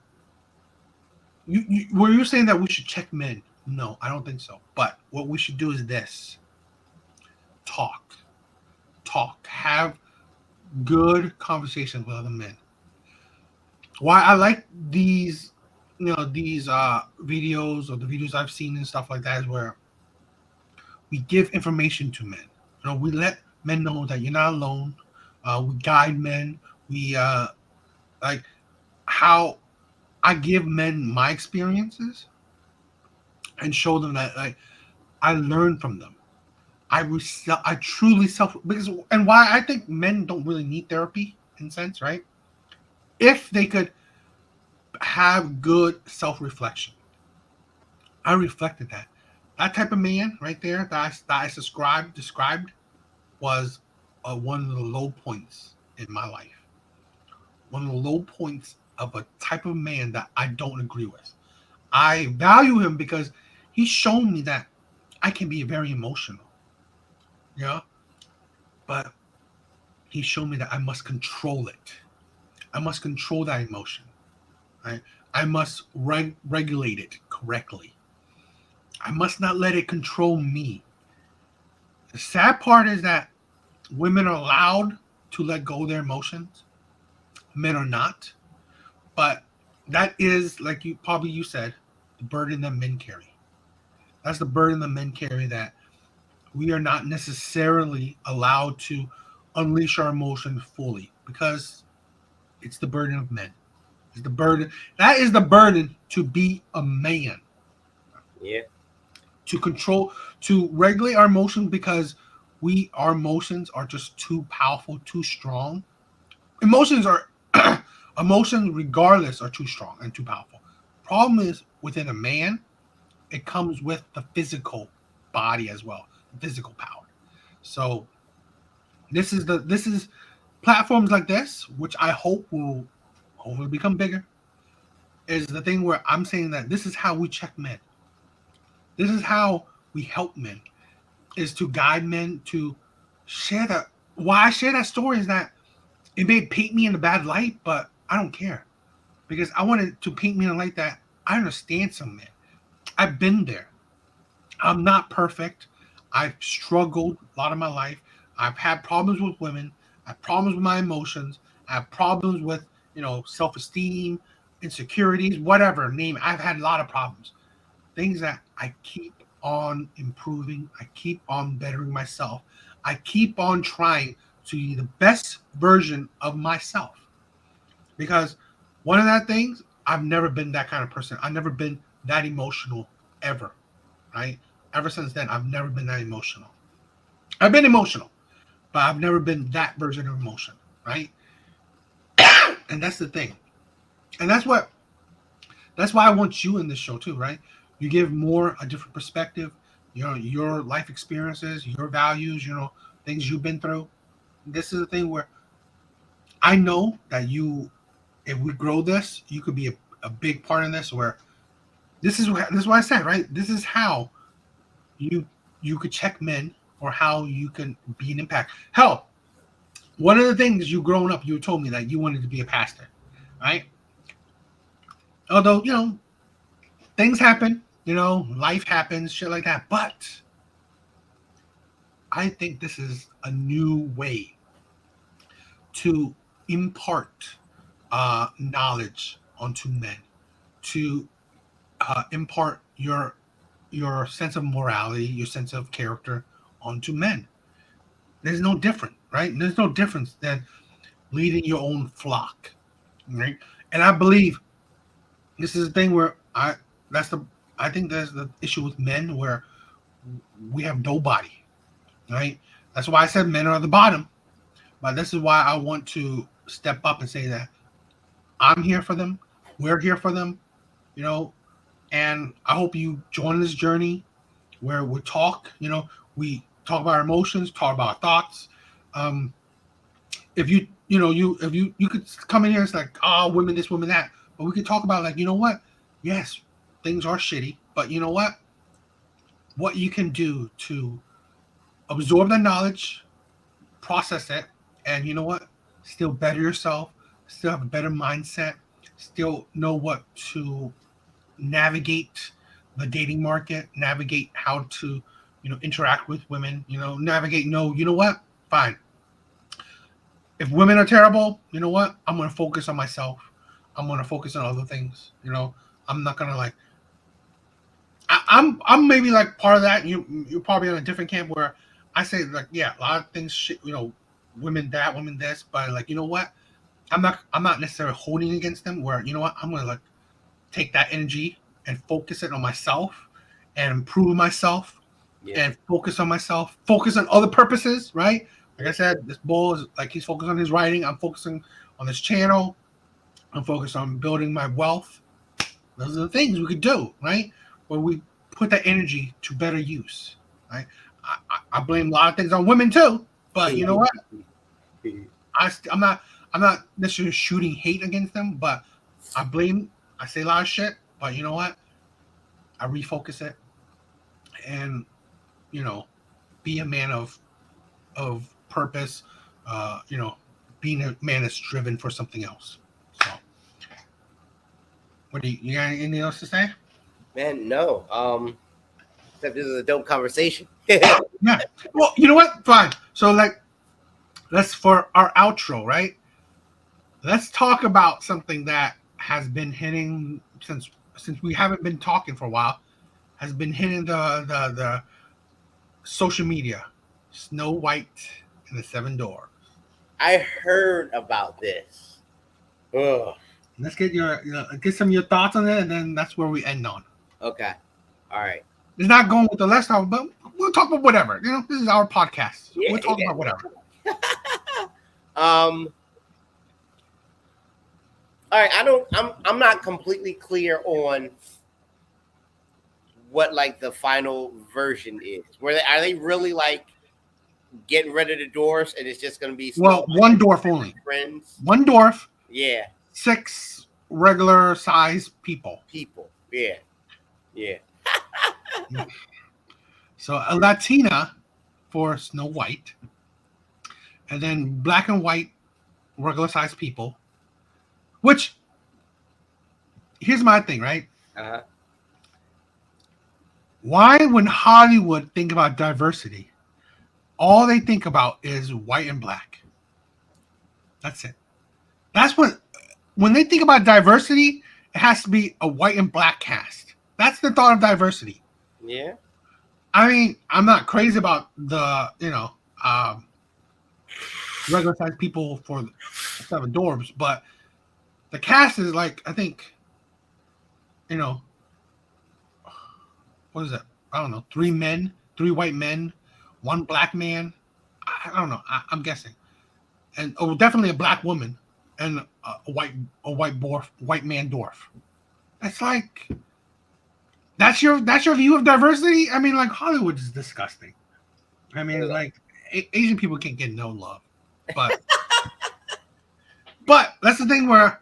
were you saying that we should check men? No, I don't think so. But what we should do is this: talk, have good conversations with other men. Why I like these, these videos or the videos I've seen and stuff like that is where we give information to men. We let men know that you're not alone. We guide men. We like how I give men my experiences and show them that like I learn from them. I truly self because and why I think men don't really need therapy in a sense, right? If they could have good self reflection. I reflected that. That type of man right there that I described was one of the low points in my life. One of the low points of a type of man that I don't agree with. I value him because he's shown me that I can be very emotional. Yeah. But he showed me that I must control it. I must control that emotion. Right? I must regulate it correctly. I must not let it control me. The sad part is that women are allowed to let go of their emotions. Men are not. But that is, like you said, the burden that men carry. That's the burden that men carry that we are not necessarily allowed to unleash our emotions fully because it's the burden of men. It's the burden. That is the burden to be a man. Yeah. To control, to regulate our emotions because our emotions are just too powerful, too strong. Emotions are Emotions, regardless, are too strong and too powerful. Problem is, within a man, it comes with the physical body as well, physical power. So this is platforms like this, which I hope will hopefully become bigger, is the thing where I'm saying that this is how we check men. This is how we help men, is to guide men to share that. Why I share that story is that it may paint me in a bad light, but I don't care, because I wanted to paint me in a light that I understand some men. I've been there. I'm not perfect. I've struggled a lot of my life. I've had problems with women. I have problems with my emotions. I have problems with, self-esteem, insecurities, whatever, name it. I've had a lot of problems. Things that I keep on improving. I keep on bettering myself. I keep on trying to be the best version of myself. Because one of that things, I've never been that kind of person. I've never been that emotional ever. Right? Ever since then, I've never been that emotional. I've been emotional, but I've never been that version of emotion, right? And that's the thing. And that's why I want you in this show too, right? You give more a different perspective, your life experiences, your values, things you've been through. This is the thing where I know that if we grow this, you could be a big part in this. Where this is what I said, right? This is how you could check men, or how you can be an impact. Hell, one of the things you growing up, you told me that you wanted to be a pastor, right? Although, things happen, life happens, shit like that. But I think this is a new way to impart knowledge onto men, to impart your sense of morality, your sense of character onto men. There's no different, right? There's no difference than leading your own flock, right? And I believe this is the thing where I think there's the issue with men where we have nobody, right? That's why I said men are at the bottom. But this is why I want to step up and say that I'm here for them. We're here for them, and I hope you join this journey where we talk, we talk about our emotions, talk about our thoughts. If you could come in here, it's like, oh, women this, women that, but we could talk about, like, what? Yes, things are shitty, but you know what you can do to absorb the knowledge, process it, and still better yourself, still have a better mindset, still know what to navigate the dating market, navigate how to, interact with women, navigate, fine. If women are terrible, you know what? I'm going to focus on myself. I'm going to focus on other things. I'm not going to like, I'm maybe like part of that. You're probably on a different camp where I say, like, yeah, a lot of things, shit, women that, women this, but like, what? I'm not necessarily holding against them where, I'm going to like take that energy and focus it on myself and improve myself, and focus on myself, focus on other purposes, right? Like I said, this bull is like, he's focused on his writing. I'm focusing on this channel. I'm focused on building my wealth. Those are the things we could do, right? Where we put that energy to better use, right? I blame a lot of things on women too, but you know what? I'm not necessarily shooting hate against them, but I say a lot of shit, but you know what? I refocus it and, be a man of purpose, being a man that's driven for something else. So, what you got anything else to say? Man, no. Except this is a dope conversation. Yeah. Well, you know what? Fine. So, like, let's, for our outro, right? Let's talk about something that has been hitting since we haven't been talking for a while. Has been hitting the social media. Snow White and the Seven Dwarfs. I heard about this. Ugh. Let's get get some of your thoughts on it, and then that's where we end on. Okay. All right. It's not going with the last album, but we'll talk about whatever. This is our podcast. Yeah, we'll talk about whatever. All right, I'm not completely clear on what like the final version is. Are they really like getting rid of the dwarfs and it's just gonna be Well, one dwarf only. friends? One dwarf, Yeah, 6 regular size people. Yeah. Yeah. So a Latina for Snow White, and then black and white regular size people. Which, here's my thing, right? Uh-huh. Why, when Hollywood think about diversity, all they think about is white and black? That's it. That's what, when they think about diversity, it has to be a white and black cast. That's the thought of diversity. Yeah. I mean, I'm not crazy about the, regular size people for 7 Dwarfs, but the cast is like, I think, what is it? I don't know, 3 men, 3 white men, 1 black man. I don't know. I'm guessing, and definitely a black woman and a white man dwarf. It's like that's your view of diversity. I mean, like Hollywood is disgusting. I mean, like Asian people can't get no love, but but that's the thing where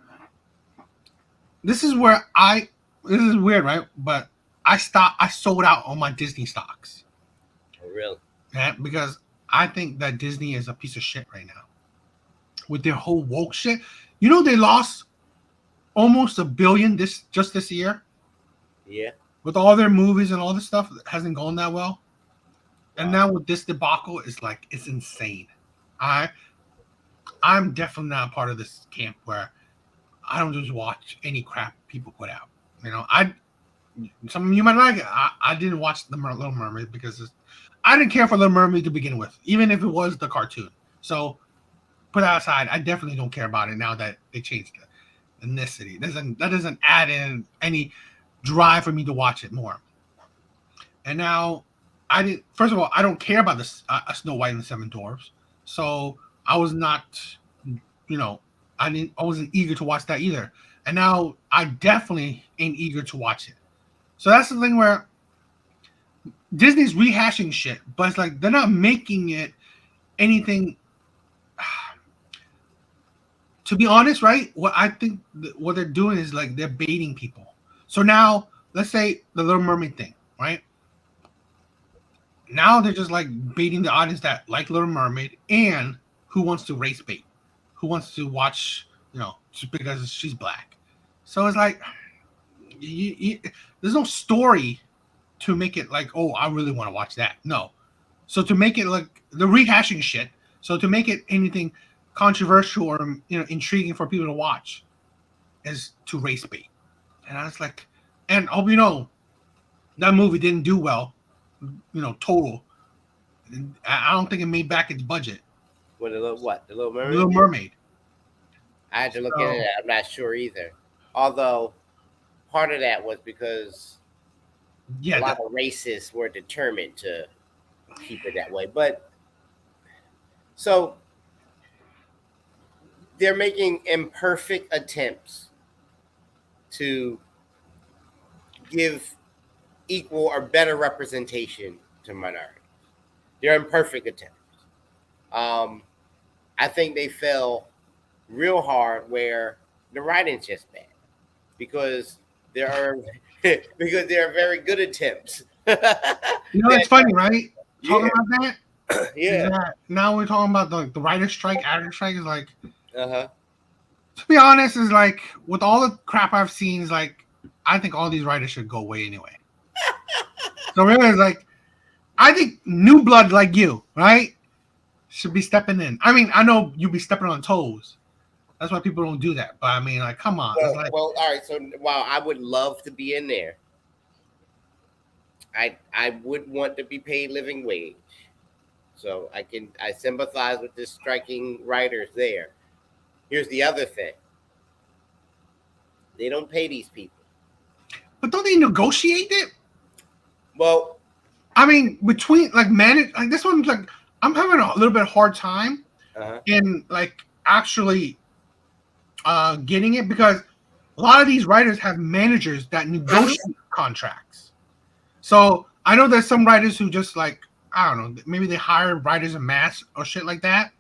this is weird, right? But I sold out on my Disney stocks. Oh, really? Yeah, because I think that Disney is a piece of shit right now with their whole woke shit. You know, they lost almost $1 billion this year. Yeah. With all their movies and all this stuff, it hasn't gone that well. And now with this debacle, it's insane. I'm definitely not part of this camp where I don't just watch any crap people put out. Some of you might like it. I didn't watch the Little Mermaid because I didn't care for Little Mermaid to begin with, even if it was the cartoon. So put that aside. I definitely don't care about it now that they changed the ethnicity. That doesn't add in any drive for me to watch it more. And now first of all, I don't care about this Snow White and the 7 Dwarfs. So I was not, I wasn't eager to watch that either. And now I definitely ain't eager to watch it. So that's the thing where Disney's rehashing shit, but it's like they're not making it anything. To be honest, right? What I think what they're doing is like they're baiting people. So now, let's say the Little Mermaid thing, right? Now they're just like baiting the audience that like Little Mermaid and who wants to race bait, who wants to watch, just because she's black. So it's like, there's no story to make it like, oh, I really want to watch that. No. So to make it like the rehashing shit. So to make it anything controversial or intriguing for people to watch is to race bait. And I was like, and hope that movie didn't do well. Total. I don't think it made back its budget. What the Little Mermaid? Little Mermaid. I had to look into that. I'm not sure either. Although part of that was because a lot of racists were determined to keep it that way. But so they're making imperfect attempts to give equal or better representation to minorities. They're imperfect attempts. I think they fell real hard where the writing's just bad because there are very good attempts. It's funny, right? Talking about that. Yeah. Now we're talking about the writer's strike, actor strike is like. Uh-huh. To be honest, is like with all the crap I've seen, is like I think all these writers should go away anyway. So really, it's like I think new blood like you, right, should be stepping in. I mean, I know you be stepping on toes. That's why people don't do that. But I mean, like, come on. Well, all right. So while I would love to be in there, I would want to be paid living wage. So I sympathize with the striking writers there. Here's the other thing. They don't pay these people. But don't they negotiate it? Well, I mean, between like this one's like I'm having a little bit hard time in like actually getting it because a lot of these writers have managers that negotiate contracts. So I know there's some writers who just like I don't know, maybe they hire writers en masse or shit like that.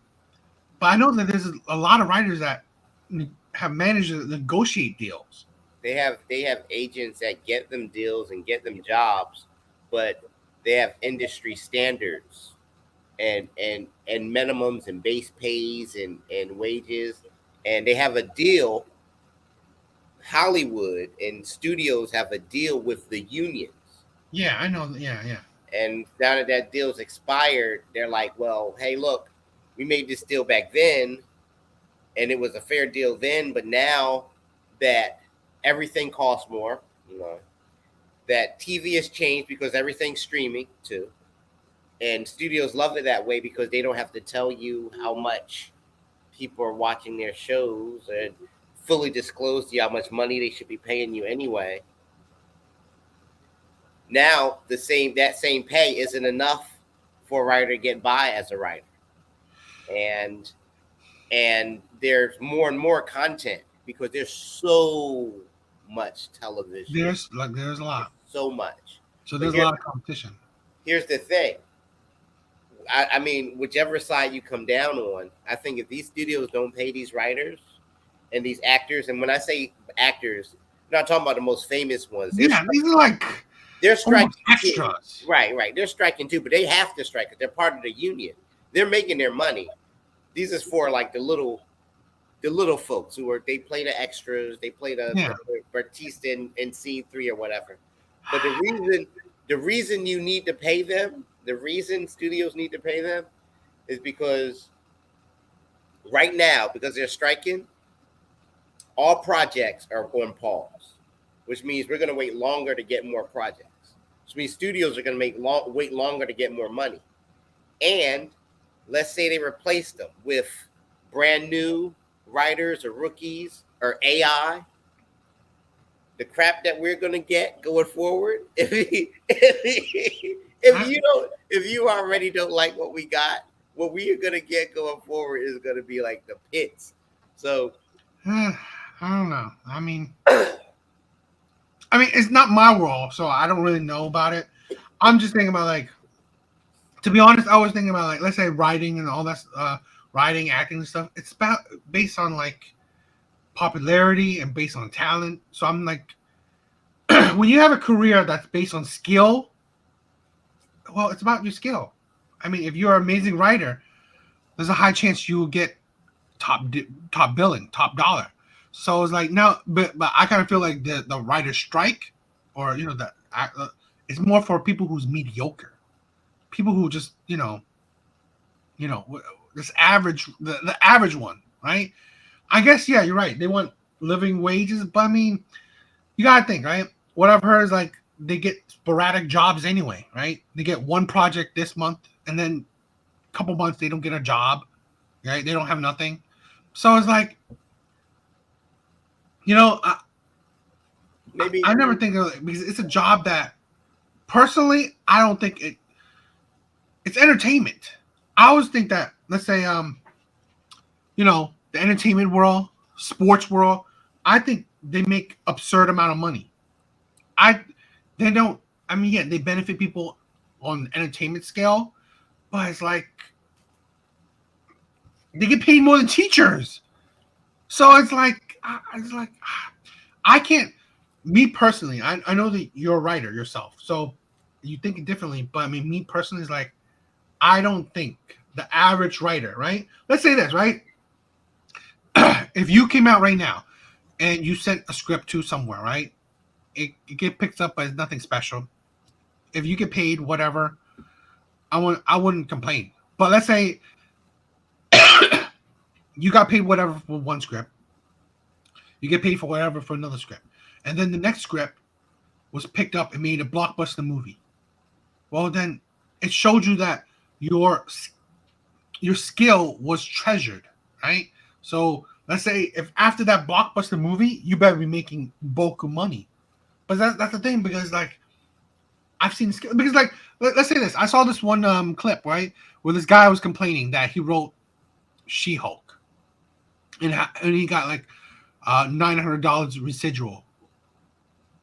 But I know that there's a lot of writers that have managed to negotiate deals. They have agents that get them deals and get them jobs, but they have industry standards and minimums and base pays and wages, and they have a deal. Hollywood and studios have a deal with the unions. Yeah, I know. Yeah. And now that that deal's expired, they're like, well, hey, look, we made this deal back then, and it was a fair deal then, but now that everything costs more, that TV has changed because everything's streaming too. And studios love it that way because they don't have to tell you how much people are watching their shows and fully disclose to you how much money they should be paying you anyway. Now that same pay isn't enough for a writer to get by as a writer. And there's more and more content because there's so much television. There's a lot. So much. So there's a lot of competition. Here's the thing. I mean, whichever side you come down on, I think if these studios don't pay these writers and these actors, and when I say actors, I'm not talking about the most famous ones. These are like they're striking extras. Right. They're striking too, but they have to strike because they're part of the union. They're making their money. These is for like the little folks they play the extras, they play the Batista in scene 3 or whatever. But the reason you need to pay them, the reason studios need to pay them is because right now, because they're striking, all projects are on pause, which means we're going to wait longer to get more projects, which means studios are going to wait longer to get more money. And let's say they replace them with brand new writers or rookies or AI. The crap that we're going to get going forward, if you already don't like what we got, what we are going to get going forward is going to be like the pits. So I don't know. I mean, it's not my world, so I don't really know about it. I'm just thinking about like, to be honest, I was thinking about like, let's say writing and all that, writing, acting and stuff. It's based on like popularity and based on talent. So I'm like, when you have a career that's based on skill, well, it's about your skill. I mean, if you're an amazing writer, there's a high chance you will get top billing, top dollar. So it's like now, but I kind of feel like the writer's strike, or it's more for people who's mediocre, people who just this average, the average one, right? I guess you're right. They want living wages, but I mean, you gotta think, right? What I've heard is like they get sporadic jobs anyway, right? They get one project this month, and then a couple months they don't get a job, right? They don't have nothing. So it's like, maybe I never think of it because it's a job that, personally, I don't think it's entertainment. I always think that, let's say, the entertainment world, sports world, I think they make absurd amount of money. They benefit people on entertainment scale, but it's like they get paid more than teachers. So it's like I can't. Me personally, I know that you're a writer yourself, so you think it differently. But I mean, me personally is like, I don't think the average writer, right? Let's say this, right? If you came out right now and you sent a script to somewhere, right? It get picked up, but it's nothing special. If you get paid whatever, I wouldn't complain. But let's say you got paid whatever for one script. You get paid for whatever for another script. And then the next script was picked up and made a blockbuster movie. Well, then it showed you that your skill was treasured, right? So let's say if after that blockbuster movie, you better be making bulk of money. But that's the thing, because like I've seen skill, because like let's say this. I saw this one clip, right, where this guy was complaining that he wrote She-Hulk, and he got like $900 residual.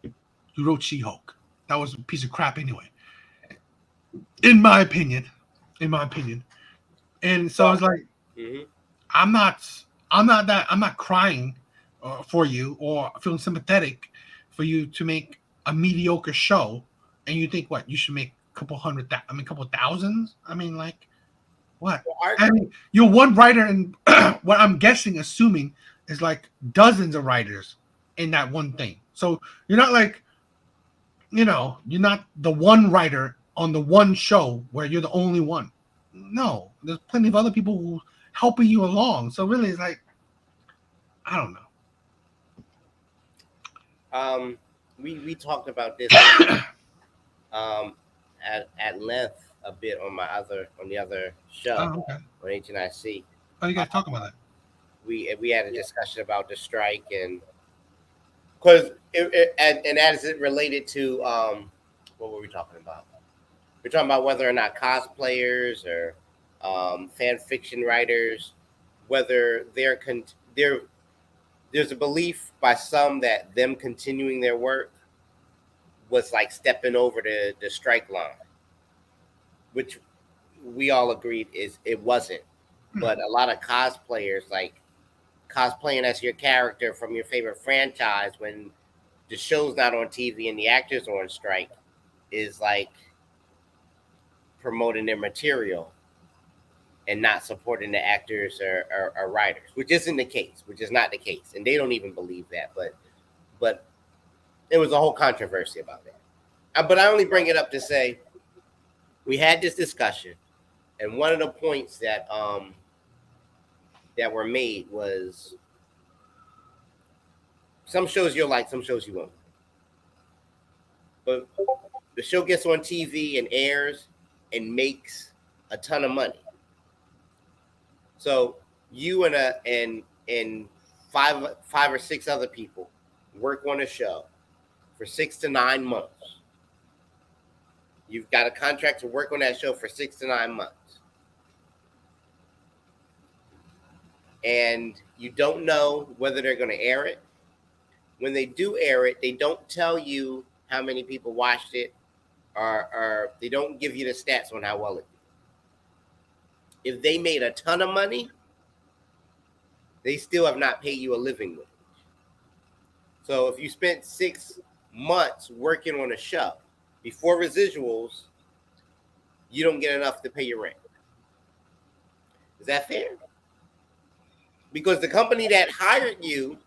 You wrote She-Hulk. That was a piece of crap anyway. In my opinion. And so it's like, I'm not crying for you or feeling sympathetic for you to make a mediocre show, and you think what you should make a couple thousands. I mean, like, what? I mean, you're one writer, and what I'm assuming is like dozens of writers in that one thing. So you're not like, you're not the one writer on the one show where you're the only one. No, there's plenty of other people who helping you along. So really, it's like, I don't know. We talked about this at length a bit on the other show on HNIC. Oh, you guys talk about that? We had a discussion about the strike, and because and as it related to what were we talking about? We're talking about whether or not cosplayers or fan fiction writers, whether there's a belief by some that them continuing their work was like stepping over the strike line, which we all agreed it wasn't. But a lot of cosplayers, like cosplaying as your character from your favorite franchise when the show's not on TV and the actors are on strike, is like promoting their material and not supporting the actors or writers, which is not the case. And they don't even believe that, but there was a whole controversy about that. But I only bring it up to say, we had this discussion, and one of the points that were made was some shows you'll like, some shows you won't. But the show gets on TV and airs and makes a ton of money. So you and five or six other people work on a show for 6 to 9 months. You've got a contract to work on that show for 6 to 9 months. And you don't know whether they're going to air it. When they do air it, they don't tell you how many people watched it, or they don't give you the stats on how well it did. If they made a ton of money, they still have not paid you a living wage. So if you spent 6 months working on a show before residuals, you don't get enough to pay your rent. Is that fair? Because the company that hired you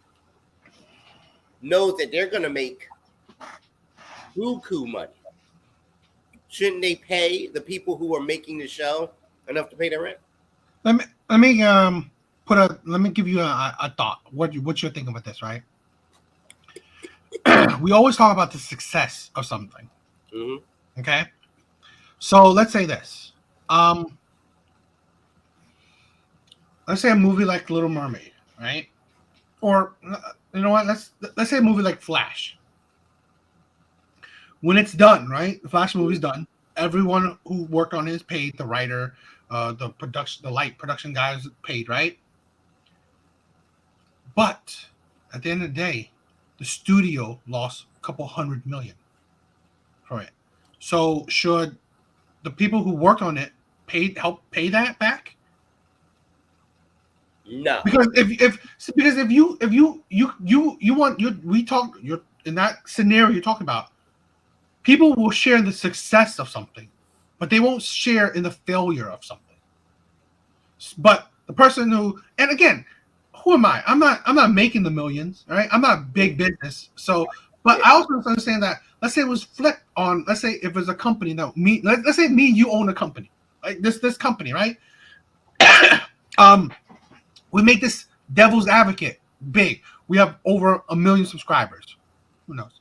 knows that they're going to make buku money. Shouldn't they pay the people who are making the show enough to pay their rent? Let me give you a thought. What you're thinking about this, right? We always talk about the success of something. Mm-hmm. Okay, so let's say this. Let's say a movie like Little Mermaid, right? Or you know what? Let's say a movie like Flash. When it's done, right? The Flash movie's done. Everyone who worked on it is paid. The writer, the light production guys paid, right? But at the end of the day, the studio lost a couple $100 million for it. So should the people who worked on it help pay that back? No. Because if you want you're in that scenario you're talking about, people will share in the success of something, but they won't share in the failure of something. But the person who, and again, who am I? I'm not making the millions, right? I'm not big business. So, but I also understand that, let's say it was flipped on, let's say if it's a company that let's say me and you own a company, like this company, right? We make this Devil's Advocate big. We have over 1 million subscribers. Who knows?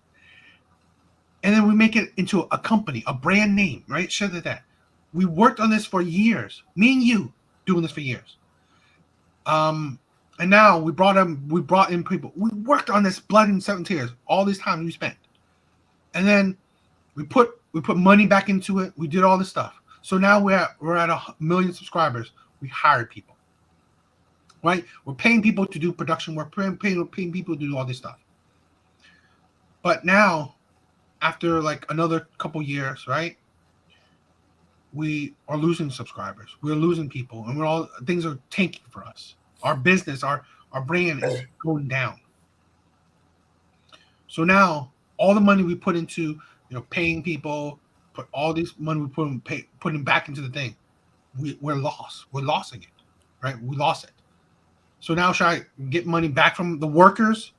And then we make it into a company, a brand name, right? Shit like that. We worked on this for years. Me and you doing this for years. And now we brought in people. We worked on this blood and sweat and tears all this time we spent. And then we put money back into it. We did all this stuff. So now we're at 1 million subscribers. We hired people. right? We're paying people to do production work, paying people to do all this stuff. But now, after like another couple years, right? We are losing subscribers. We're losing people, and things are tanking for us. Our business, our brand is going down. So now all the money we put into paying people, put all this money we putting back into the thing, we're lost. We're losing it, right? We lost it. So now should I get money back from the workers?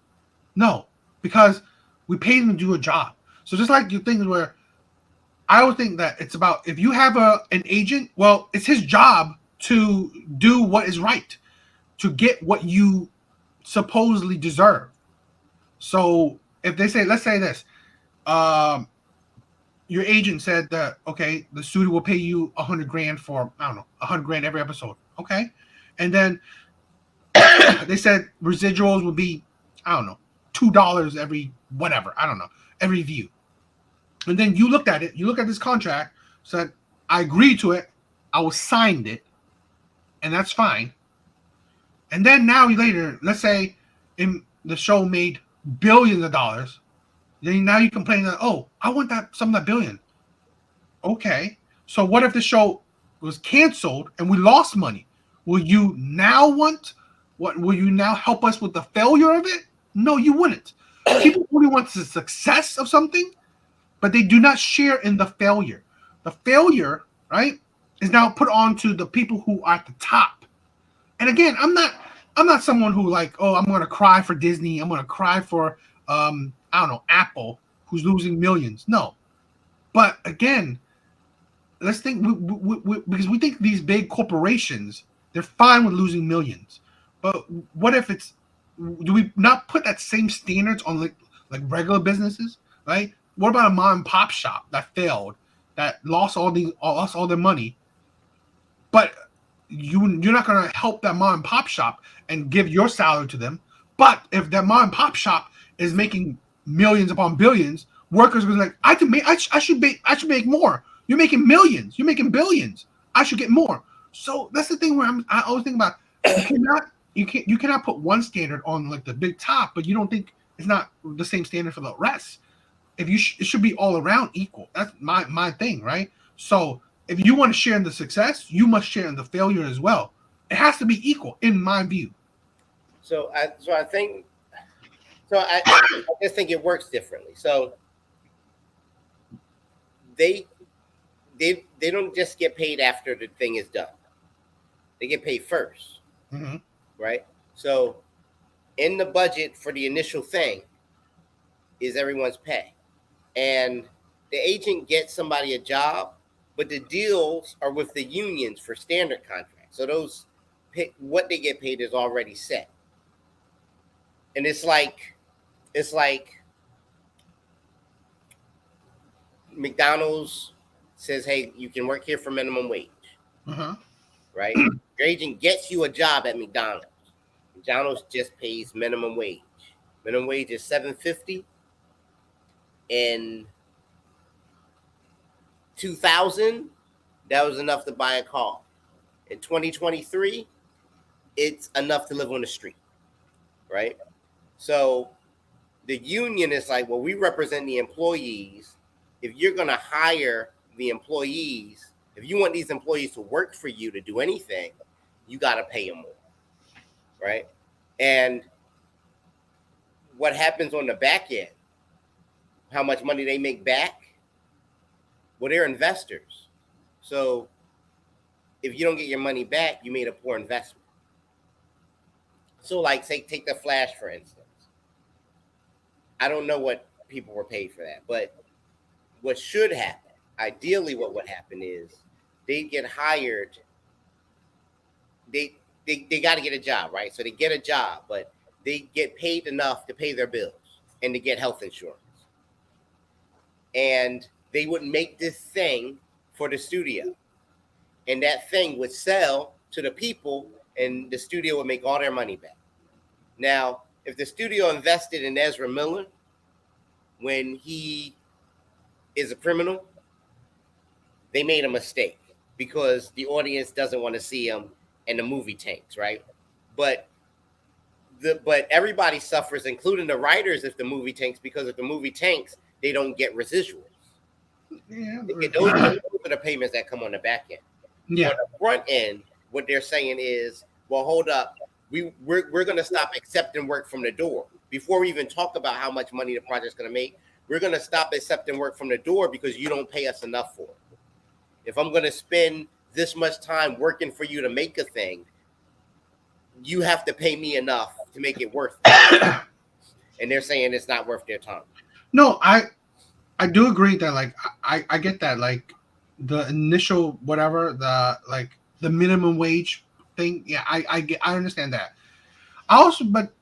No, because we paid them to do a job. So just like your things where I would think that it's about if you have an agent, well, it's his job to do what is right, to get what you supposedly deserve. So if they say, let's say this, your agent said that, okay, the studio will pay you $100,000 for, I don't know, $100,000 every episode. Okay. And then they said residuals would be, I don't know, $2 every whatever. I don't know, every view. And then you looked at it, you look at this contract, said, I agreed to it, I was signed it, and that's fine. And then now later, let's say the show made billions of dollars, then now you complain that, oh, I want some of that billion. Okay. So what if the show was canceled and we lost money? Will you now will you now help us with the failure of it? No, you wouldn't. People only want the success of something, but they do not share in the failure. The failure, right, is now put on to the people who are at the top. And again, I'm not someone who like, oh, I'm going to cry for Disney. I'm going to cry for, I don't know, Apple, who's losing millions. No. But again, let's think, because we think these big corporations, they're fine with losing millions. But what if do we not put that same standards on like regular businesses, right? What about a mom and pop shop that failed, that lost all their money, but you're not going to help that mom and pop shop and give your salary to them. But if that mom and pop shop is making millions upon billions, workers are like, I should make more. You're making millions. You're making billions. I should get more. So that's the thing where I always think about you cannot put one standard on like the big top, but you don't think it's not the same standard for the rest. If it should be all around equal. That's my thing, right? So if you want to share in the success, you must share in the failure as well. It has to be equal, in my view. So I just think it works differently. So they don't just get paid after the thing is done. They get paid first, right? So in the budget for the initial thing is everyone's pay, and the agent gets somebody a job, but the deals are with the unions for standard contracts. So those what they get paid is already set, and it's like McDonald's says, hey, you can work here for minimum wage, right? Your agent gets you a job at McDonald's. McDonald's just pays minimum wage. Minimum wage is $7.50. In 2000, that was enough to buy a car. In 2023, it's enough to live on the street, right? So the union is like, well, we represent the employees. If you're going to hire the employees, if you want these employees to work for you to do anything, you got to pay them more, right? And what happens on the back end, how much money they make back? Well, they're investors. So if you don't get your money back, you made a poor investment. So like, say, take the Flash, for instance. I don't know what people were paid for that, but what should happen, ideally what would happen is they get hired. They got to get a job, right? So they get a job, but they get paid enough to pay their bills and to get health insurance. And they would make this thing for the studio. And that thing would sell to the people, and the studio would make all their money back. Now, if the studio invested in Ezra Miller when he is a criminal, they made a mistake because the audience doesn't want to see him and the movie tanks, right? but everybody suffers, including the writers, if the movie tanks, because if the movie tanks, they don't get residuals. Yeah. Those are the payments that come on the back end. Yeah. On the front end, what they're saying is, well, hold up, we're going to stop accepting work from the door before we even talk about how much money the project's going to make. We're going to stop accepting work from the door because you don't pay us enough for it. If I'm going to spend this much time working for you to make a thing, you have to pay me enough to make it worth it. And they're saying it's not worth their time. No, I do agree that like I get that, like the initial whatever, the minimum wage thing. Yeah, I understand that. But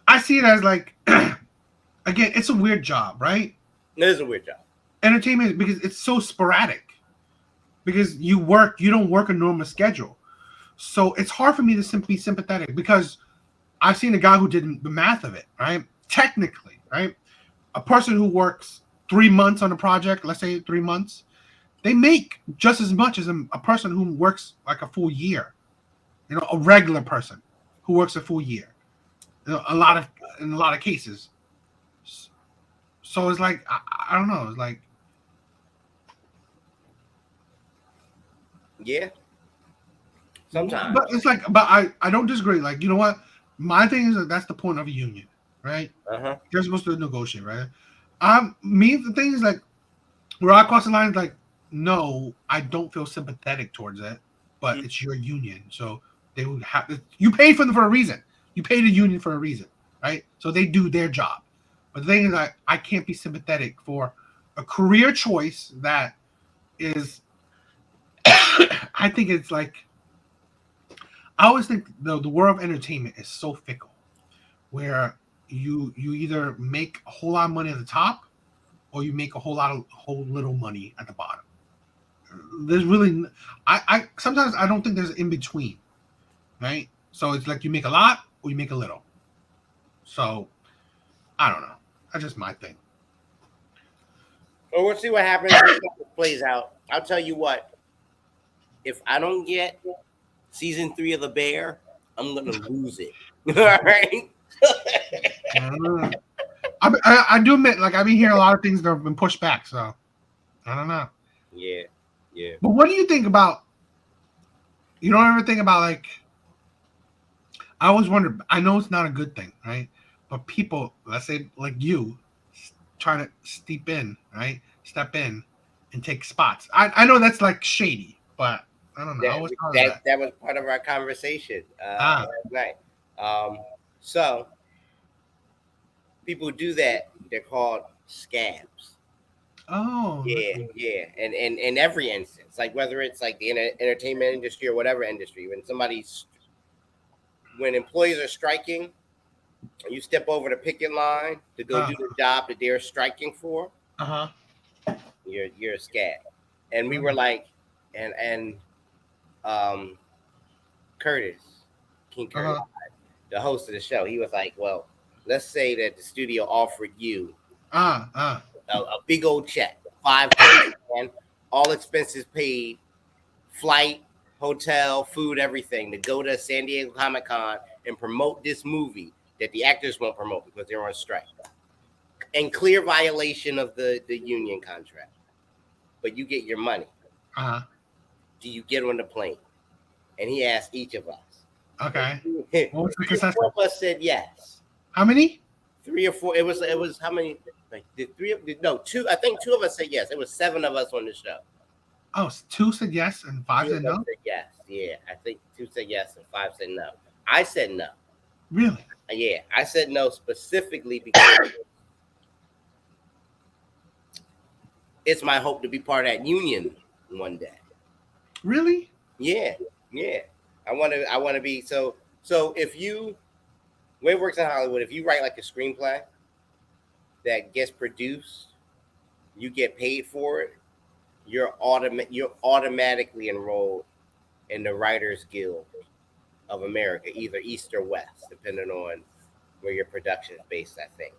I see it as like again, it's a weird job, right? It is a weird job. Entertainment, because it's so sporadic. Because you don't work a normal schedule. So it's hard for me to be sympathetic, because I've seen a guy who did the math of it, right? Technically, right? A person who works 3 months on a project, let's say 3 months, they make just as much as a person who works like a full year. You know, a regular person who works a full year. You know, in a lot of cases. So it's like I don't know. It's like, yeah. Sometimes. But it's like, I don't disagree. Like, you know what? My thing is that that's the point of a union, right? You're supposed to negotiate, right? The thing is, like, where I cross the line is like, no, I don't feel sympathetic towards it, but it's your union, so they would have. You paid for them for a reason. You paid a union for a reason, right? So they do their job. But the thing is, I can't be sympathetic for a career choice that is. I think it's like. I always think the world of entertainment is so fickle, where you either make a whole lot of money at the top, or you make a whole little money at the bottom. There's really, I sometimes I don't think there's in between, right? So it's like you make a lot or you make a little. So I don't know. That's just my thing. Well, we'll see what happens. How it plays out. I'll tell you what. If I don't get season 3 of The Bear, I'm gonna lose it. All right. I do admit, like, I've been hearing a lot of things that have been pushed back, so I don't know. Yeah. But what do you think about? You don't ever think about, like, I always wonder. I know it's not a good thing, right? But people, let's say like you, trying to step in and take spots. I know that's like shady, but I don't know. That was part of our conversation last night. So people do that. They're called scabs. Oh, yeah. And in every instance, like whether it's like the entertainment industry or whatever industry, when employees are striking, you step over the picket line to go do the job that they're striking for. You're a scab. And we were like, and Curtis, King Curtis, the host of the show, he was like, well, let's say that the studio offered you a big old check, $5,000, all expenses paid, flight, hotel, food, everything, to go to San Diego Comic-Con and promote this movie that the actors won't promote because they're on strike, in clear violation of the union contract. But you get your money. Do you get on the plane? And he asked each of us. Okay. What was the consensus? 4 of us said yes. How many? 3 or 4. It was how many? Like two. I think 2 of us said yes. It was 7 of us on the show. Oh, 2 said yes and 5 said no? Said yes. Yeah, I think 2 said yes and 5 said no. I said no. Really? Yeah, I said no specifically because it's my hope to be part of that union one day. Really? Yeah. I want to be so. If the way it works in Hollywood, if you write like a screenplay that gets produced, you get paid for it. You're automatically enrolled in the Writers Guild of America, either East or West, depending on where your production is based, I think.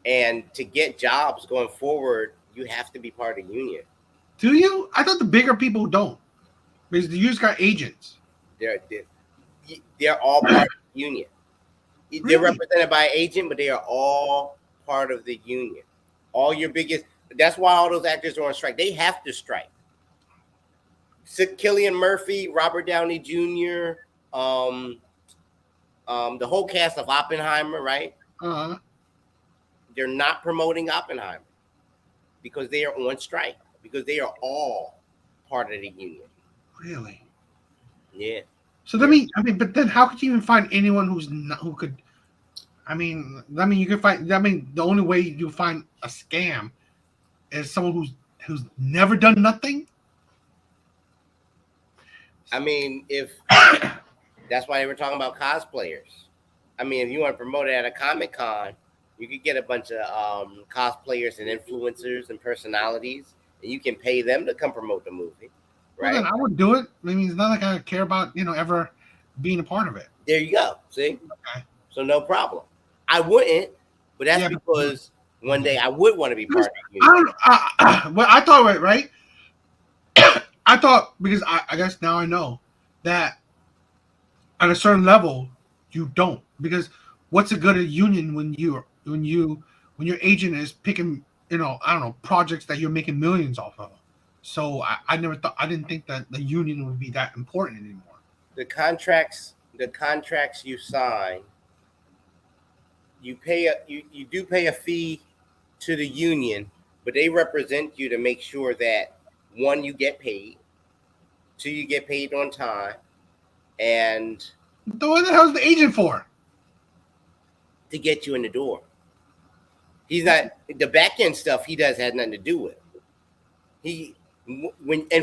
And to get jobs going forward, you have to be part of the union. Do you? I thought the bigger people don't. Because the unions got agents. They're all part of the union. They're Really? represented by an agent, but they are all part of the union. All your biggest. That's why all those actors are on strike. They have to strike. Cillian Murphy, Robert Downey Jr., the whole cast of Oppenheimer, right? Uh-huh. They're not promoting Oppenheimer because they are on strike, because they are all part of the union. Really? Yeah. So but then how could you even find anyone who's not who could? I mean, you can find. I mean, the only way you find a scam is someone who's never done nothing. I mean, if that's why they were talking about cosplayers. I mean, if you want to promote it at a Comic-Con, you could get a bunch of cosplayers and influencers and personalities, and you can pay them to come promote the movie, right? Well, then I would do it. I mean, it's not like I care about ever being a part of it. There you go. See, Okay. So no problem. I wouldn't, but that's because one day I would want to be part of the union. Well, I thought right. I thought because I guess now I know that at a certain level you don't, because what's a good union when your agent is picking I don't know, projects that you're making millions off of. So I didn't think that the union would be that important anymore. The contracts you sign, you do pay a fee to the union, but they represent you to make sure that one, you get paid, two, you get paid on time, and what the hell's the agent for? To get you in the door. He's not the back end stuff. He does has nothing to do with. In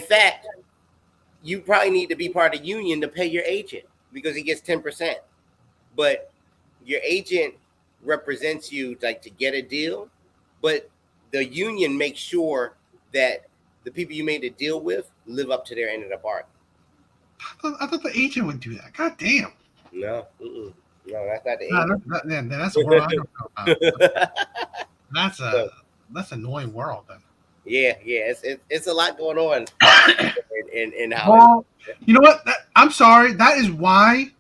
fact, you probably need to be part of the union to pay your agent because he gets 10%. But your agent represents you like to get a deal, but the union makes sure that the people you made a deal with live up to their end of the bargain. I thought the agent would do that. God damn. No, no, that's not the agent. That's a world I don't know about. That's an annoying world then. Yeah, it's a lot going on in Hollywood. Well, you know what? I'm sorry. That is why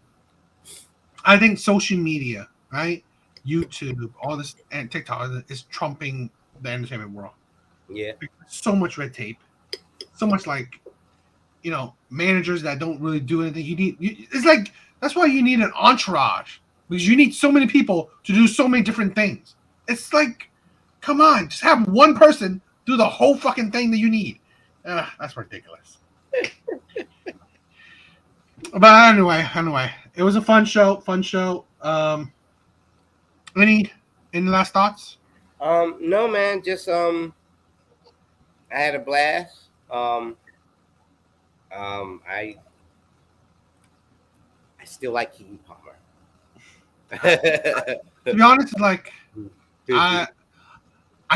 I think social media, right? YouTube, all this, and TikTok is trumping the entertainment world. Yeah. So much red tape. So much managers that don't really do anything. It's like, that's why you need an entourage, because you need so many people to do so many different things. It's like, come on, just have one person do the whole fucking thing that you need. That's ridiculous. But anyway, it was a fun show. Any last thoughts? No, man, just I had a blast. I still like Keke Palmer. To be honest, it's like I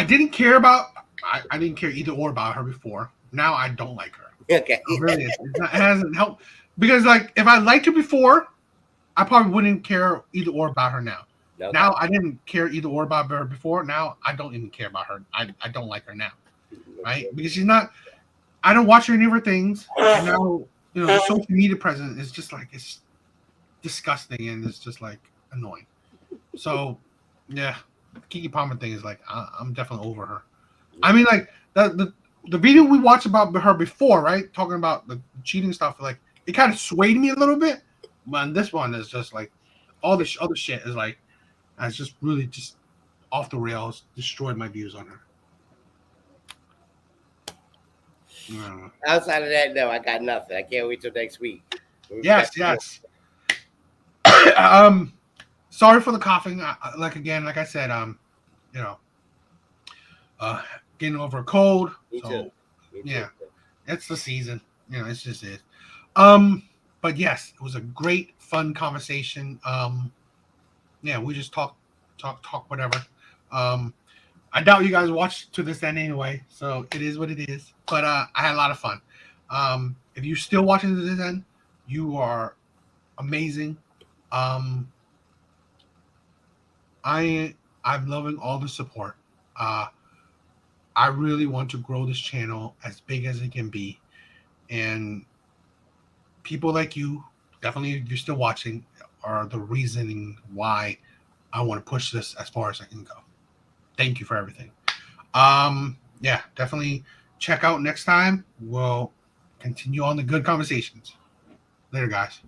didn't care I didn't care either or about her before. Now I don't like her. Okay. It really is. It hasn't helped, because like if I liked her before, I probably wouldn't care either or about her now. No, now I didn't care either or about her before. Now I don't even care about her. I don't like her now, right? Because she's not. I don't watch any of her things. And now the social media presence is just like, it's disgusting and it's just like annoying. So yeah, Keke Palmer thing is like I'm definitely over her. I mean, like the video we watched about her before, right? Talking about the cheating stuff, like it kind of swayed me a little bit. But this one is just like all this other shit is like, it's just really just off the rails, destroyed my views on her. Outside of that, no, I got nothing. I can't wait till next week. Yes. Sorry for the coughing. Like I said, getting over a cold. Me too. Yeah, it's the season. It's just it. But yes, it was a great, fun conversation. Yeah, we just talk whatever. I doubt you guys watched to this end anyway, so it is what it is. But I had a lot of fun. If you're still watching to this end, you are amazing. I'm loving all the support. I really want to grow this channel as big as it can be, and people like you, definitely if you're still watching, are the reasoning why I want to push this as far as I can go. Thank you for everything. Yeah, definitely check out next time. We'll continue on the good conversations. Later, guys.